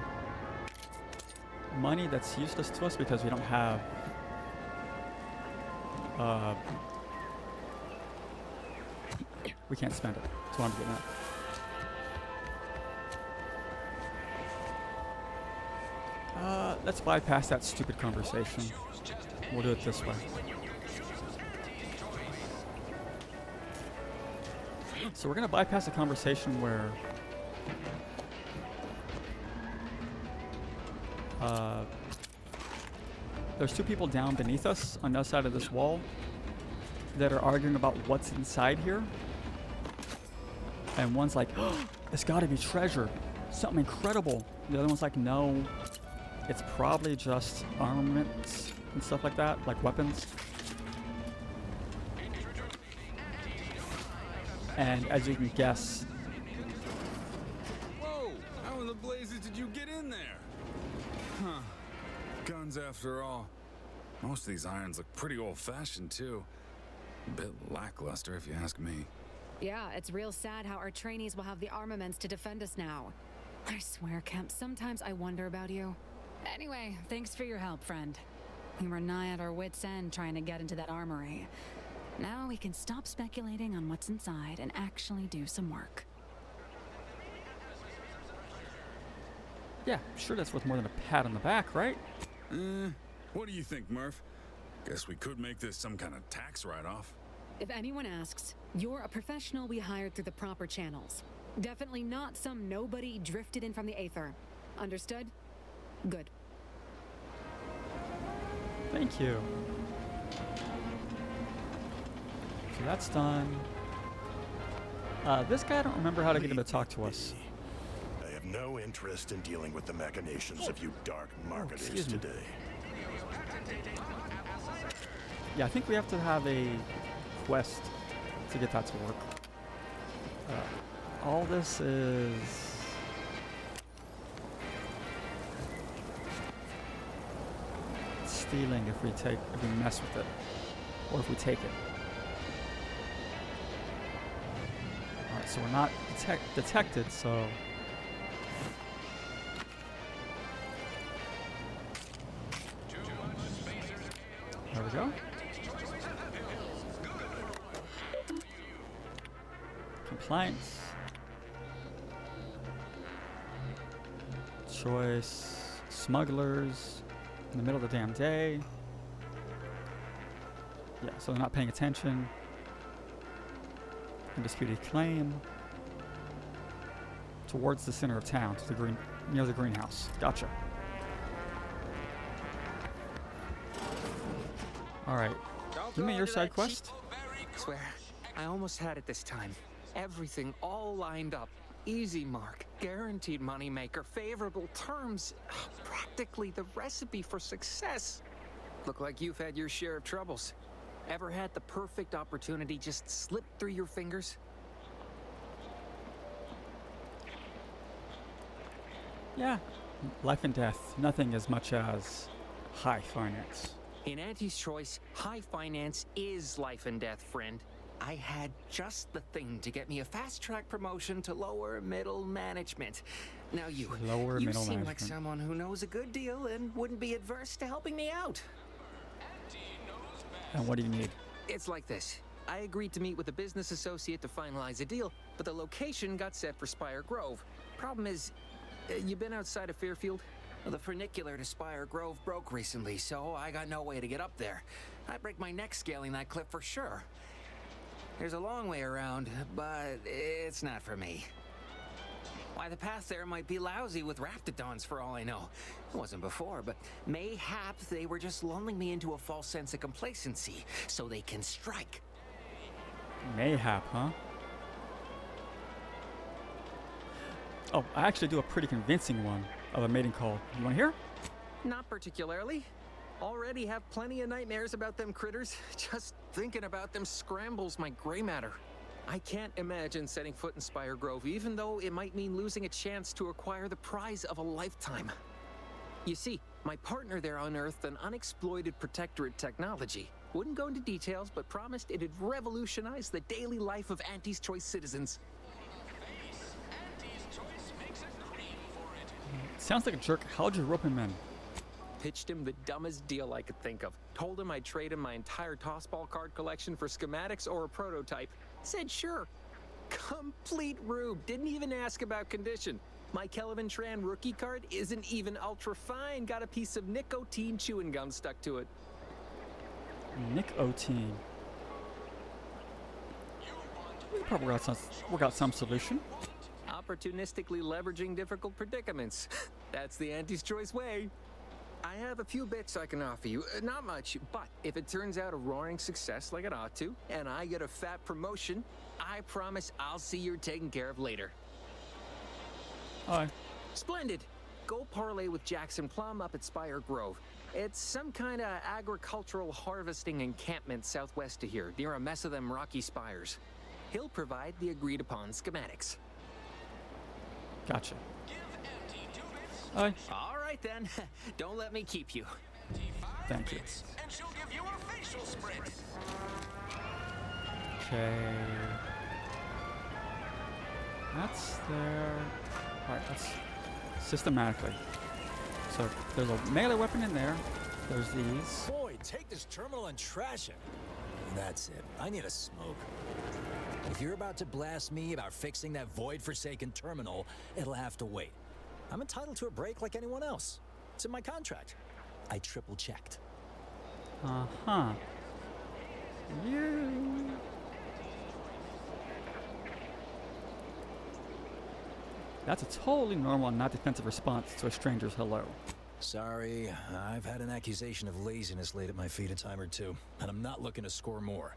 Money that's useless to us because we don't have... we can't spend it. That's what I'm getting at. Let's bypass that stupid conversation. We'll do it this way. So we're gonna bypass a conversation where there's two people down beneath us on the other side of this wall that are arguing about what's inside here. And one's like, oh, it's gotta be treasure, something incredible. The other one's like, no, it's probably just armaments and stuff like that, like weapons. And as you can guess... Whoa! How in the blazes did you get in there? Huh. Guns after all. Most of these irons look pretty old-fashioned, too. A bit lackluster, if you ask me. Yeah, it's real sad how our trainees will have the armaments to defend us now. I swear, Kemp, sometimes I wonder about you. Anyway, thanks for your help, friend. We were nigh at our wits' end trying to get into that armory. Now we can stop speculating on what's inside and actually do some work. Yeah, sure that's worth more than a pat on the back, right? What do you think, Murph? Guess we could make this some kind of tax write-off. If anyone asks, you're a professional we hired through the proper channels. Definitely not some nobody drifted in from the aether. Understood? Good. Thank you. So that's done. This guy, I don't remember how to get him to talk to us. I have no interest in dealing with the machinations of you dark marketers today. Yeah, I think we have to have a quest to get that to work. All this is... stealing if we mess with it. Or if we take it. Alright, so we're not detected, so... There we go. Compliance. Choice. Smugglers. In the middle of the damn day. Yeah, so they're not paying attention. Undisputed claim. Towards the center of town, to the near the greenhouse. Gotcha. Alright. Give me your side quest. Swear, I almost had it this time. Everything all lined up. Easy mark, guaranteed moneymaker, favorable terms. Practically the recipe for success. Look like you've had your share of troubles. Ever had the perfect opportunity just slip through your fingers? Yeah. Life and death. Nothing as much as high finance. In Auntie's choice, high finance is life and death, friend. I had just the thing to get me a fast-track promotion to lower middle management. Now you seem like someone who knows a good deal and wouldn't be adverse to helping me out. And what do you need? It's like this. I agreed to meet with a business associate to finalize a deal, but the location got set for Spire Grove. Problem is, you been outside of Fairfield? Well, the funicular to Spire Grove broke recently, so I got no way to get up there. I'd break my neck scaling that cliff for sure. There's a long way around, but it's not for me. Why, the path there might be lousy with raptidons for all I know. It wasn't before, but mayhap they were just lulling me into a false sense of complacency so they can strike. Mayhap, huh? Oh, I actually do a pretty convincing one of a mating call. You want to hear? Not particularly. Already have plenty of nightmares about them critters. Just thinking about them scrambles my gray matter. I can't imagine setting foot in Spire Grove, even though it might mean losing a chance to acquire the prize of a lifetime. You see, my partner there unearthed an unexploited protectorate technology. Wouldn't go into details, but promised it'd revolutionize the daily life of Anti's Choice citizens. Sounds like a jerk. How'd you rope him in? Pitched him the dumbest deal I could think of. Told him I'd trade him my entire tossball card collection for schematics or a prototype. Said sure. Complete rube. Didn't even ask about condition. My Kelvin Tran rookie card isn't even ultra fine. Got a piece of nicotine chewing gum stuck to it. Nicotine. We probably work out some solution. Opportunistically leveraging difficult predicaments. That's the Anti's Choice way. I have a few bits I can offer you. Not much, but if it turns out a roaring success like it ought to, and I get a fat promotion, I promise I'll see you're taken care of later. Hi. Splendid. Go parlay with Jackson Plum up at Spire Grove. It's some kind of agricultural harvesting encampment southwest of here, near a mess of them rocky spires. He'll provide the agreed-upon schematics. Gotcha. Hi. All right then. Don't let me keep you. Thank you. And she'll give you a facial sprint. Okay. That's there. Alright, that's systematically. So there's a melee weapon in there. There's these. Boy, take this terminal and trash it. That's it. I need a smoke. If you're about to blast me about fixing that void-forsaken terminal, it'll have to wait. I'm entitled to a break like anyone else. It's in my contract. I triple-checked. Uh-huh. You... That's a totally normal and not defensive response to a stranger's hello. Sorry, I've had an accusation of laziness laid at my feet a time or two, and I'm not looking to score more.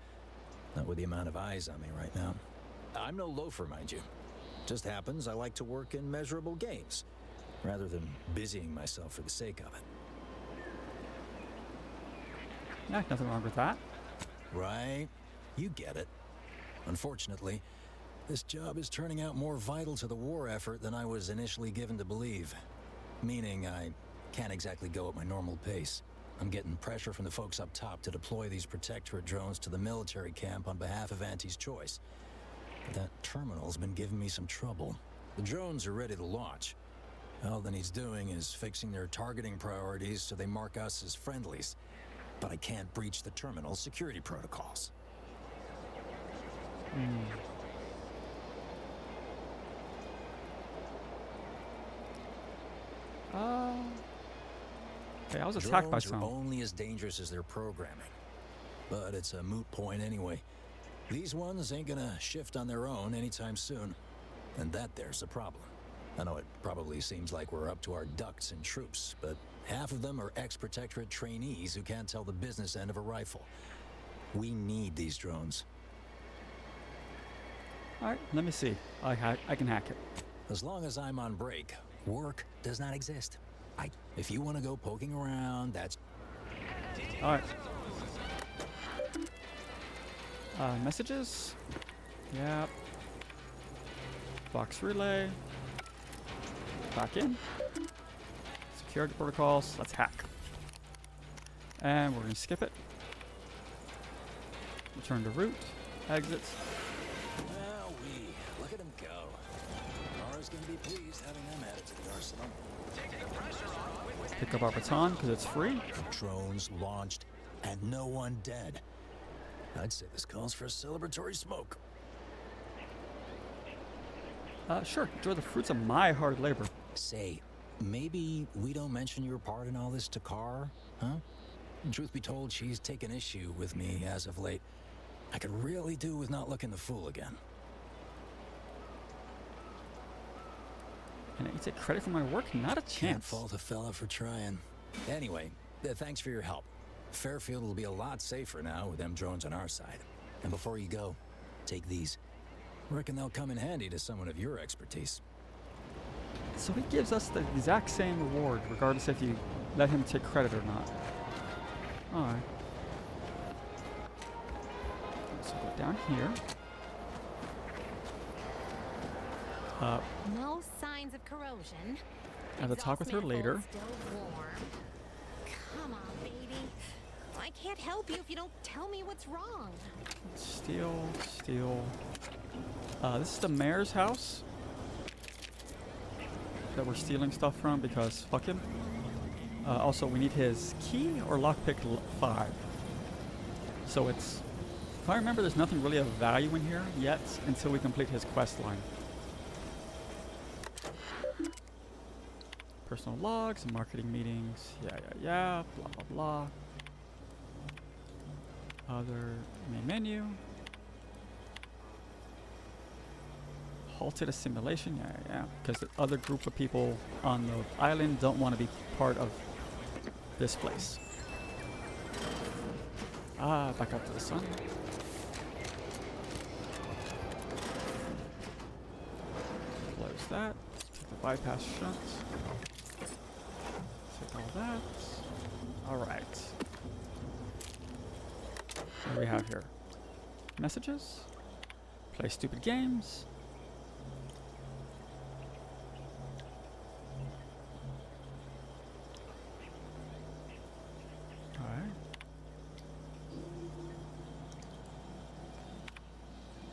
Not with the amount of eyes on me right now. I'm no loafer, mind you. Just happens I like to work in measurable gains, rather than busying myself for the sake of it. Yeah, nothing wrong with that. Right? You get it. Unfortunately, this job is turning out more vital to the war effort than I was initially given to believe. Meaning I can't exactly go at my normal pace. I'm getting pressure from the folks up top to deploy these Protectorate drones to the military camp on behalf of Anti's Choice. But that terminal's been giving me some trouble. The drones are ready to launch. All that he's doing is fixing their targeting priorities so they mark us as friendlies. But I can't breach the terminal's security protocols. Okay, I was attacked by Drones some. are only as dangerous as their programming. But it's a moot point anyway. These ones ain't gonna shift on their own anytime soon. And that there's a problem. I know it probably seems like we're up to our ducks in troops, but half of them are ex-Protectorate trainees who can't tell the business end of a rifle. We need these drones. Alright, let me see. I can hack it. As long as I'm on break, work does not exist. If you want to go poking around, that's... Alright. Messages? Yep. Box relay. Back in. Security protocols. Let's hack. And we're going to skip it. Return to root. Exit. Look at them go. Laura's going to be pleased having them added to the arsenal. Pick up our baton because it's free. Drones launched and no one dead. I'd say this calls for a celebratory smoke. Sure. Enjoy the fruits of my hard labor. Say, maybe we don't mention your part in all this to Carr, huh? Truth be told, she's taken issue with me as of late. I could really do with not looking the fool again. Can I take credit for my work? Not a chance. Can't fault a fella for trying. Anyway, thanks for your help. Fairfield will be a lot safer now with them drones on our side. And before you go, take these. Reckon they'll come in handy to someone of your expertise. So he gives us the exact same reward, regardless if you let him take credit or not. Alright. So go down here. No signs of corrosion. I have a talk with her later. Still warm. Come on, baby. I can't help you if you don't tell me what's wrong. Steel. This is the mayor's house that we're stealing stuff from because fuck him. Also, we need his key or lockpick 5. So it's, if I remember, there's nothing really of value in here yet until we complete his quest line. Personal logs, marketing meetings, yeah, blah, blah, blah. Other main menu. Halted a simulation, yeah, because the other group of people on the island don't want to be part of this place. Back up to the sun. Close that. Take the bypass shunt. Take all that. Alright. What do we have here? Messages? Play stupid games?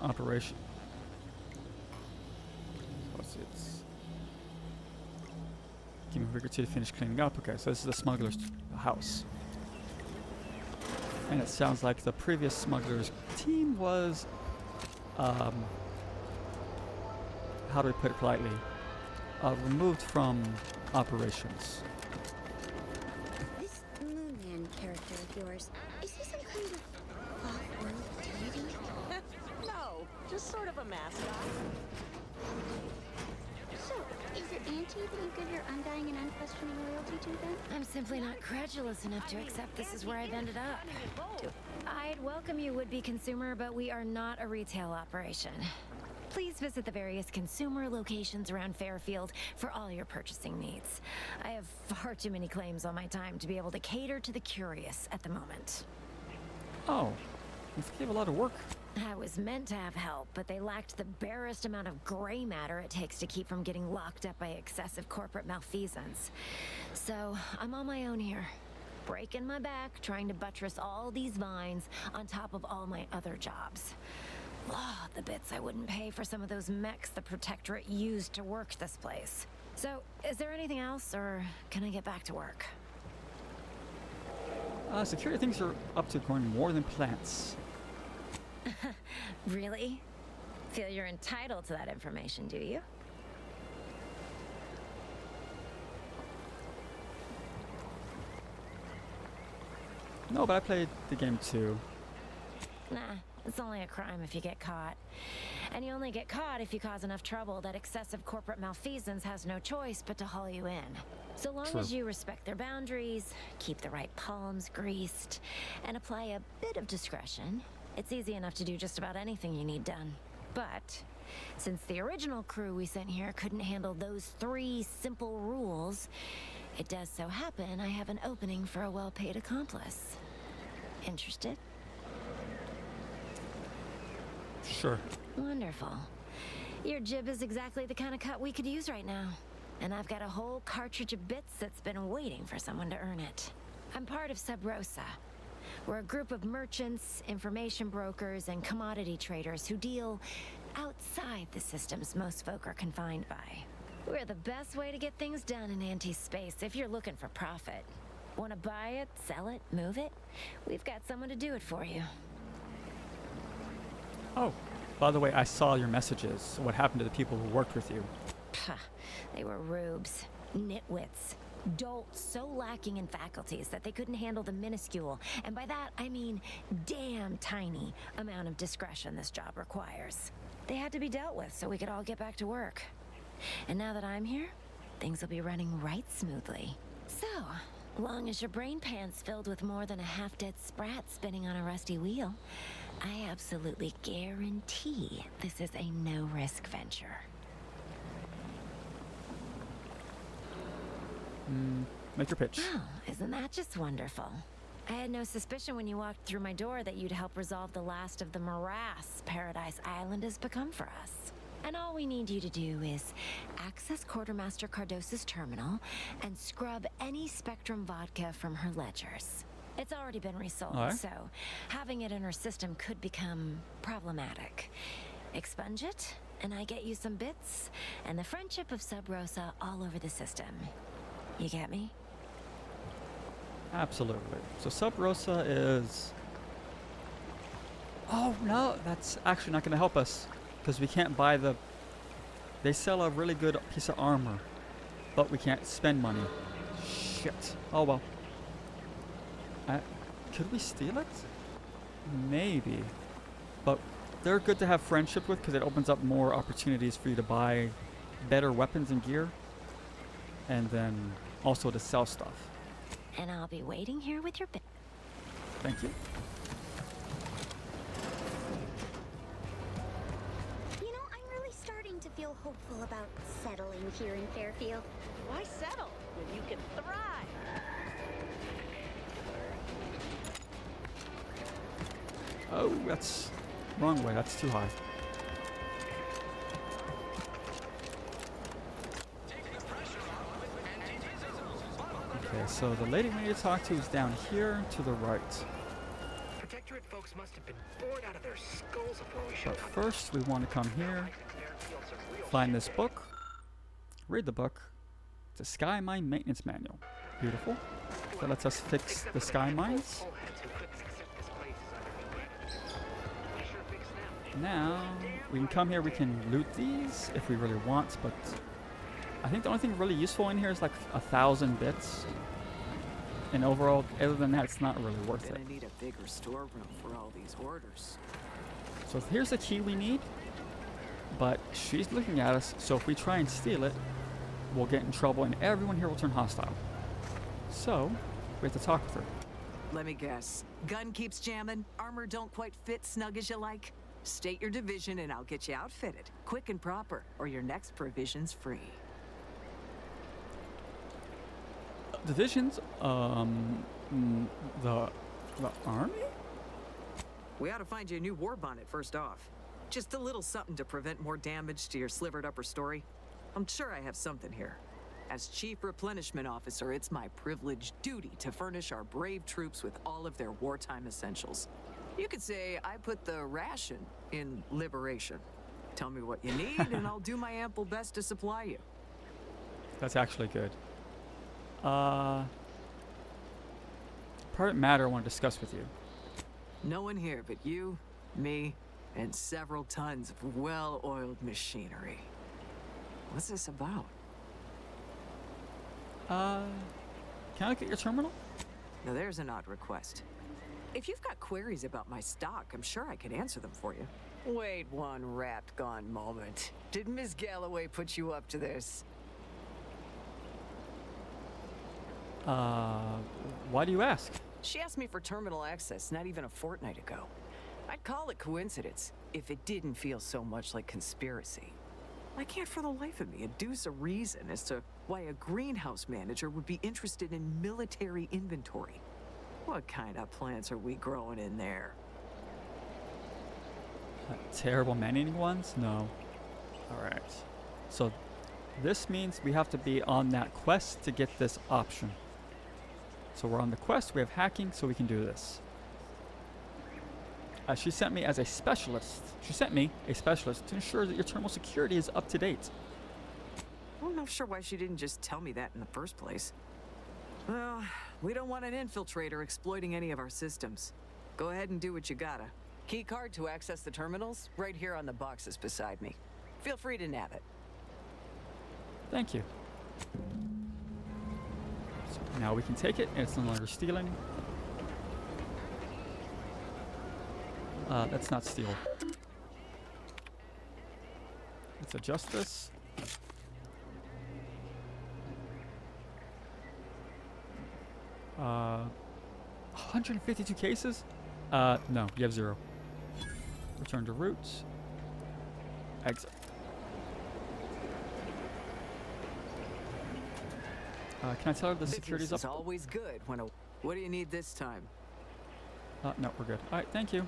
Operation. What's it? Give me a week or two to finish cleaning up. Okay, so this is the smuggler's house. And it sounds like the previous smuggler's team was, how do we put it politely? Removed from operations. This Moon Man character of yours, is he some kind of off-world deity? No, just sort of a mascot. So, is it Auntie that you give your undying and unquestioning loyalty to then? I'm simply not credulous enough to accept this is where I've ended up. I'd welcome you, would-be consumer, but we are not a retail operation. Please visit the various consumer locations around Fairfield for all your purchasing needs. I have far too many claims on my time to be able to cater to the curious at the moment. Oh, this gave a lot of work. I was meant to have help, but they lacked the barest amount of gray matter it takes to keep from getting locked up by excessive corporate malfeasance. So, I'm on my own here. Breaking my back, trying to buttress all these vines on top of all my other jobs. Oh, the bits I wouldn't pay for some of those mechs the Protectorate used to work this place. So, is there anything else, or can I get back to work? Security thinks you're up to growing more than plants. Really? Feel you're entitled to that information, do you? No, but I played the game too. Nah, it's only a crime if you get caught. And you only get caught if you cause enough trouble that excessive corporate malfeasance has no choice but to haul you in. So long as you respect their boundaries, keep the right palms greased, and apply a bit of discretion, it's easy enough to do just about anything you need done. But since the original crew we sent here couldn't handle those 3 simple rules, it does so happen I have an opening for a well-paid accomplice. Interested? Sure. Wonderful. Your jib is exactly the kind of cut we could use right now. And I've got a whole cartridge of bits that's been waiting for someone to earn it. I'm part of Sub Rosa. We're a group of merchants, information brokers, and commodity traders who deal outside the systems most folk are confined by. We're the best way to get things done in anti-space if you're looking for profit. Want to buy it, sell it, move it? We've got someone to do it for you. Oh, by the way, I saw your messages. What happened to the people who worked with you? They were rubes, nitwits, dolts so lacking in faculties that they couldn't handle the minuscule, and by that I mean damn tiny, amount of discretion this job requires. They had to be dealt with so we could all get back to work. And now that I'm here, things will be running right smoothly. So, long as your brain pan's filled with more than a half-dead sprat spinning on a rusty wheel, I absolutely guarantee this is a no-risk venture. Make your pitch. Oh, isn't that just wonderful? I had no suspicion when you walked through my door that you'd help resolve the last of the morass Paradise Island has become for us. And all we need you to do is access Quartermaster Cardos's terminal and scrub any Spectrum vodka from her ledgers. It's already been resold, All right. so having it in her system could become problematic. Expunge it, and I get you some bits, and the friendship of Sub Rosa all over the system. You get me? Absolutely. So Sub Rosa is... Oh, no, that's actually not going to help us. Because we can't buy the... They sell a really good piece of armor. But we can't spend money. Shit. Oh, well. Could we steal it? Maybe. But they're good to have friendship with because it opens up more opportunities for you to buy better weapons and gear. And then also to sell stuff. And I'll be waiting here with your bit. Thank you. You know, I'm really starting to feel hopeful about settling here in Fairfield. Why settle when you can thrive? Oh, that's wrong way. That's too high. Okay, so the lady we need to talk to is down here to the right. Protectorate folks must have been bored out of their skulls before we showed But up. first, we want to come here, find this book, read the book. It's a sky mine maintenance manual. Beautiful. That lets us fix the sky mines. Now, we can come here, we can loot these if we really want, but I think the only thing really useful in here is like 1,000 bits. And overall, other than that, it's not really worth it. Gonna need a bigger storeroom for all these orders. So here's the key we need, but she's looking at us, so if we try and steal it, we'll get in trouble and everyone here will turn hostile. So, we have to talk with her. Let me guess. Gun keeps jamming, armor don't quite fit snug as you like. State your division and I'll get you outfitted, quick and proper, or your next provision's free. Divisions? The army? We ought to find you a new war bonnet first off. Just a little something to prevent more damage to your slivered upper story. I'm sure I have something here. As Chief Replenishment Officer, it's my privileged duty to furnish our brave troops with all of their wartime essentials. You could say I put the ration in liberation. Tell me what you need and I'll do my ample best to supply you. That's actually good. Private matter I want to discuss with you. No one here but you, me, and several tons of well-oiled machinery. What's this about? Can I look at your terminal? Now there's an odd request. If you've got queries about my stock, I'm sure I could answer them for you. Wait one rapt gone moment. Did Ms. Galloway put you up to this? Why do you ask? She asked me for terminal access not even a fortnight ago. I'd call it coincidence if it didn't feel so much like conspiracy. I can't for the life of me adduce a reason as to why a greenhouse manager would be interested in military inventory. What kind of plants are we growing in there? Terrible man-eating ones? No. Alright. So this means we have to be on that quest to get this option. So we're on the quest, we have hacking, so we can do this. She sent me as a specialist. She sent me a specialist to ensure that your terminal security is up to date. I'm not sure why she didn't just tell me that in the first place. Well, we don't want an infiltrator exploiting any of our systems. Go ahead and do what you gotta. Key card to access the terminals, right here on the boxes beside me. Feel free to nab it. Thank you. So now we can take it, and it's no longer stealing. Let's not steal. Let's adjust this. Uh, 152 cases? No, you have 0. Return to routes. Exit. Can I tell her the security's up? It's always good when a... What do you need this time? No, we're good. Alright, thank you.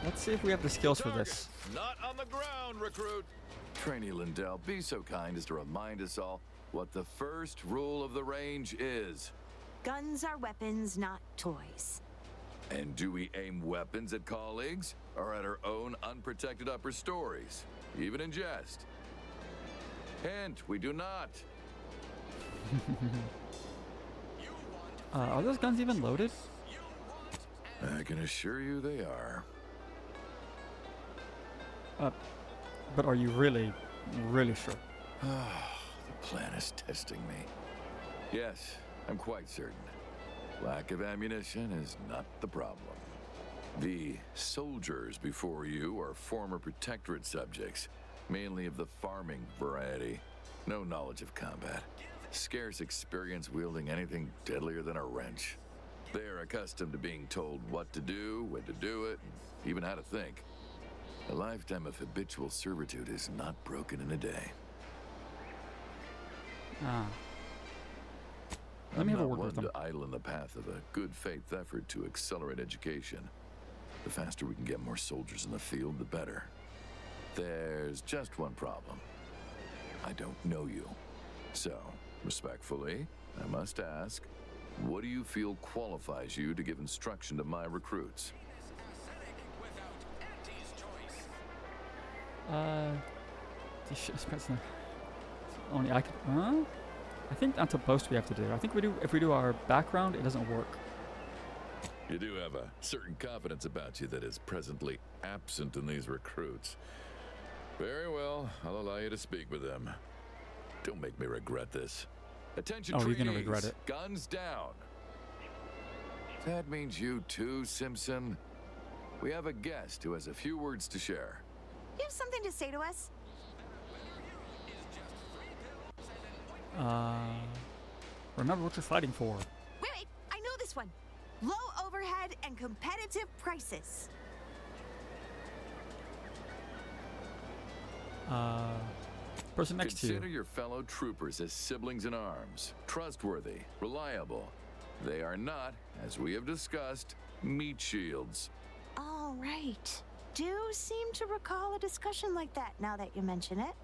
Let's see if we have the skills for this. Not on the ground, recruit. Trainee Lindell, be so kind as to remind us all what the first rule of the range is. Guns are weapons, not toys. And do we aim weapons at colleagues or at our own unprotected upper stories, even in jest? Hint, we do not. Are those guns even loaded? I can assure you they are. But are you really sure? The plan is testing me. Yes, I'm quite certain. Lack of ammunition is not the problem. The soldiers before you are former protectorate subjects, mainly of the farming variety. No knowledge of combat. Scarce experience wielding anything deadlier than a wrench. They are accustomed to being told what to do, when to do it, and even how to think. A lifetime of habitual servitude is not broken in a day. Let me have a word with them. I'm not one to idle in the path of a good faith effort to accelerate education. The faster we can get more soldiers in the field, the better. There's just one problem. I don't know you. So, respectfully, I must ask, what do you feel qualifies you to give instruction to my recruits? Only I can. I think that's a post we have to do. I think if we do our background, it doesn't work. You do have a certain confidence about you that is presently absent in these recruits. Very well, I'll allow you to speak with them. Don't make me regret this. Attention, you're trainees, gonna regret it. Guns down. That means you too, Simpson. We have a guest who has a few words to share. You have something to say to us? Remember what you're fighting for. Wait, I know this one. Low overhead and competitive prices. Person next to you. Consider your fellow troopers as siblings in arms, trustworthy, reliable. They are not, as we have discussed, meat shields. All right. Do seem to recall a discussion like that now that you mention it.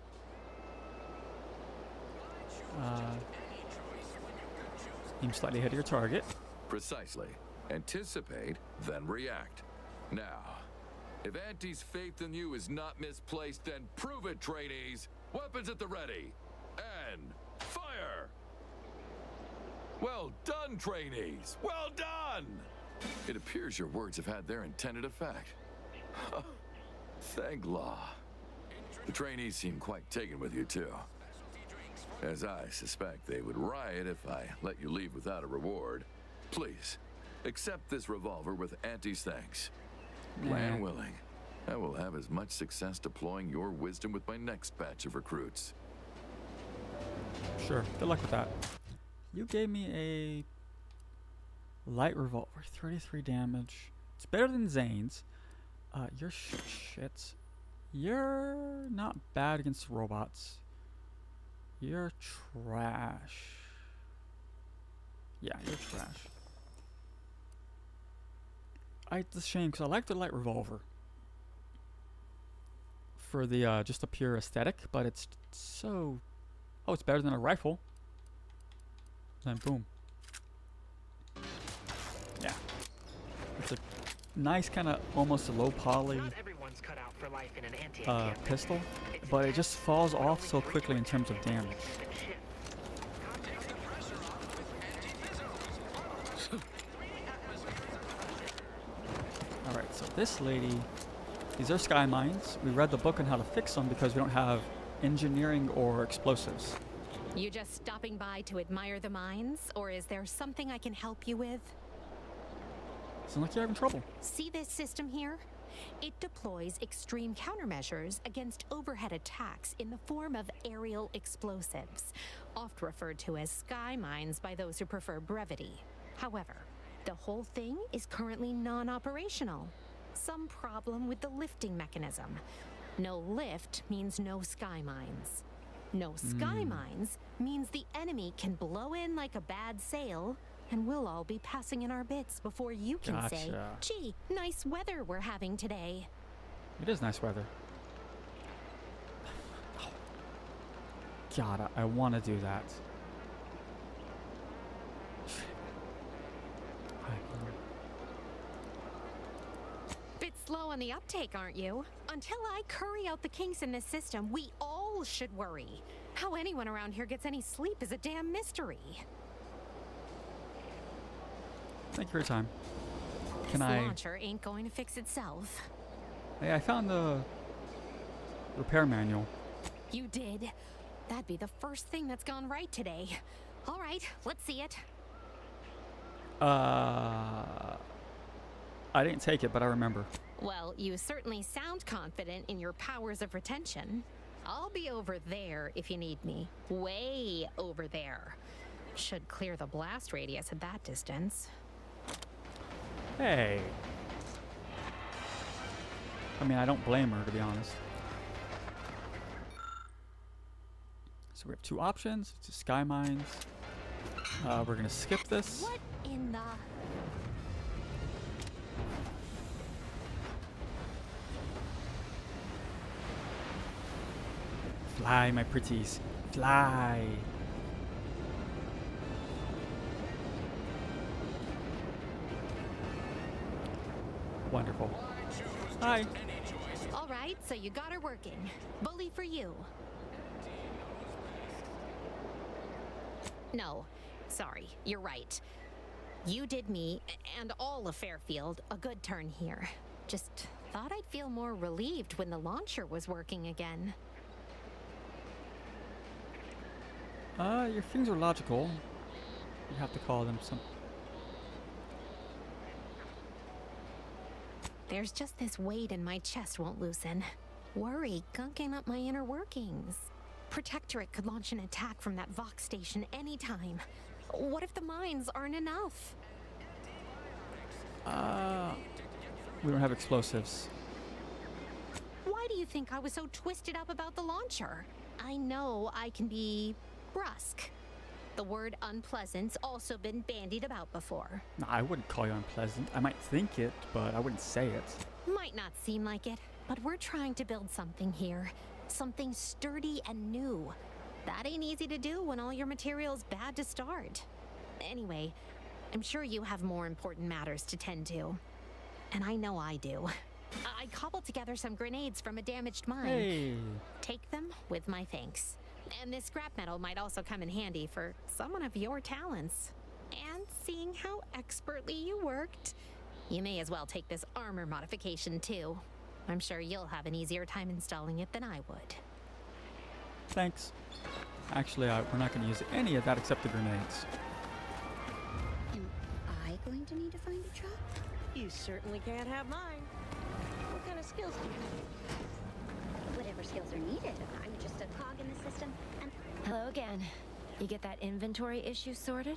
Aim slightly ahead of your target. Precisely. Anticipate, then react. Now, if Auntie's faith in you is not misplaced, then prove it, trainees. Weapons at the ready. And fire! Well done, trainees. Well done! It appears your words have had their intended effect. Thank law. The trainees seem quite taken with you, too. As I suspect they would riot if I let you leave without a reward. Please, accept this revolver with Auntie's thanks. Plan willing, I will have as much success deploying your wisdom with my next batch of recruits. Sure, good luck with that. You gave me a light revolver, 33 damage. It's better than Zane's. You're shit. You're not bad against robots. You're trash. Yeah, you're trash. It's a shame because I like the light revolver for the just a pure aesthetic, but it's so. Oh, it's better than a rifle. Then boom. Yeah, it's a nice kind of almost low poly everyone's cut out for life in an anti-encampment. Pistol, but it just falls off so quickly in terms of damage. Alright, so this lady, these are sky mines. We read the book on how to fix them because we don't have engineering or explosives. You just stopping by to admire the mines, or is there something I can help you with? Sounds like you're having trouble. See this system here? It deploys extreme countermeasures against overhead attacks in the form of aerial explosives, oft referred to as sky mines by those who prefer brevity. However, the whole thing is currently non-operational. Some problem with the lifting mechanism. No lift means no sky mines. No sky mines means the enemy can blow in like a bad sail, and we'll all be passing in our bits before you can say, gee, nice weather we're having today. It is nice weather. God, I want to do that. Bit slow on the uptake, aren't you? Until I curry out the kinks in this system, we all should worry. How anyone around here gets any sleep is a damn mystery. Thank you for your time. Can this I... launcher ain't going to fix itself. Hey, I found the repair manual. You did? That'd be the first thing that's gone right today. All right, let's see it. I didn't take it, but I remember. Well, you certainly sound confident in your powers of retention. I'll be over there if you need me. Way over there. Should clear the blast radius at that distance. Hey. I mean, I don't blame her, to be honest. So we have two options. It's sky mines. We're gonna skip this. What in the... Fly, my pretties. Fly. Wonderful. Hi. All right, so you got her working. Bully for you. No, sorry, you're right. You did me, and all of Fairfield, a good turn here. Just thought I'd feel more relieved when the launcher was working again. Your things are logical. You have to call them some... There's just this weight in my chest won't loosen. Worry gunking up my inner workings. Protectorate could launch an attack from that Vox station anytime. What if the mines aren't enough? We don't have explosives. Why do you think I was so twisted up about the launcher? I know I can be brusque. The word unpleasant's also been bandied about before. No, I wouldn't call you unpleasant. I might think it, but I wouldn't say it. Might not seem like it, but we're trying to build something here. Something sturdy and new. That ain't easy to do when all your material's bad to start. Anyway, I'm sure you have more important matters to tend to. And I know I do. I cobbled together some grenades from a damaged mine. Hey. Take them with my thanks. And this scrap metal might also come in handy for someone of your talents. And seeing how expertly you worked, you may as well take this armor modification too. I'm sure you'll have an easier time installing it than I would. Thanks. Actually, we're not going to use any of that except the grenades. Am I going to need to find a job? You certainly can't have mine. What kind of skills do you have? Whatever skills are needed. I'm just a cog in the system. And Hello again. You get that inventory issue sorted?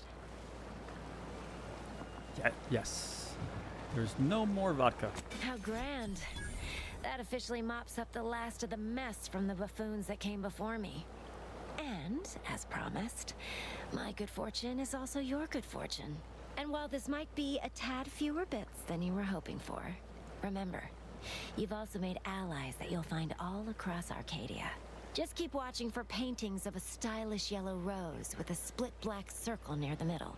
Yeah, yes. There's no more vodka. How grand. That officially mops up the last of the mess from the buffoons that came before me. And, as promised, my good fortune is also your good fortune. And while this might be a tad fewer bits than you were hoping for, remember, you've also made allies that you'll find all across Arcadia. Just keep watching for paintings of a stylish yellow rose with a split black circle near the middle.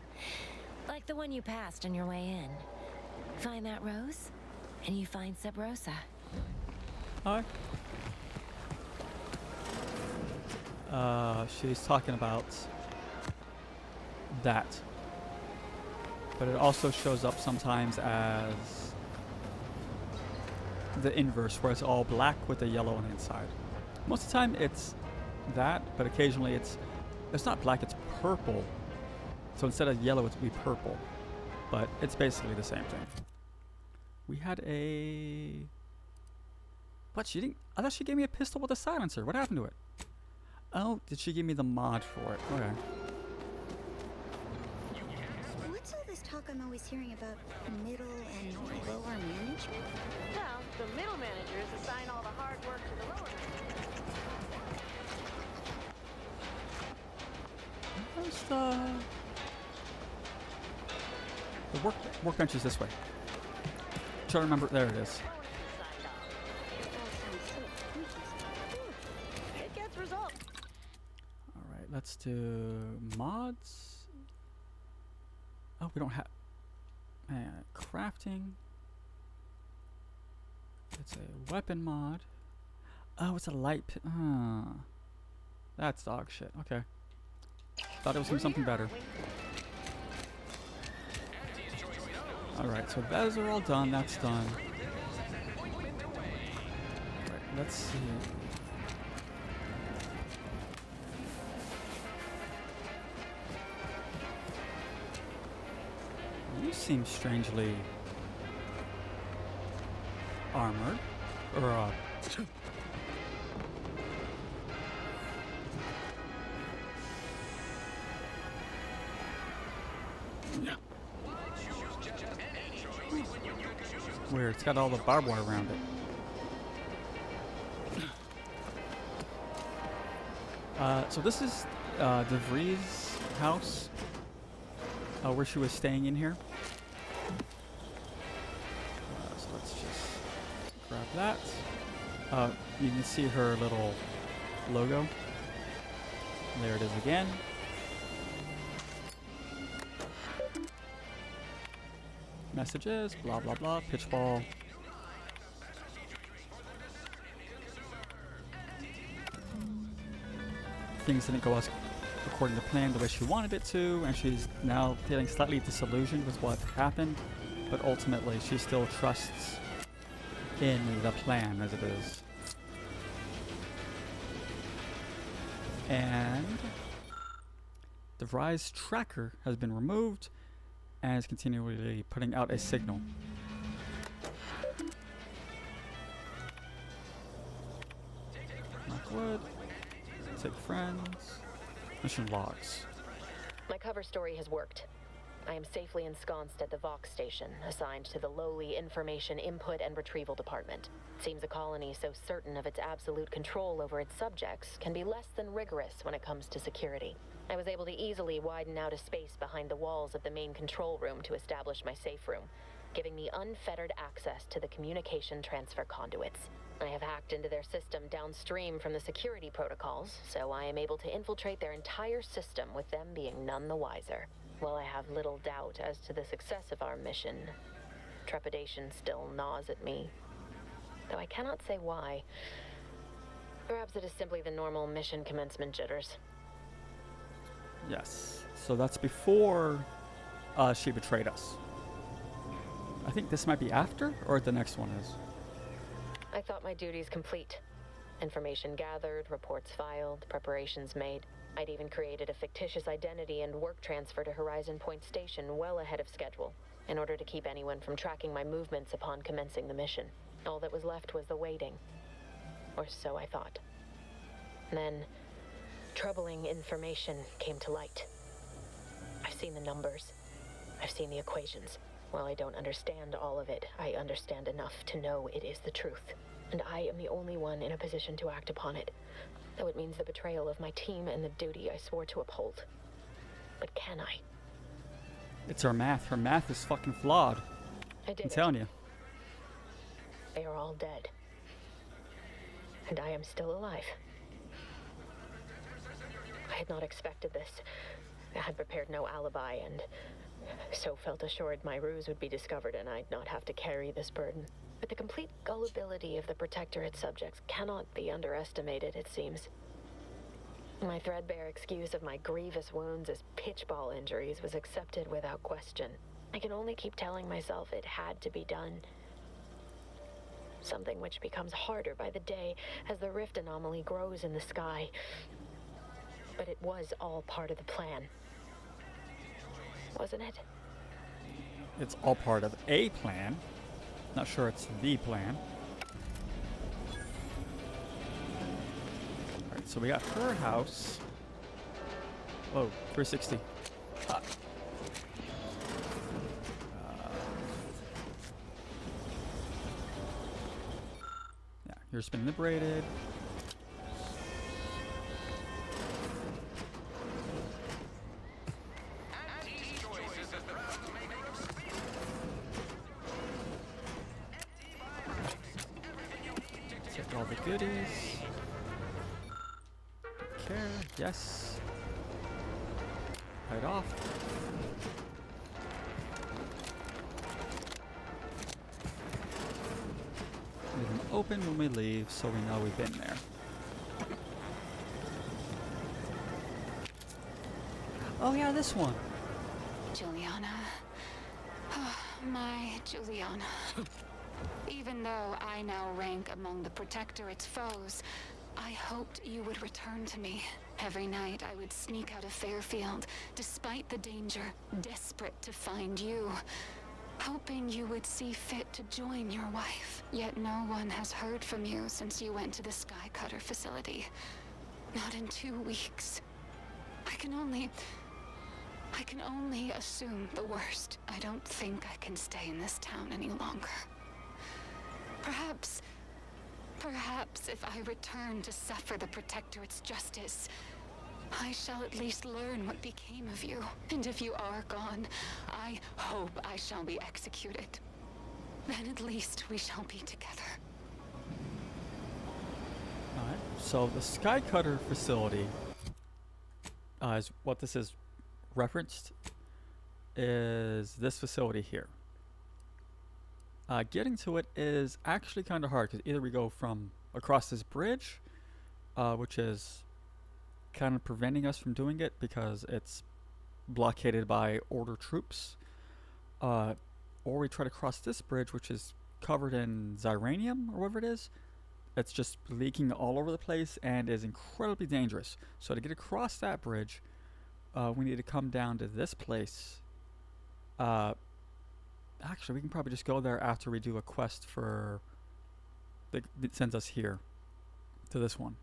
Like the one you passed on your way in. Find that rose, and you find Sub Rosa. Hi. She's talking about that. But it also shows up sometimes as the inverse, where it's all black with a yellow on the inside. Most of the time it's that, but occasionally it's not black, it's purple. So instead of yellow, it would be purple. But it's basically the same thing. We had a... What, she didn't... I thought she gave me a pistol with a silencer. What happened to it? Oh, did she give me the mod for it? Okay. What's all this talk I'm always hearing about middle and lower management? Well, the middle managers assign all the hard work to the lower managers. Where's the workbench is this way. Try to remember. There it is. It gets results. All right, let's do mods. Oh, we don't have crafting. It's a weapon mod. Oh, it's a light. That's dog shit. Okay. Thought it was something better. Alright, so those are all done. That's done. Alright, let's see. You seem strangely armored. Or, yeah. Weird, it's got all the barbed wire around it. So this is DeVries' house, where she was staying in here. So let's just grab that. You can see her little logo. There it is again. Messages, blah blah blah, pitchball. Things didn't go as according to plan the way she wanted it to, and she's now feeling slightly disillusioned with what happened, but ultimately she still trusts in the plan as it is. And the Rise tracker has been removed and is continually putting out a signal. Mark wood. Take friends. Mission logs. My cover story has worked. I am safely ensconced at the Vox station, assigned to the lowly Information Input and Retrieval Department. Seems a colony so certain of its absolute control over its subjects can be less than rigorous when it comes to security. I was able to easily widen out a space behind the walls of the main control room to establish my safe room, giving me unfettered access to the communication transfer conduits. I have hacked into their system downstream from the security protocols, so I am able to infiltrate their entire system with them being none the wiser. While I have little doubt as to the success of our mission, trepidation still gnaws at me, though I cannot say why. Perhaps it is simply the normal mission commencement jitters. Yes. So that's before she betrayed us. I think this might be after, or the next one is. I thought my duties complete. Information gathered, reports filed, preparations made. I'd even created a fictitious identity and work transfer to Horizon Point Station well ahead of schedule, in order to keep anyone from tracking my movements upon commencing the mission. All that was left was the waiting. Or so I thought. Then, troubling information came to light. I've seen the numbers. I've seen the equations. While I don't understand all of it, I understand enough to know it is the truth. And I am the only one in a position to act upon it. Though it means the betrayal of my team and the duty I swore to uphold. But can I? It's her math. Her math is fucking flawed. I'm telling you. They are all dead. And I am still alive. I had not expected this. I had prepared no alibi and so felt assured my ruse would be discovered and I'd not have to carry this burden. But the complete gullibility of the Protectorate subjects cannot be underestimated, it seems. My threadbare excuse of my grievous wounds as pitchball injuries was accepted without question. I can only keep telling myself it had to be done. Something which becomes harder by the day as the rift anomaly grows in the sky. But it was all part of the plan. Wasn't it? It's all part of a plan. Not sure it's the plan. Alright, so we got her house. Whoa, 360. Yeah, here's been liberated. Check all the goodies. Care, yes. Right off. Leave them open when we leave so we know we've been there. Oh yeah, this one. Juliana. My Juliana. Even though I now rank among the Protectorate's foes, I hoped you would return to me. Every night I would sneak out of Fairfield, despite the danger, desperate to find you. Hoping you would see fit to join your wife. Yet no one has heard from you since you went to the Skycutter facility. Not in 2 weeks. I can only assume the worst. I don't think I can stay in this town any longer. Perhaps if I return to suffer the Protectorate's justice, I shall at least learn what became of you. And if you are gone, I hope I shall be executed. Then at least we shall be together. Alright, so the Skycutter facility is what this is referenced, is this facility here. Getting to it is actually kind of hard because either we go from across this bridge, which is kind of preventing us from doing it because it's blockaded by Order troops, or we try to cross this bridge, which is covered in Xyranium or whatever it is. It's just leaking all over the place and is incredibly dangerous. So to get across that bridge, we need to come down to this place. Actually, we can probably just go there after we do a quest for... that sends us here. To this one.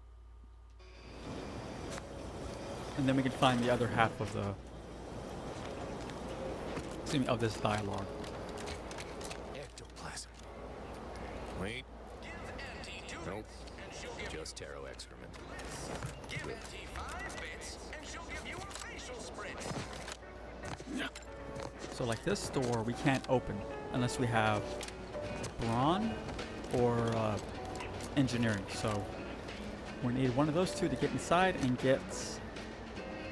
And then we can find the other half of the... excuse me, of this dialogue. Ectoplasm. Wait. Nope. Just taro excrement. Give MT 5 bits and she'll give you a facial spritz. So like this door we can't open unless we have brawn or engineering. So we need one of those two to get inside and get...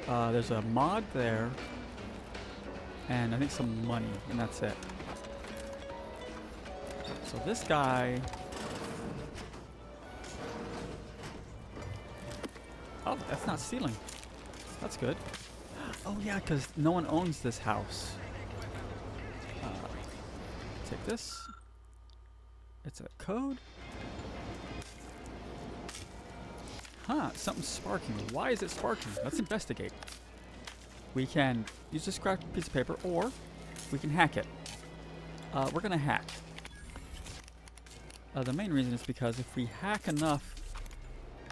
there's a mod there and I think some money, and that's it. So this guy... oh, that's not stealing. That's good. Oh yeah, because no one owns this house. Take this. It's a code. Huh, something's sparking. Why is it sparking? Let's investigate. We can use this scrap piece of paper, or we can hack it. We're gonna hack. The main reason is because if we hack enough,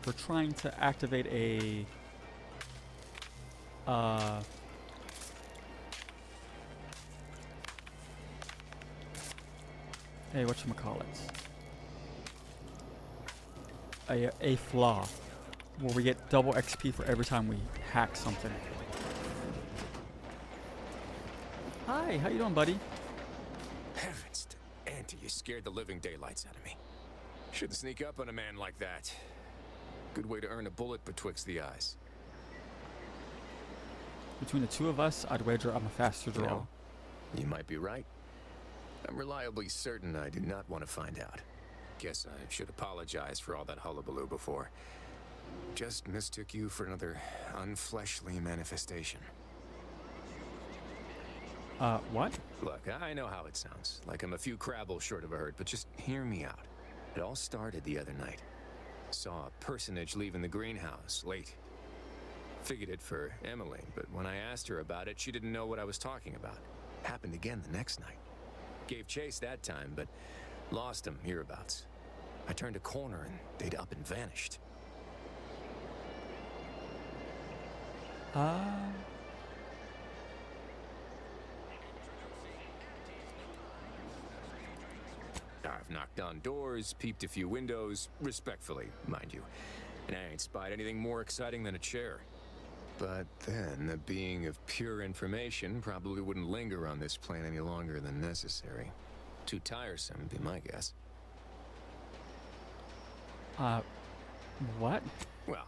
we're trying to activate a hey, whatchamacallit? A flaw where we get double XP for every time we hack something. Hi, how you doing, buddy? Heavens to Auntie, you scared the living daylights out of me. Shouldn't sneak up on a man like that. Good way to earn a bullet betwixt the eyes. Between the two of us, I'd wager I'm a faster draw. You might be right. I'm reliably certain I do not want to find out. Guess I should apologize for all that hullabaloo before. Just mistook you for another unfleshly manifestation. What? Look, I know how it sounds, like I'm a few crabbles short of a hurt, but just hear me out. It all started the other night. Saw a personage leaving the greenhouse, late. Figured it for Emmeline, but when I asked her about it, she didn't know what I was talking about. Happened again the next night. Gave chase that time, but lost him hereabouts. I turned a corner and they'd up and vanished. I've knocked on doors, peeped a few windows, respectfully, mind you. And I ain't spied anything more exciting than a chair. But then, a being of pure information probably wouldn't linger on this plane any longer than necessary. Too tiresome, would be my guess. What? Well,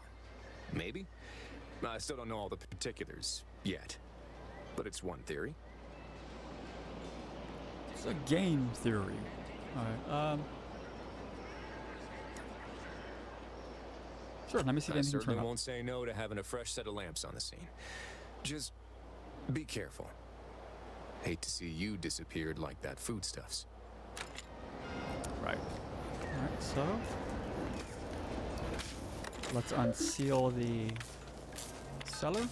maybe. I still don't know all the particulars yet. But it's one theory. It's a game theory. Alright, sure, let me see if I anything can turn certainly up. won't say no to having a fresh set of lamps on the scene. Just be careful. Hate to see you disappeared like that foodstuffs. Right. Alright, so let's unseal the cellar.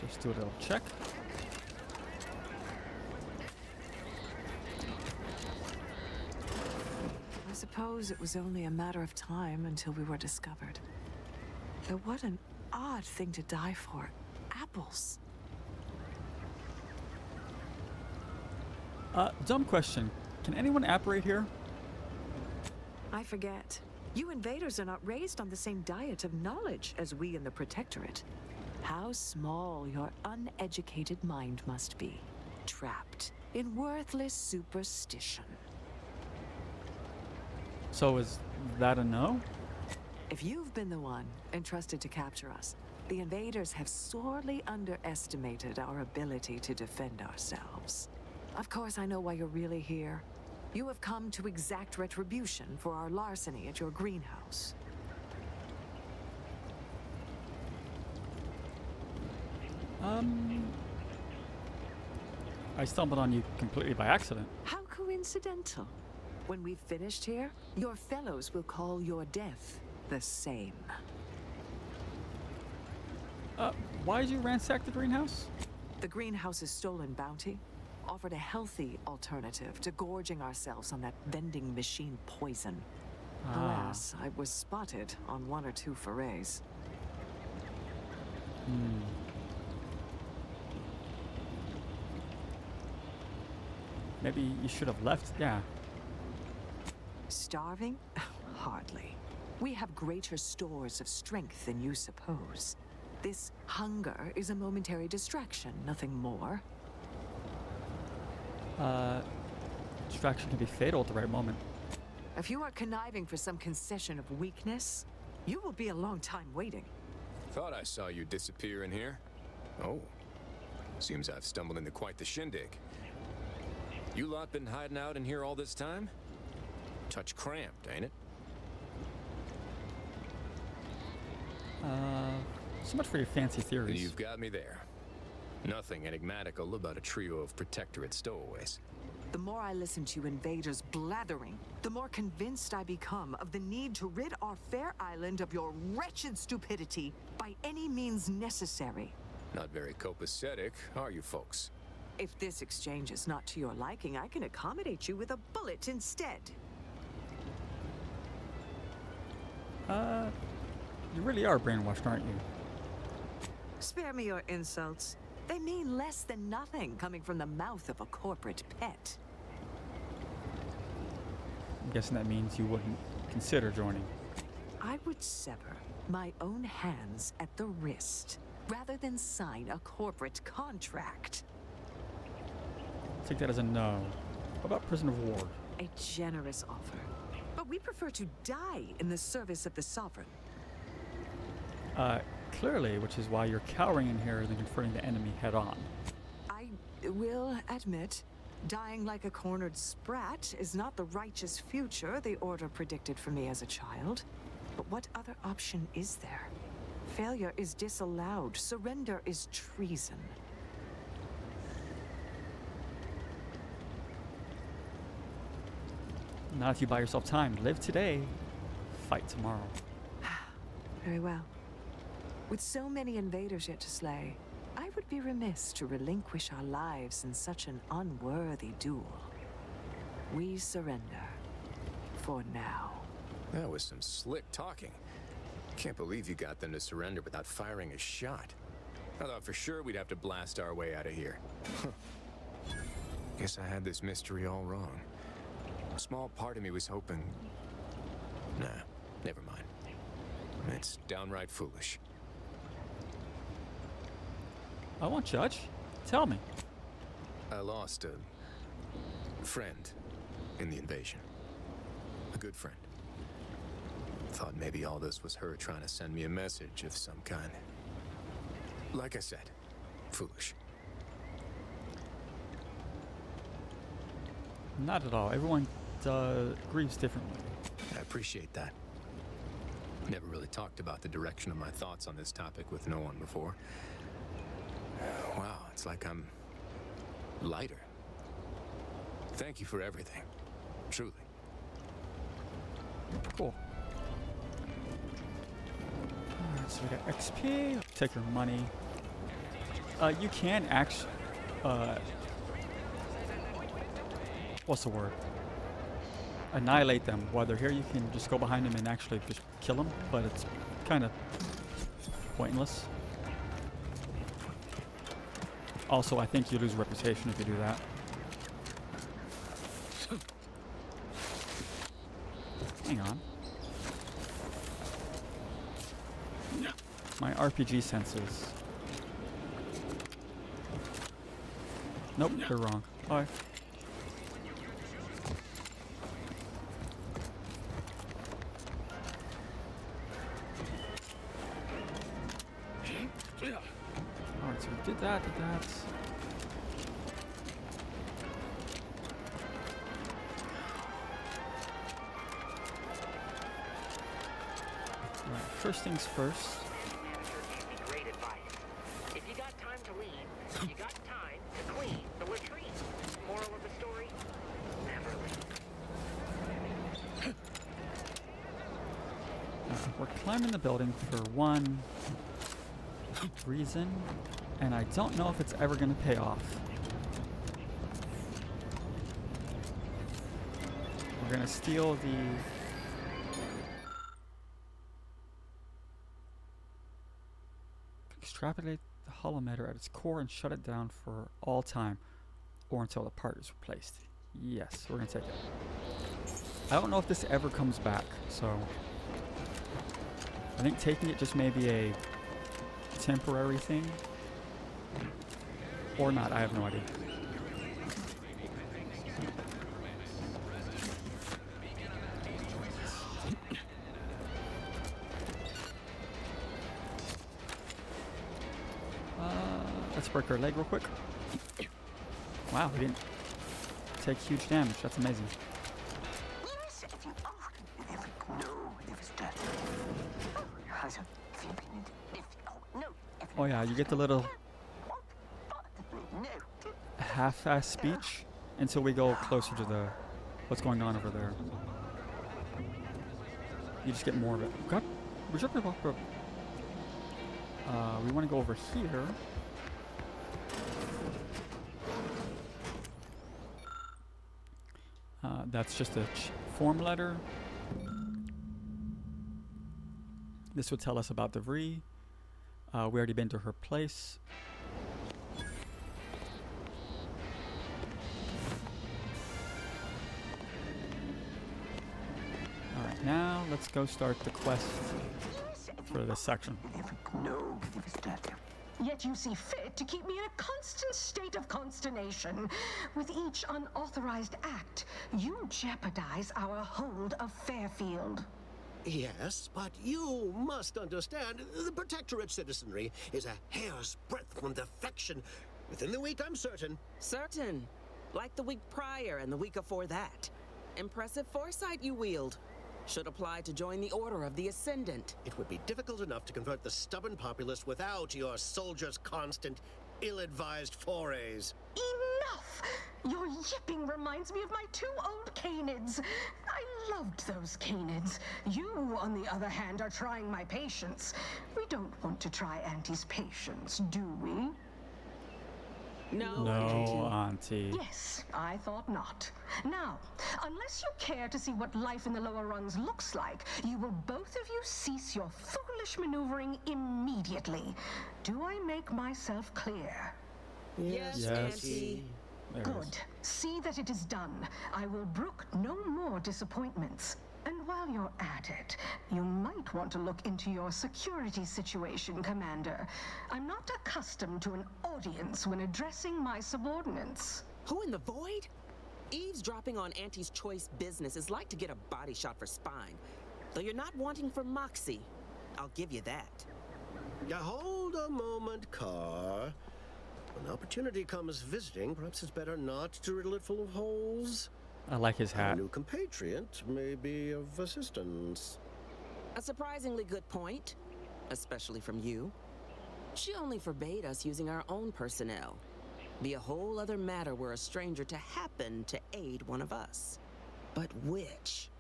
Just do a little check. I suppose it was only a matter of time until we were discovered. Though what an odd thing to die for. Apples. Dumb question. Can anyone apparate here? I forget. You invaders are not raised on the same diet of knowledge as we in the Protectorate. How small your uneducated mind must be, trapped in worthless superstition. So is that a no? If you've been the one entrusted to capture us, the invaders have sorely underestimated our ability to defend ourselves. Of course, I know why you're really here. You have come to exact retribution for our larceny at your greenhouse. I stumbled on you completely by accident. How coincidental. When we've finished here, your fellows will call your death the same. Why did you ransack the greenhouse? The greenhouse's stolen bounty offered a healthy alternative to gorging ourselves on that vending machine poison. Alas, I was spotted on 1 or 2 forays. Maybe you should have left, yeah. Starving? Hardly. We have greater stores of strength than you suppose. This hunger is a momentary distraction, nothing more. Distraction can be fatal at the right moment. If you are conniving for some concession of weakness, you will be a long time waiting. Thought I saw you disappear in here. Oh. Seems I've stumbled into quite the shindig. You lot been hiding out in here all this time? Touch cramped, ain't it? So much for your fancy theories. You've got me there. Nothing enigmatical about a trio of Protectorate stowaways. The more I listen to you invaders blathering, the more convinced I become of the need to rid our fair island of your wretched stupidity by any means necessary. Not very copacetic, are you folks? If this exchange is not to your liking, I can accommodate you with a bullet instead. You really are brainwashed, aren't you? Spare me your insults. They mean less than nothing coming from the mouth of a corporate pet. I'm guessing that means you wouldn't consider joining. I would sever my own hands at the wrist rather than sign a corporate contract. Take that as a no. What about prisoner of war? A generous offer. But we prefer to die in the service of the Sovereign. Clearly, which is why you're cowering in here than confronting the enemy head on. I will admit, dying like a cornered sprat is not the righteous future the Order predicted for me as a child. But what other option is there? Failure is disallowed. Surrender is treason. Not if you buy yourself time. Live today, fight tomorrow. Very well. With so many invaders yet to slay, I would be remiss to relinquish our lives in such an unworthy duel. We surrender. For now. That was some slick talking. Can't believe you got them to surrender without firing a shot. I thought for sure we'd have to blast our way out of here. Guess I had this mystery all wrong. A small part of me was hoping... Nah, never mind. It's downright foolish. I won't judge. Tell me. I lost a friend in the invasion. A good friend. Thought maybe all this was her trying to send me a message of some kind. Like I said, foolish. Not at all. Everyone grieves differently. I appreciate that. Never really talked about the direction of my thoughts on this topic with no one before. Wow, it's like I'm lighter. Thank you for everything. Truly. Cool. Alright, so we got XP. Take your money. You can actually... what's the word? Annihilate them. While they're here, you can just go behind them and actually just kill them, but it's kind of pointless. Also, I think you lose reputation if you do that. Hang on. My RPG senses. Nope, they're wrong. Bye. Alright, so we did that, Alright, first things first. Great advice. If you got time to leave, you got time to clean the latrine. Moral of the story? Never leave. We're climbing the building for one reason, and I don't know if it's ever going to pay off. We're going to steal the... Extrapolate the holometer at its core and shut it down for all time, or until the part is replaced. Yes, we're going to take it. I don't know if this ever comes back, so... I think taking it just may be a temporary thing. Or not, I have no idea. Let's break her leg real quick. Wow, we didn't take huge damage. That's amazing. Oh yeah, you get the little half-ass speech until we go closer to the what's going on over there. You just get more of it. God, we want to go over here. That's just a form letter. This would tell us about DeVry. We already been to her place. Alright, now let's go start the quest for this section. Yet you see fit to keep me in a constant state of consternation. With each unauthorized act, you jeopardize our hold of Fairfield. Yes, but you must understand, the Protectorate citizenry is a hair's breadth from defection. Within the week, I'm certain. Certain? Like the week prior and the week before that. Impressive foresight you wield. Should apply to join the Order of the Ascendant. It would be difficult enough to convert the stubborn populace without your soldiers' constant, ill-advised forays. Enough! Your yipping reminds me of my 2 old canids. I loved those canids. You, on the other hand, are trying my patience. We don't want to try Auntie's patience, do we? No, Auntie. Yes, I thought not. Now, unless you care to see what life in the lower rungs looks like, you will both of you cease your foolish maneuvering immediately. Do I make myself clear? Yes, Auntie. Good. See that it is done. I will brook no more disappointments. And while you're at it, you might want to look into your security situation, Commander. I'm not accustomed to an audience when addressing my subordinates. Who in the void? Eavesdropping on Auntie's choice business is like to get a body shot for spine. Though you're not wanting for moxie. I'll give you that. Hold a moment, Carr. When opportunity comes visiting, perhaps it's better not to riddle it full of holes. I like his hat. A new compatriot may be of assistance. A surprisingly good point, especially from you. She only forbade us using our own personnel. Be a whole other matter were a stranger to happen to aid one of us. But which?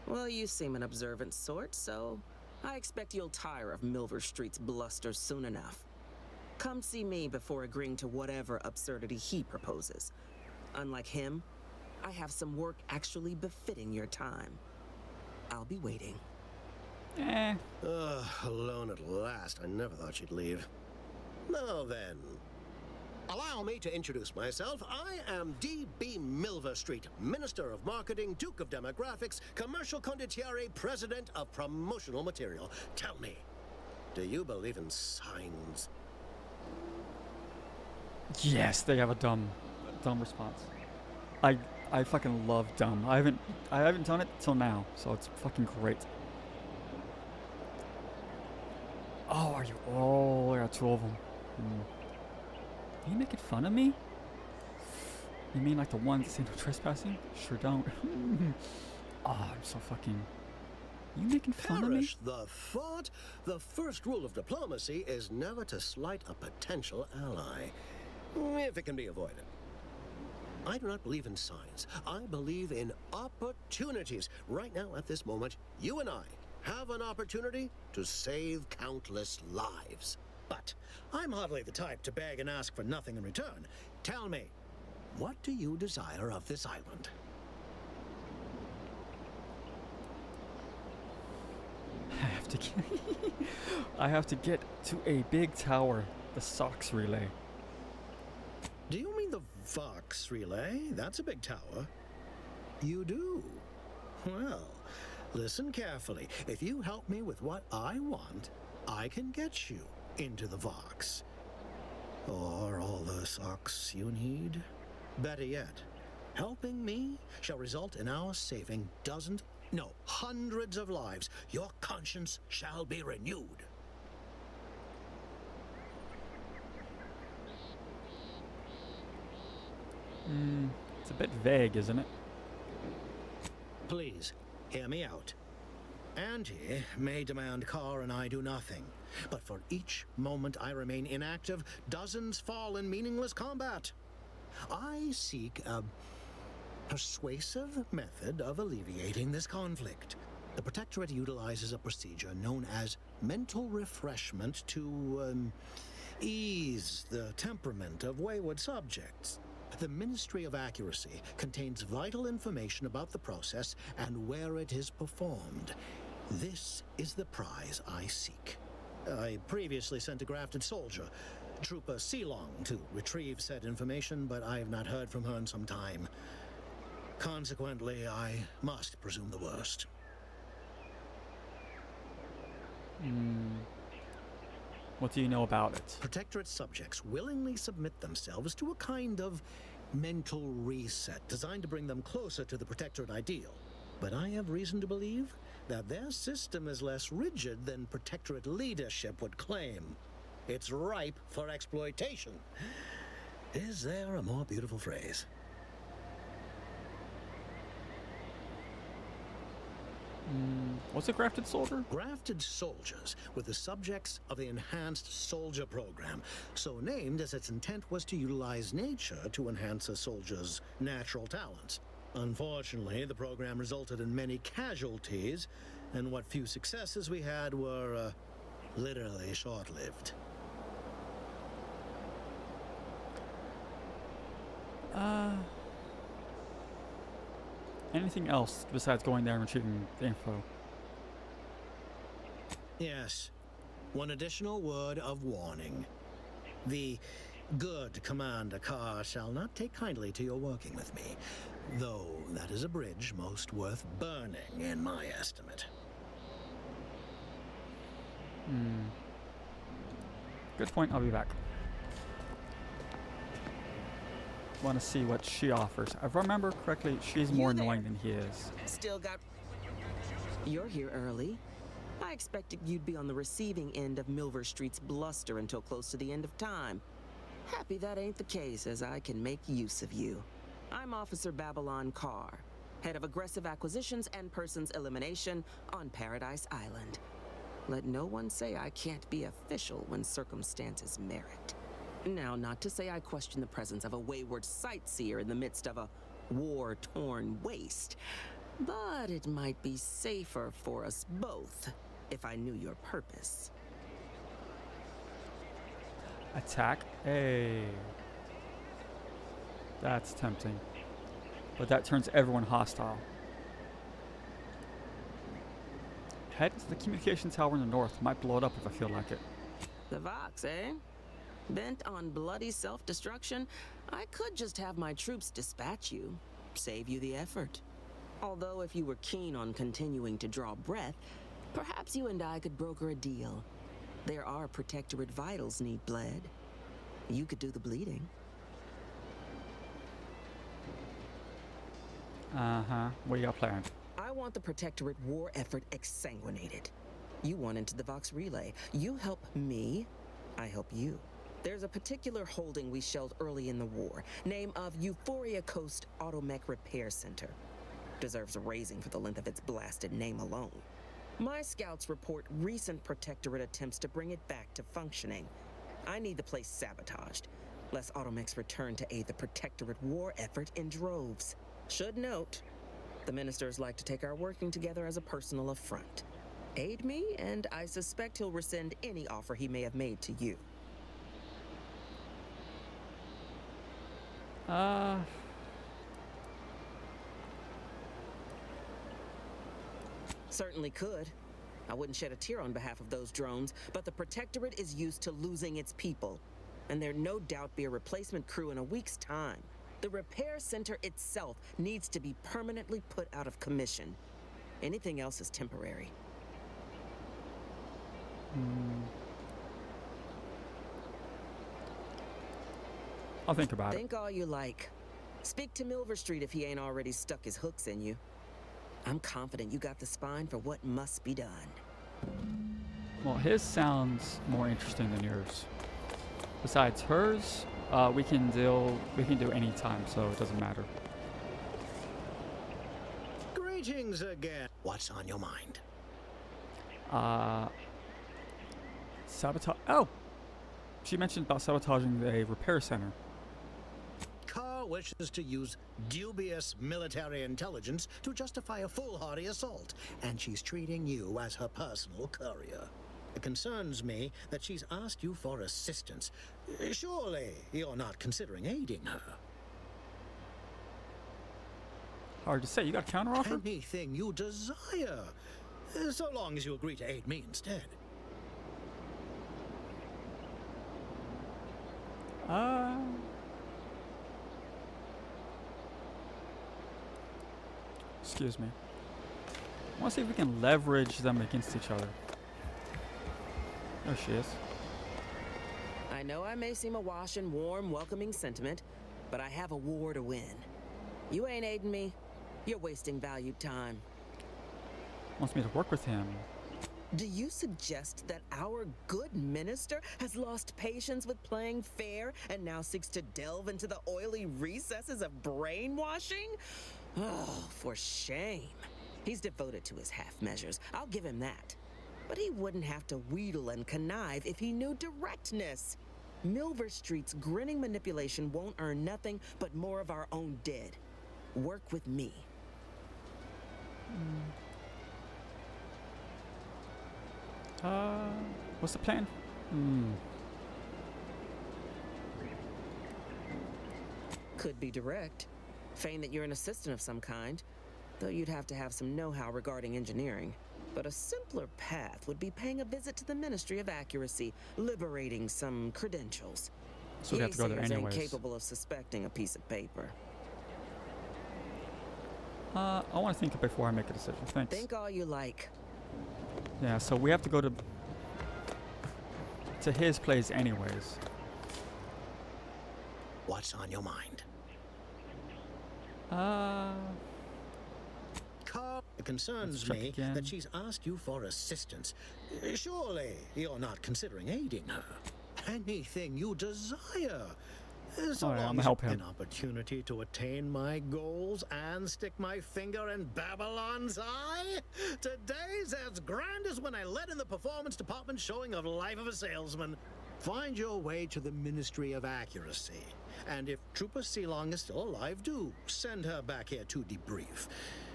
Well, you seem an observant sort, so I expect you'll tire of Milver Street's bluster soon enough. Come see me before agreeing to whatever absurdity he proposes. Unlike him, I have some work actually befitting your time. I'll be waiting. Alone at last. I never thought she'd leave. Now then, allow me to introduce myself. I am D.B. Milver Street, Minister of Marketing, Duke of Demographics, Commercial Condottiere, President of Promotional Material. Tell me, do you believe in signs? Yes, they have a dumb response. I fucking love dumb. I haven't done it till now, so it's fucking great. Oh, are you? Oh, I got 2 of them. Are you making fun of me? You mean like the ones that say no trespassing? Sure don't. Oh, I'm so fucking... You making fun of me? Perish the thought. The first rule of diplomacy is never to slight a potential ally, if it can be avoided. I do not believe in signs. I believe in opportunities. Right now, at this moment, you and I have an opportunity to save countless lives. But I'm hardly the type to beg and ask for nothing in return. Tell me, what do you desire of this island? I have to get to a big tower, the Sox relay. Do you mean the Vox relay? That's a big tower. You do? Well, listen carefully. If you help me with what I want, I can get you into the Vox. Or all the socks you need. Better yet, helping me shall result in our saving dozens, no, hundreds of lives. Your conscience shall be renewed. It's a bit vague, isn't it? Please, hear me out. Auntie may demand Carr and I do nothing, but for each moment I remain inactive, dozens fall in meaningless combat. I seek a persuasive method of alleviating this conflict. The Protectorate utilizes a procedure known as mental refreshment to ease the temperament of wayward subjects. The Ministry of Accuracy contains vital information about the process and where it is performed. This is the prize I seek. I previously sent a grafted soldier, Trooper Sealong, to retrieve said information, but I have not heard from her in some time. Consequently, I must presume the worst. What do you know about it? Protectorate subjects willingly submit themselves to a kind of mental reset designed to bring them closer to the Protectorate ideal. But I have reason to believe that their system is less rigid than Protectorate leadership would claim. It's ripe for exploitation. Is there a more beautiful phrase? What's a grafted soldier? Grafted soldiers were the subjects of the Enhanced Soldier Program, so named as its intent was to utilize nature to enhance a soldier's natural talents. Unfortunately, the program resulted in many casualties, and what few successes we had were literally short-lived. Anything else besides going there and retrieving the info? Yes. One additional word of warning. The good Commander Carr shall not take kindly to your working with me, though that is a bridge most worth burning, in my estimate. Good point, I'll be back. Want to see what she offers. If I remember correctly, she's more annoying than he is. Still got... You're here early. I expected you'd be on the receiving end of Milver Street's bluster until close to the end of time. Happy that ain't the case, as I can make use of you. I'm Officer Babylon Carr, head of aggressive acquisitions and persons elimination on Paradise Island. Let no one say I can't be official when circumstances merit. Now, not to say I question the presence of a wayward sightseer in the midst of a war-torn waste, but it might be safer for us both if I knew your purpose. Attack? Hey. That's tempting. But that turns everyone hostile. Head to the communication tower in the north. Might blow it up if I feel like it. The Vox, eh? Bent on bloody self-destruction, I could just have my troops dispatch you, save you the effort. Although if you were keen on continuing to draw breath, perhaps you and I could broker a deal. There are Protectorate vitals need bled. You could do the bleeding. What do you got planned? I want the Protectorate war effort exsanguinated. You want into the Vox relay. You help me, I help you. There's a particular holding we shelled early in the war, name of Euphoria Coast Automech Repair Center. Deserves a raising for the length of its blasted name alone. My scouts report recent Protectorate attempts to bring it back to functioning. I need the place sabotaged, lest Automechs return to aid the Protectorate war effort in droves. Should note, the ministers like to take our working together as a personal affront. Aid me, and I suspect he'll rescind any offer he may have made to you. Certainly could. I wouldn't shed a tear on behalf of those drones, but the Protectorate is used to losing its people, and there'd no doubt be a replacement crew in a week's time. The repair center itself needs to be permanently put out of commission. Anything else is temporary. I'll think about it. Think all you like. Speak to Milver Street if he ain't already stuck his hooks in you. I'm confident you got the spine for what must be done. Well, his sounds more interesting than yours. Besides hers, we can do any time, so it doesn't matter. Greetings again. What's on your mind? Sabotage. Oh, she mentioned about sabotaging the repair center. Carr wishes to use dubious military intelligence to justify a foolhardy assault, and she's treating you as her personal courier. It concerns me that she's asked you for assistance. Surely you're not considering aiding her. Hard to say. You got a counteroffer? Anything you desire, so long as you agree to aid me instead. Excuse me. I want to see if we can leverage them against each other. There she is. I know I may seem awash in warm, welcoming sentiment, but I have a war to win. You ain't aiding me. You're wasting valued time. Wants me to work with him. Do you suggest that our good minister has lost patience with playing fair and now seeks to delve into the oily recesses of brainwashing? Oh, for shame. He's devoted to his half measures. I'll give him that. But he wouldn't have to wheedle and connive if he knew directness. Milver Street's grinning manipulation won't earn nothing but more of our own dead. Work with me. What's the plan? Could be direct. Feign that you're an assistant of some kind, though you'd have to have some know-how regarding engineering. But a simpler path would be paying a visit to the Ministry of Accuracy, liberating some credentials. So we have to go there Naysayers anyways. ain't capable of suspecting a piece of paper. I want to think before I make a decision. Thanks. Think all you like. Yeah, so we have to go to his place anyways. What's on your mind? It concerns me that she's asked you for assistance. Surely you're not considering aiding her. Anything you desire. So Alright, I'm long gonna as help you- him. An opportunity to attain my goals and stick my finger in Babylon's eye? Today's as grand as when I led in the performance department showing of Life of a Salesman. Find your way to the Ministry of Accuracy. And if Trooper Sealong is still alive, do send her back here to debrief.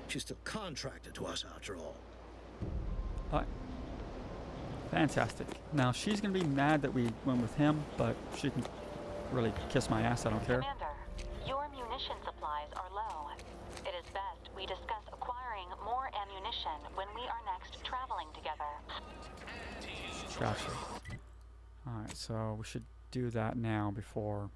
She's still contracted to us after all. Alright. Fantastic. Now she's gonna be mad that we went with him, but she can really kiss my ass, I don't care. Commander, your munition supplies are low. It is best we discuss acquiring more ammunition when we are next traveling together. Gotcha. Alright, so we should do that now before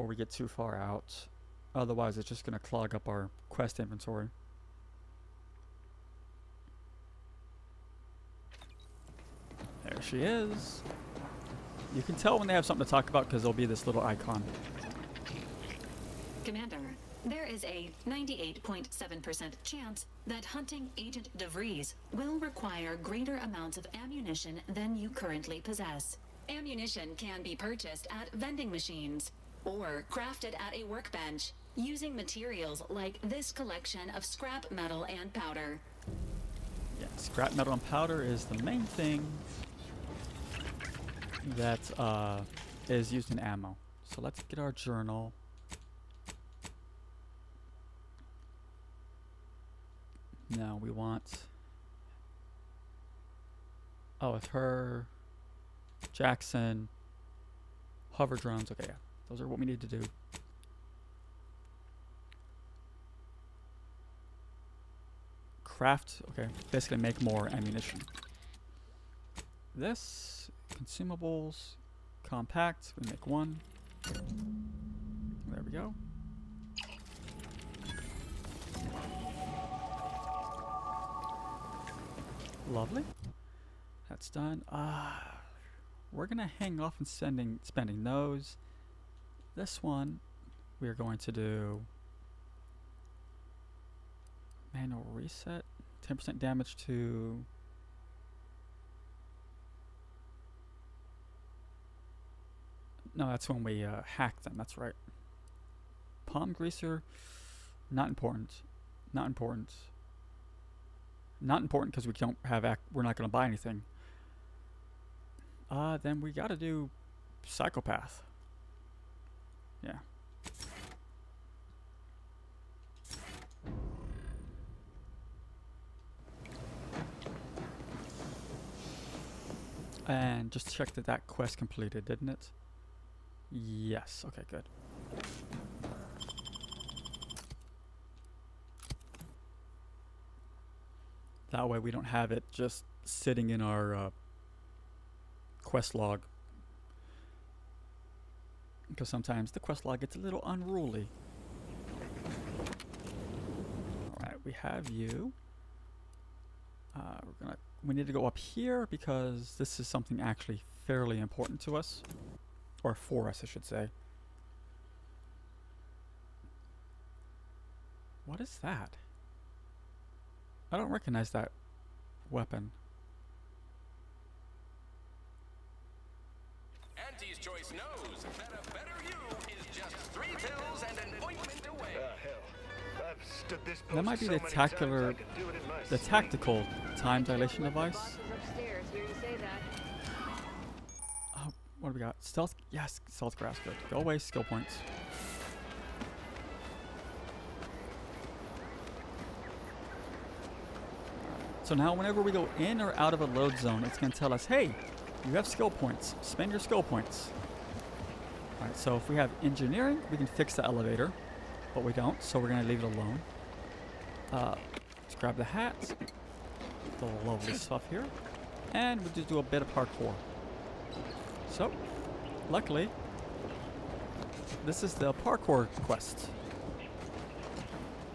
we get too far out. Otherwise it's just gonna clog up our quest inventory. There she is. You can tell when they have something to talk about because there'll be this little icon. Commander, there is a 98.7% chance that hunting Agent DeVries will require greater amounts of ammunition than you currently possess. Ammunition can be purchased at vending machines or crafted at a workbench using materials like this collection of scrap metal and powder. Yeah, scrap metal and powder is the main thing that is used in ammo. So let's get our journal. Now we want... Oh, it's her, Jackson, hover drones. Okay, yeah. Those are what we need to do. Craft, okay, basically make more ammunition. This, consumables, compact, we make one. There we go. Lovely. That's done. We're gonna hang off on spending those. This one, we are going to do manual reset. 10% damage to... No, that's when we hack them. That's right. Palm greaser, not important. Not important. Not important because we don't have we're not going to buy anything. Then we got to do psychopath. Yeah. And just check that quest completed, didn't it? Yes. Okay, good. That way we don't have it just sitting in our quest log. Because sometimes the quest log gets a little unruly. Alright, we have you. We need to go up here because this is something actually fairly important to us. Or for us, I should say. What is that? I don't recognize that weapon. Auntie's Choice knows that a better you is just 3 pills and an ointment away. Hell, I've stood this That might be the tactical time dilation device. Upstairs, hear you say that. Oh, what do we got? Stealth? Yes, stealth grass. Good. Go away, skill points. So now whenever we go in or out of a load zone, it's going to tell us, hey, you have skill points. Spend your skill points. Alright, so if we have engineering, we can fix the elevator. But we don't, so we're going to leave it alone. Let's grab the hat. The lovely stuff here. And we'll just do a bit of parkour. So, luckily, this is the parkour quest.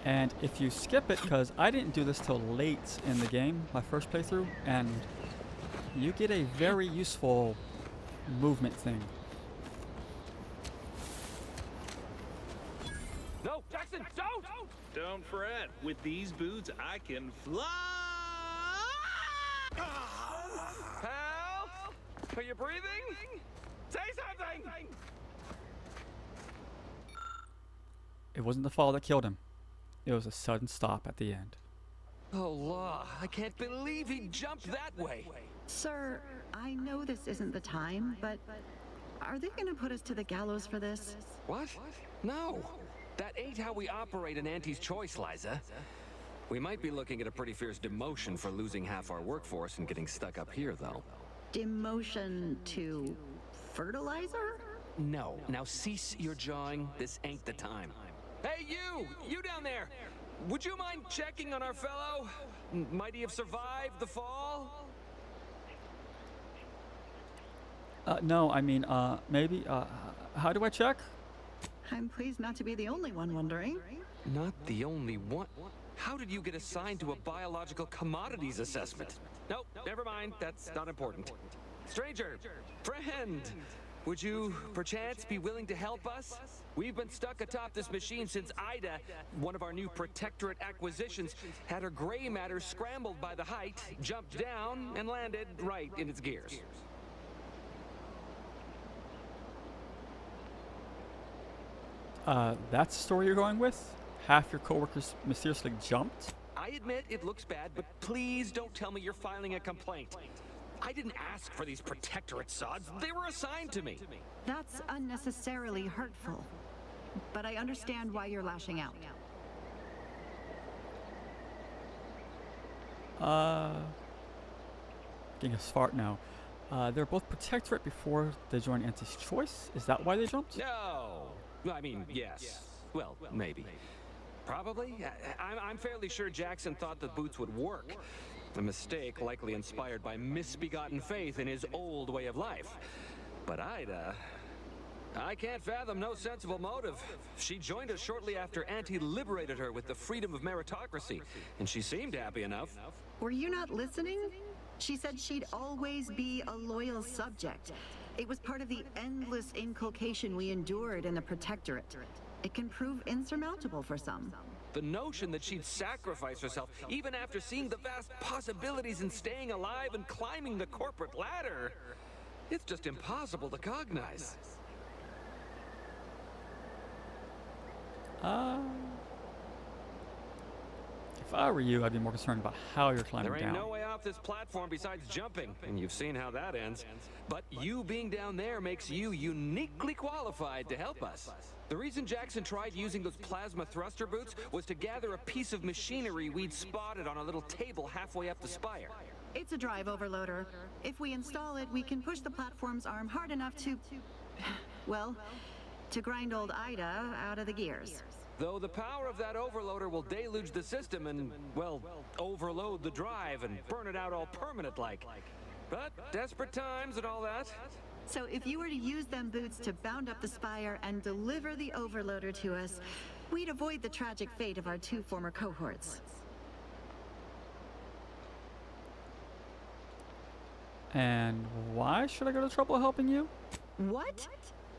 And if you skip it, because I didn't do this till late in the game, my first playthrough, and you get a very useful movement thing. No, Jackson, don't! Don't fret. With these boots, I can fly. Help! Are you breathing? Say something! It wasn't the fall that killed him. It was a sudden stop at the end. Oh, law. I can't believe he jumped that way. Sir, I know this isn't the time, but are they going to put us to the gallows for this? What? No. That ain't how we operate in Auntie's Choice, Liza. We might be looking at a pretty fierce demotion for losing half our workforce and getting stuck up here, though. Demotion to fertilizer? No. Now cease your jawing. This ain't the time. Hey, you! You down there! Would you mind checking on our fellow? Might he have survived the fall? No, I mean, maybe, how do I check? I'm pleased not to be the only one wondering. Not the only one? How did you get assigned to a biological commodities assessment? Nope, never mind. That's not important. Stranger, friend, would you perchance be willing to help us? We've been stuck atop this machine since Ida, one of our new Protectorate acquisitions, had her gray matter scrambled by the height, jumped down, and landed right in its gears. That's the story you're going with? Half your coworkers mysteriously jumped? I admit it looks bad, but please don't tell me you're filing a complaint. I didn't ask for these Protectorate sods. They were assigned to me. That's unnecessarily hurtful. But I understand why you're lashing out. Getting a fart now. They're both Protectorate before they joined Auntie's Choice? Is that why they jumped? No. I mean, yes. Well, maybe. Probably. I'm fairly sure Jackson thought the boots would work. A mistake likely inspired by misbegotten faith in his old way of life. But Ida... I can't fathom no sensible motive. She joined us shortly after Auntie liberated her with the freedom of meritocracy, and she seemed happy enough. Were you not listening? She said she'd always be a loyal subject. It was part of the endless inculcation we endured in the Protectorate. It can prove insurmountable for some. The notion that she'd sacrifice herself, even after seeing the vast possibilities in staying alive and climbing the corporate ladder, it's just impossible to cognize. If I were you, I'd be more concerned about how you're climbing There ain't down. no way off this platform besides jumping, and you've seen how that ends. But you being down there makes you uniquely qualified to help us. The reason Jackson tried using those plasma thruster boots was to gather a piece of machinery we'd spotted on a little table halfway up the spire. It's a drive overloader. If we install it, we can push the platform's arm hard enough to... well, to grind old Ida out of the gears. Though the power of that overloader will deluge the system and, well, overload the drive and burn it out all permanent-like. But desperate times and all that. So if you were to use them boots to bound up the spire and deliver the overloader to us, we'd avoid the tragic fate of our 2 former cohorts. And why should I go to trouble helping you? What?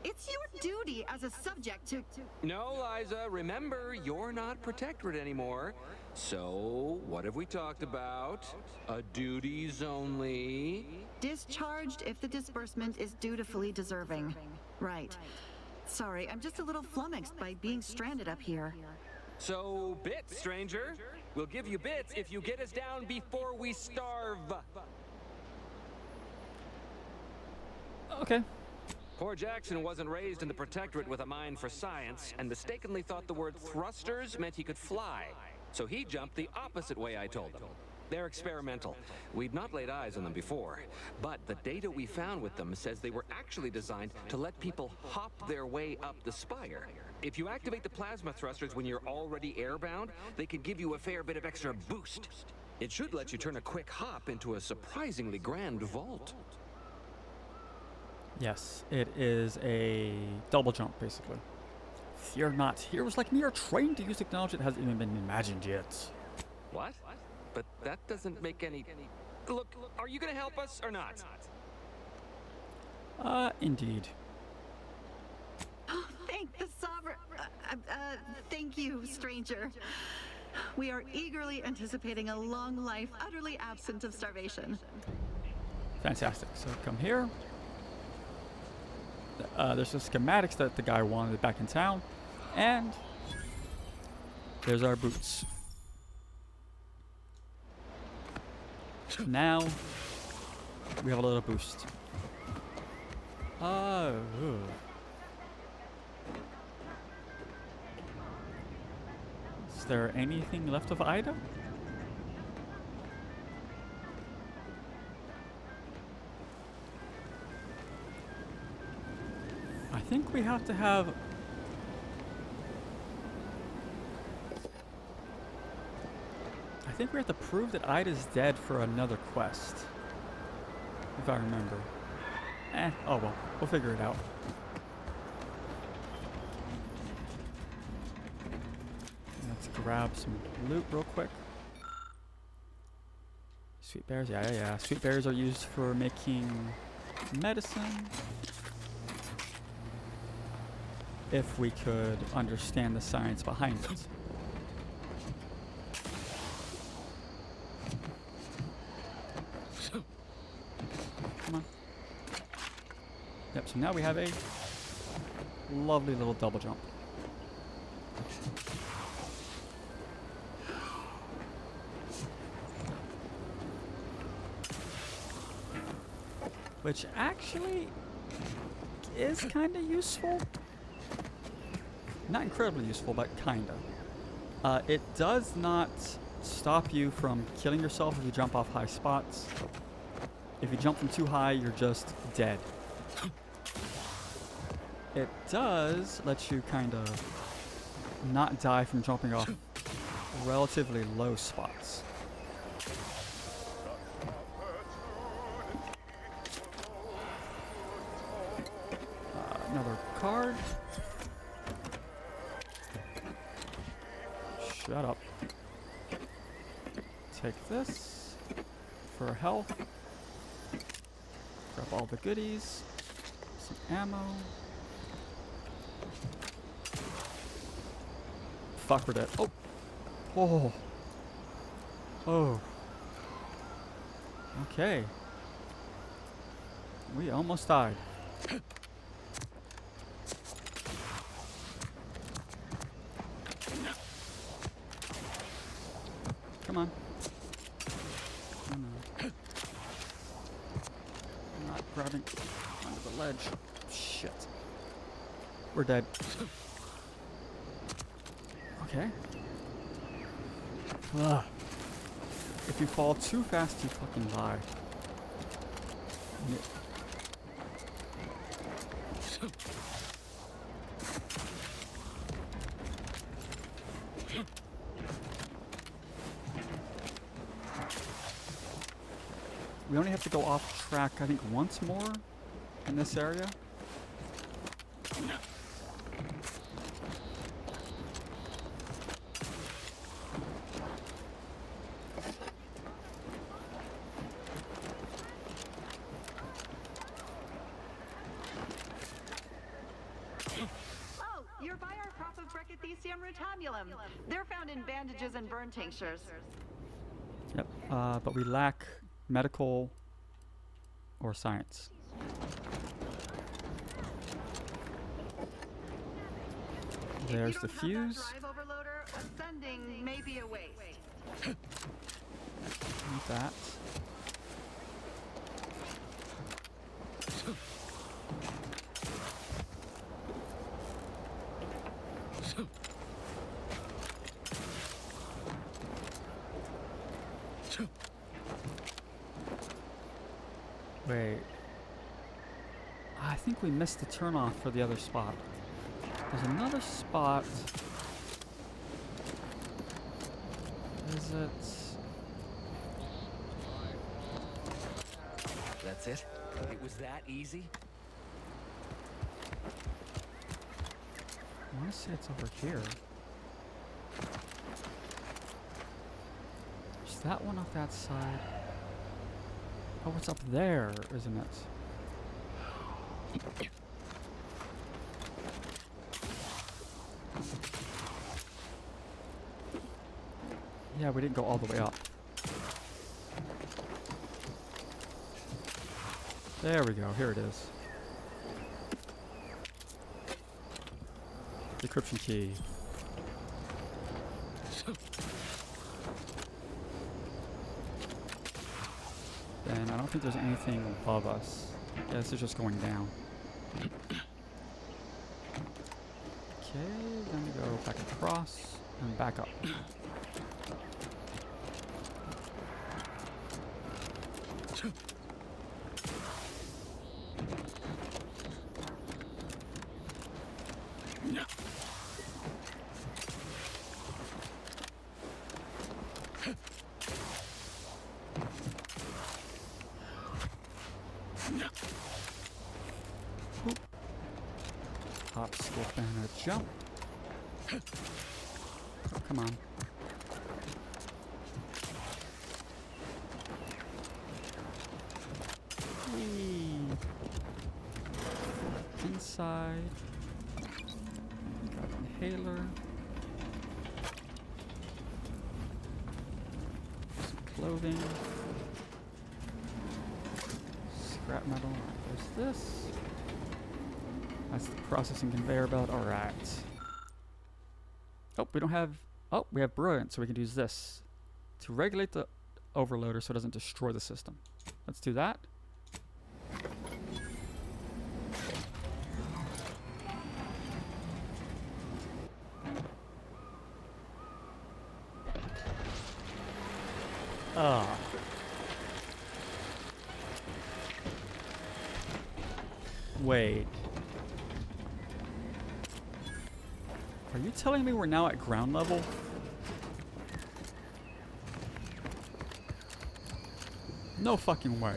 It's your duty as a subject to... No, Liza, remember, you're not protectorate anymore. So, what have we talked about? A duties only. Discharged if the disbursement is dutifully deserving. Right. Sorry, I'm just a little flummoxed by being stranded up here. So, bits, stranger. We'll give you bits if you get us down before we starve. Okay. Poor Jackson wasn't raised in the Protectorate with a mind for science, and mistakenly thought the word thrusters meant he could fly. So he jumped the opposite way I told him. They're experimental. We'd not laid eyes on them before, but the data we found with them says they were actually designed to let people hop their way up the spire. If you activate the plasma thrusters when you're already airbound, they can give you a fair bit of extra boost. It should let you turn a quick hop into a surprisingly grand vault. Yes, it is a double jump, basically. Fear not. Heroes like me are trained to use technology that hasn't even been imagined yet. What? But that doesn't make any... Look, are you gonna help us or not? Indeed. Oh, thank the Sovereign... thank you, stranger. We are eagerly anticipating a long life, utterly absent of starvation. Fantastic. So come here. There's the schematics that the guy wanted back in town. And there's our boots. Now we have a little boost. Oh. Is there anything left of Ida? I think we have to have... I think we have to prove that Ida's dead for another quest. If I remember. Oh well, we'll figure it out. Let's grab some loot real quick. Sweet berries, yeah. Sweet berries are used for making medicine. If we could understand the science behind it. Come on. Yep, so now we have a lovely little double jump. Which actually is kind of useful. Not incredibly useful, but kinda. It does not stop you from killing yourself if you jump off high spots. If you jump from too high, you're just dead. It does let you kind of not die from jumping off relatively low spots. Another card. Shut up. Take this for health. Grab all the goodies. Some ammo. Fuck, we're dead. Oh! Oh! Oh. Okay. We almost died. Come on. Oh no. I'm not grabbing onto the ledge. Shit. We're dead. Okay. Ugh. If you fall too fast, you fucking die. We only have to go off track, I think, once more in this area. them. They're found in bandages and burn tinctures. Yep. But we lack medical or science. There's the fuse. Drive overloader, ascending may be a waste. Need that. Wait. I think we missed the turnoff for the other spot. There's another spot. Is it? That's it? It was that easy? I want to say it's over here. Is that one off that side? Oh, it's up there, isn't it? Yeah, we didn't go all the way up. There we go, here it is. Decryption key. Then I don't think there's anything above us. Yeah, this is just going down. Okay, then we go back across and back up. Hop, skip, and a jump. Oh, come on. Whee. Inside. Got an inhaler. Some clothing. Scrap metal. There's this. That's the processing conveyor belt. All right. Oh, we don't have... Oh, we have Brilliant, so we can use this to regulate the overloader so it doesn't destroy the system. Let's do that. Ah. Wait. Are you telling me we're now at ground level? No fucking way.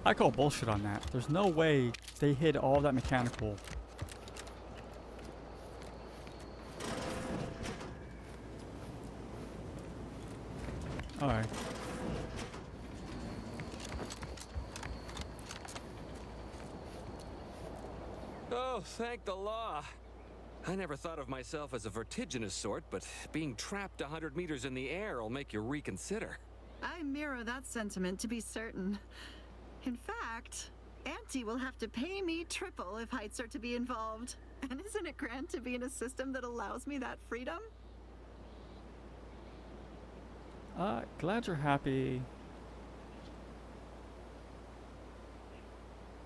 I call bullshit on that. There's no way they hid all that mechanical. Alright. Oh, thank the law. I never thought of myself as a vertiginous sort, but being trapped 100 meters in the air will make you reconsider. I mirror that sentiment, to be certain. In fact, Auntie will have to pay me triple if heights are to be involved. And isn't it grand to be in a system that allows me that freedom? Glad you're happy.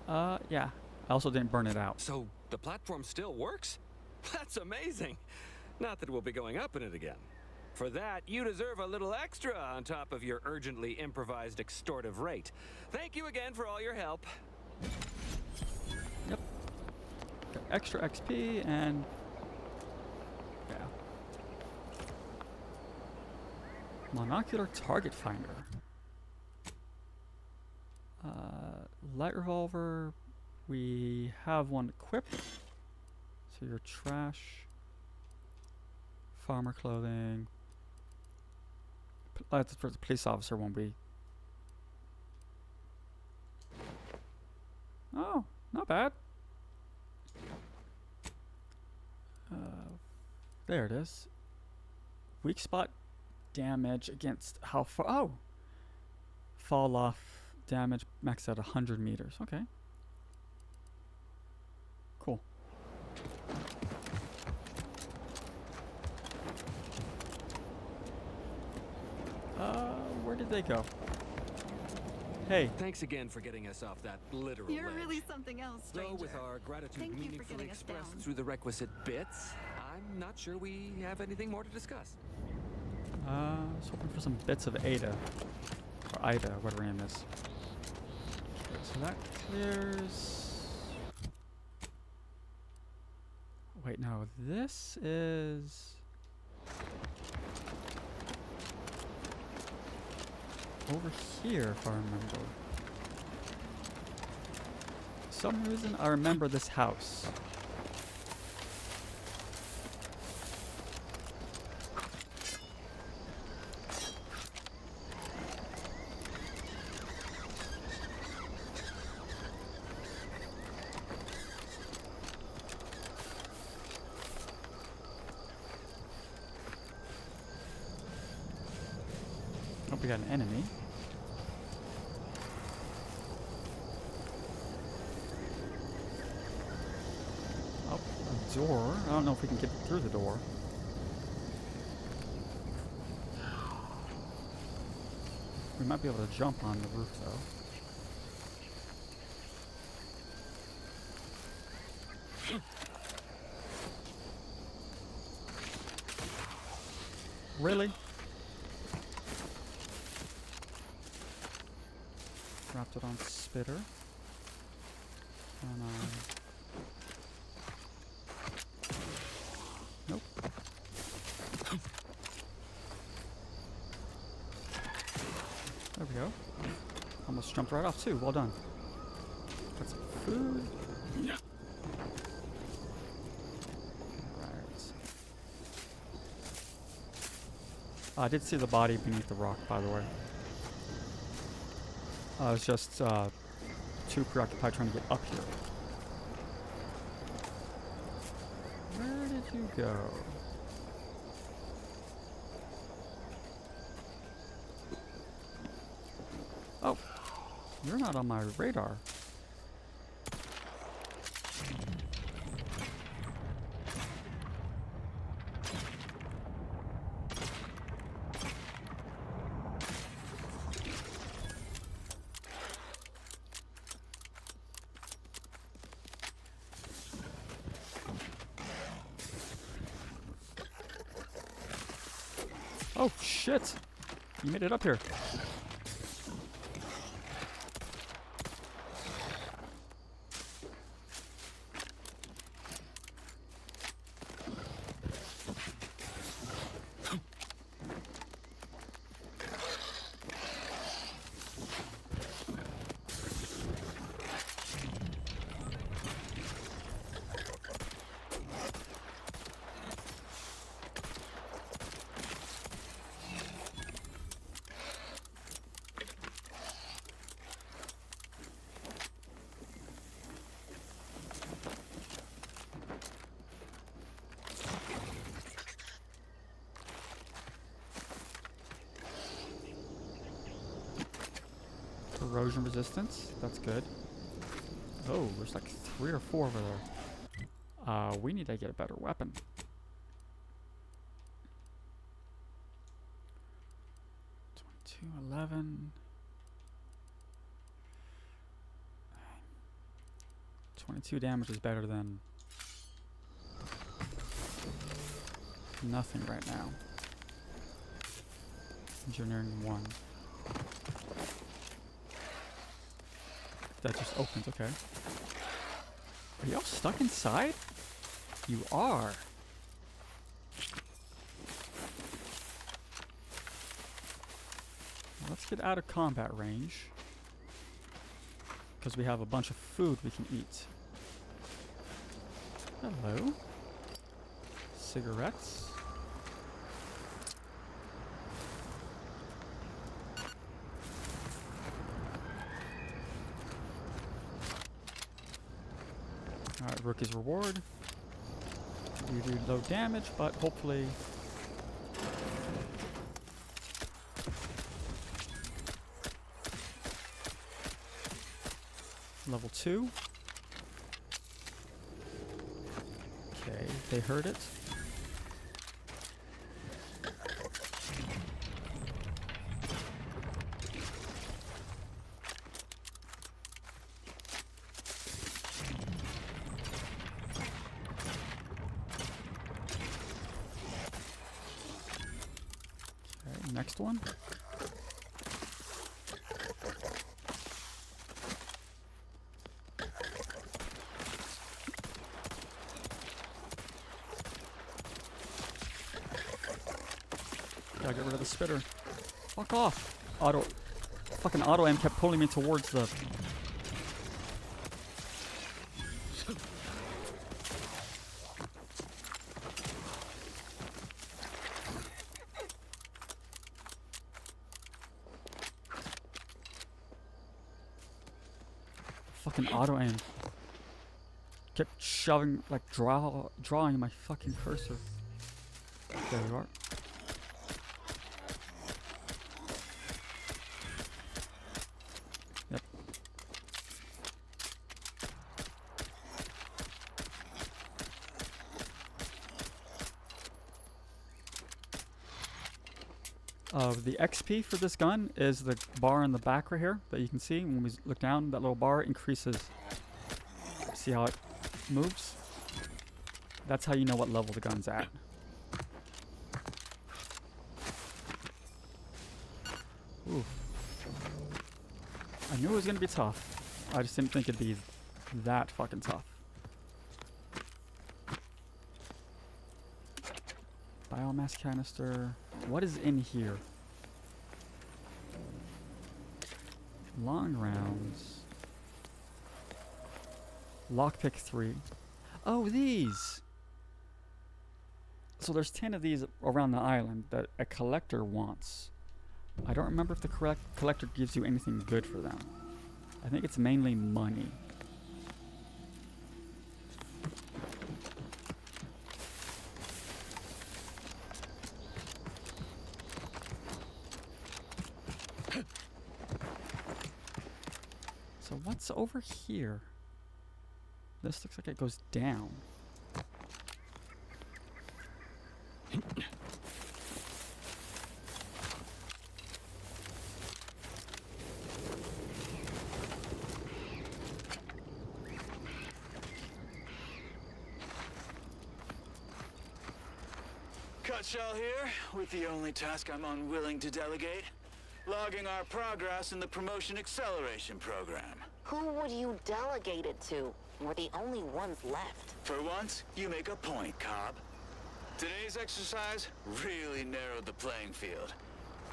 Yeah. I also didn't burn it out. So, the platform still works? That's amazing! Not that we'll be going up in it again. For that, you deserve a little extra on top of your urgently improvised extortive rate. Thank you again for all your help. Yep. Got extra XP and... yeah. Monocular target finder. Light revolver. We have one equipped. So your trash. Farmer clothing. for the police officer won't be. Oh, not bad. There it is. Weak spot damage against how far? Oh, fall off damage max at 100 meters. Okay. Cool. Where did they go? Hey. Thanks again for getting us off that literal You're ledge. really something else, stranger. Though with our gratitude Thank you for meaningfully getting us expressed down. through the requisite bits, I'm not sure we have anything more to discuss. I was hoping for some bits of Ada. Or Ida, whatever her name is. Okay, so that clears. Wait, no, this is. Over here, if I remember. For some reason, I remember this house. Oh, we got an enemy. Oh, a door. I don't know if we can get through the door. We might be able to jump on the roof, though. Really? Wrapped it on spitter. And nope. There we go. Almost jumped right off too. Well done. Got some food. Yeah. Right. I did see the body beneath the rock, by the way. I was just too preoccupied trying to get up here. Where did you go? Oh, you're not on my radar. Oh shit! You made it up here. Erosion resistance, that's good. Oh, there's like 3 or 4 over there. We need to get a better weapon. $22.11. 22 damage is better than nothing right now. Engineering 1. That just opens, okay. Are y'all stuck inside? You are. Let's get out of combat range. Because we have a bunch of food we can eat. Hello. Cigarettes. Alright, rookie's reward. We do low damage, but hopefully... Level 2. Okay, they heard it. Okay, next one. Gotta get rid of the spitter. Fuck off! Fucking auto aim kept pulling me towards the... Fucking auto aim. Kept shoving, like drawing my fucking cursor. There you are. Yep. The XP for this gun is the bar in the back right here that you can see. When we look down, that little bar increases. See how it moves? That's how you know what level the gun's at. Ooh. I knew it was gonna be tough. I just didn't think it'd be that fucking tough. Biomass canister. What is in here? Long rounds. Lockpick 3. Oh, these! So there's 10 of these around the island that a collector wants. I don't remember if the collector gives you anything good for them. I think it's mainly money. So what's over here? This looks like it goes down. Cutshall here, with the only task I'm unwilling to delegate. Logging our progress in the Promotion Acceleration Program. Who would you delegate it to? We're the only ones left. For once, you make a point, Cobb. Today's exercise really narrowed the playing field.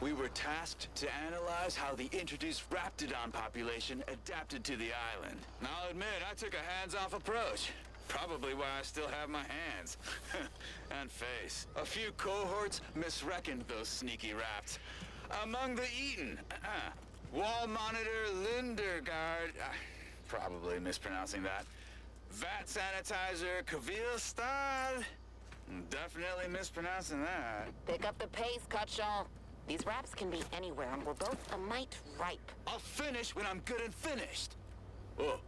We were tasked to analyze how the introduced Raptidon population adapted to the island. And I'll admit, I took a hands-off approach. Probably why I still have my hands. And face. A few cohorts misreckoned those sneaky rats. Among the Eaton, Wall Monitor Lindergaard, probably mispronouncing that. Vat Sanitizer Kavil Stahl, definitely mispronouncing that. Pick up the pace, Cutshall. These raps can be anywhere, and we're both a mite ripe. I'll finish when I'm good and finished. Oh,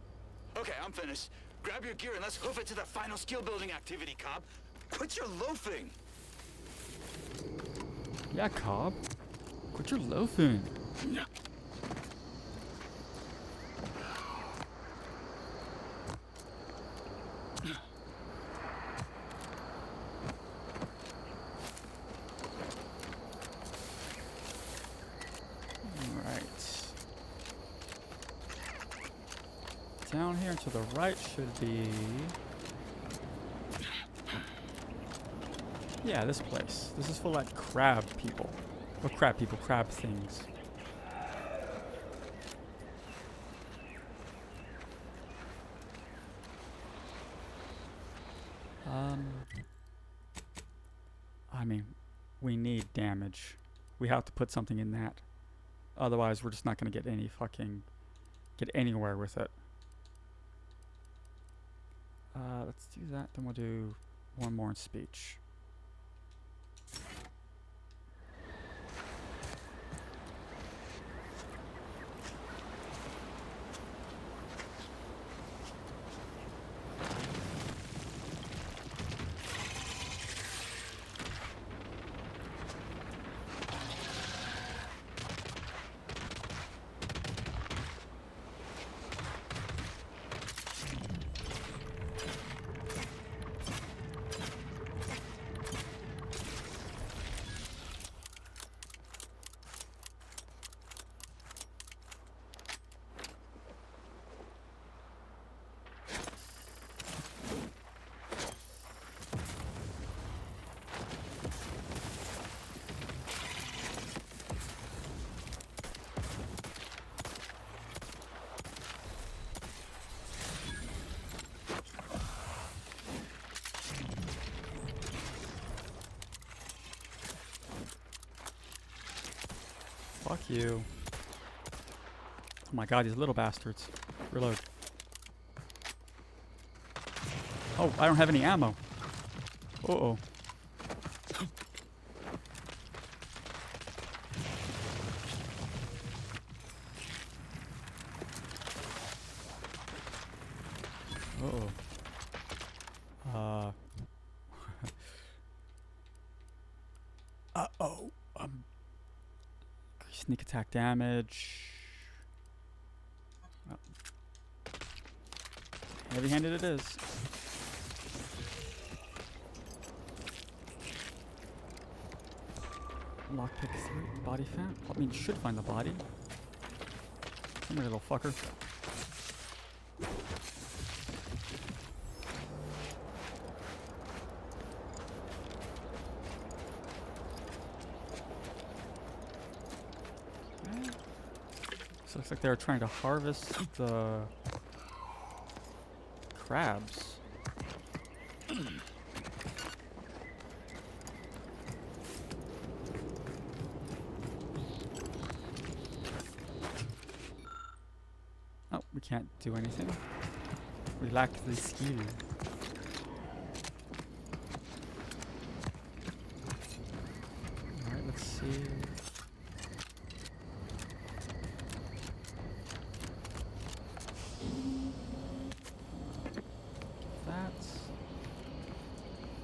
okay, I'm finished. Grab your gear and let's hoof it to the final skill-building activity, Cobb. Quit your loafing. Yeah, Cobb. Quit your loafing. Down here to the right should be... Yeah, this place. This is full of like crab people. Or crab people, crab things. I mean, we need damage. We have to put something in that. Otherwise, we're just not gonna get anywhere with it. Let's do that. Then we'll do one more in speech. Fuck you. Oh my god, these little bastards. Reload. Oh, I don't have any ammo. Uh-oh. Uh-oh. Uh-oh. Sneak attack damage. Oh. Heavy-handed it is. Lockpick 3. Body fat. I mean, you should find the body. Come here, little fucker. So looks like they're trying to harvest the crabs. Oh, we can't do anything. We lack the skill. Alright, let's see.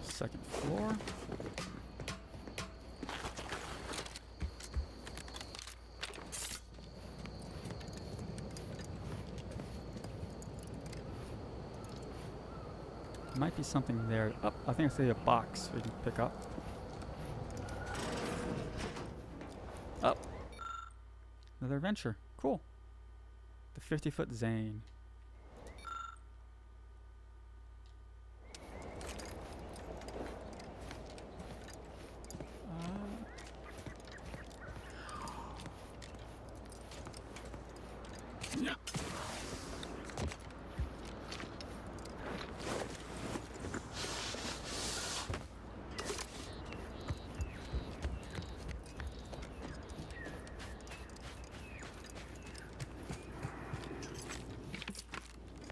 Second floor. Might be something there. Oh, I think I see a box we can pick up. Oh, another adventure. Cool. The 50-foot Zane.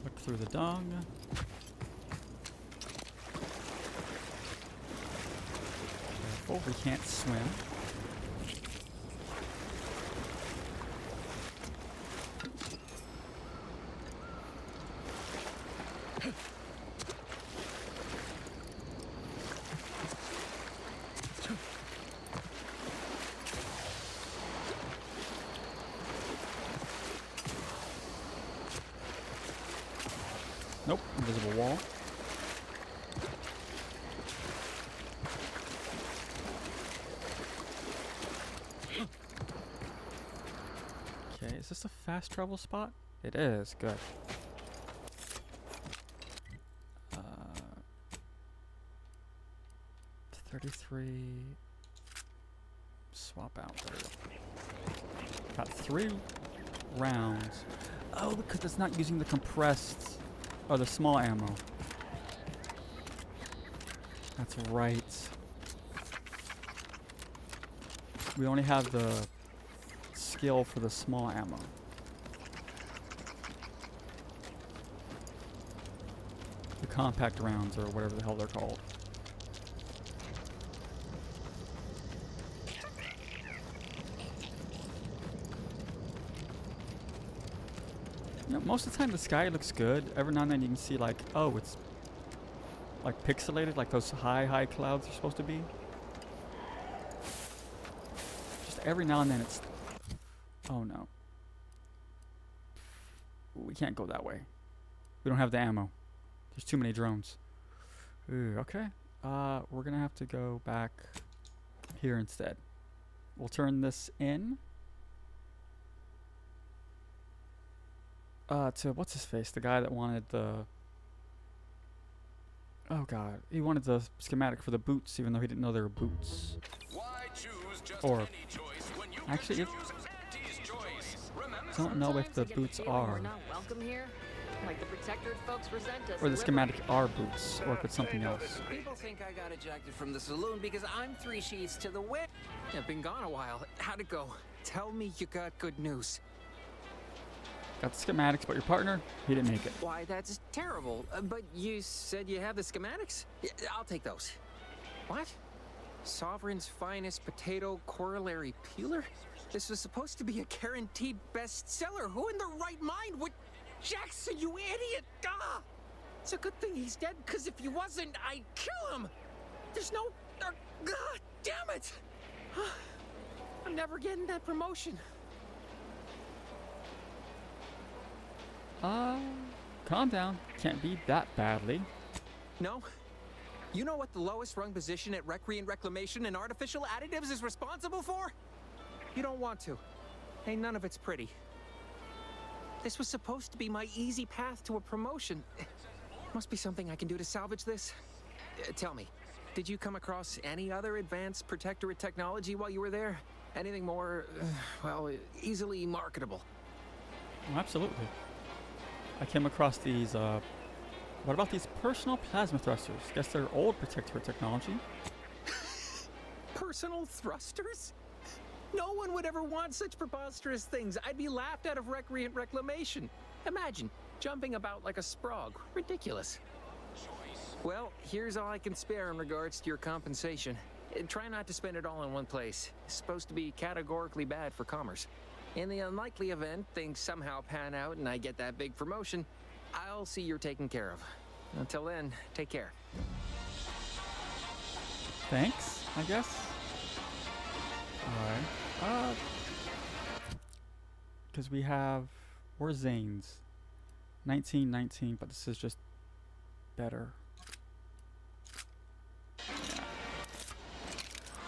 Look through the dung. Careful, we can't swim. Nope, invisible wall. Okay, is this a fast travel spot? It is, good. 33. Swap out. There we go. Got 3 rounds. Oh, because it's not using the compressed or the small ammo. That's right. We only have the skill for the small ammo. compact rounds, or whatever the hell they're called. You know, most of the time the sky looks good. Every now and then you can see like, oh, it's like pixelated, like those high clouds are supposed to be. Just every now and then it's... Oh no. We can't go that way. We don't have the ammo. There's too many drones. Ooh, okay. We're gonna have to go back here instead. We'll turn this in. To what's his face? The guy that wanted the... Oh god, he wanted the schematic for the boots, even though he didn't know they were boots. Or actually, if don't know if the boots are, Not welcome here. Like the Protectorate folks resent us. or the schematic are boots, or if it's something else. People think I got ejected from the saloon because I'm 3 sheets to the wind. I've been gone a while. How'd it go? Tell me you got good news. Got the schematics, but your partner, he didn't make it. Why, that's terrible. But you said you have the schematics? Yeah, I'll take those. What? Sovereign's finest potato corollary peeler? This was supposed to be a guaranteed bestseller. Who in their right mind would... Jackson, you idiot! Ah! It's a good thing he's dead, because if he wasn't, I'd kill him! There's no... God damn it! I'm never getting that promotion. Calm down. Can't be that badly. No? You know what the lowest rung position at Recreant Reclamation and Artificial Additives is responsible for? You don't want to. Hey, none of it's pretty. This was supposed to be my easy path to a promotion. Must be something I can do to salvage this. Tell me, did you come across any other advanced Protectorate technology while you were there? Anything more, well, easily marketable? Oh, absolutely. I came across these, what about these personal plasma thrusters? Guess they're old Protectorate technology. Personal thrusters? No one would ever want such preposterous things. I'd be laughed out of Recreant Reclamation. Imagine, jumping about like a sprog. Ridiculous. Well, here's all I can spare in regards to your compensation. Try not to spend it all in one place. It's supposed to be categorically bad for commerce. In the unlikely event things somehow pan out and I get that big promotion, I'll see you're taken care of. Until then, take care. Thanks, I guess. Alright. Because we have... Where's Zane's? 1919, but this is just better.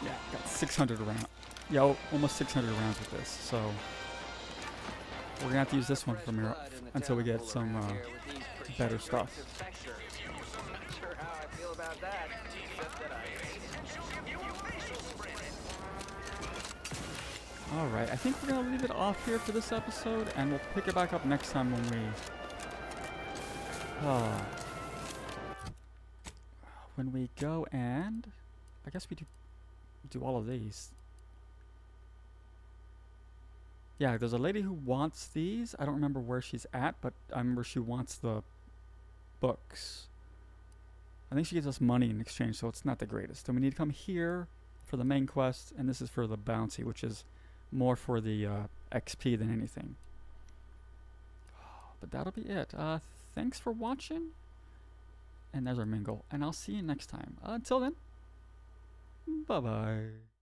Yeah, got 600 rounds. Yeah, almost 600 rounds with this, so... We're gonna have to use this one from here until we get some better stuff. Alright, I think we're gonna leave it off here for this episode, and we'll pick it back up next time when we go and... I guess we do all of these. Yeah, there's a lady who wants these. I don't remember where she's at, but I remember she wants the books. I think she gives us money in exchange, so it's not the greatest. And we need to come here for the main quest, and this is for the bounty, which is more for the XP than anything. But that'll be it. Thanks for watching. And there's our main goal. And I'll see you next time. Until then, bye-bye.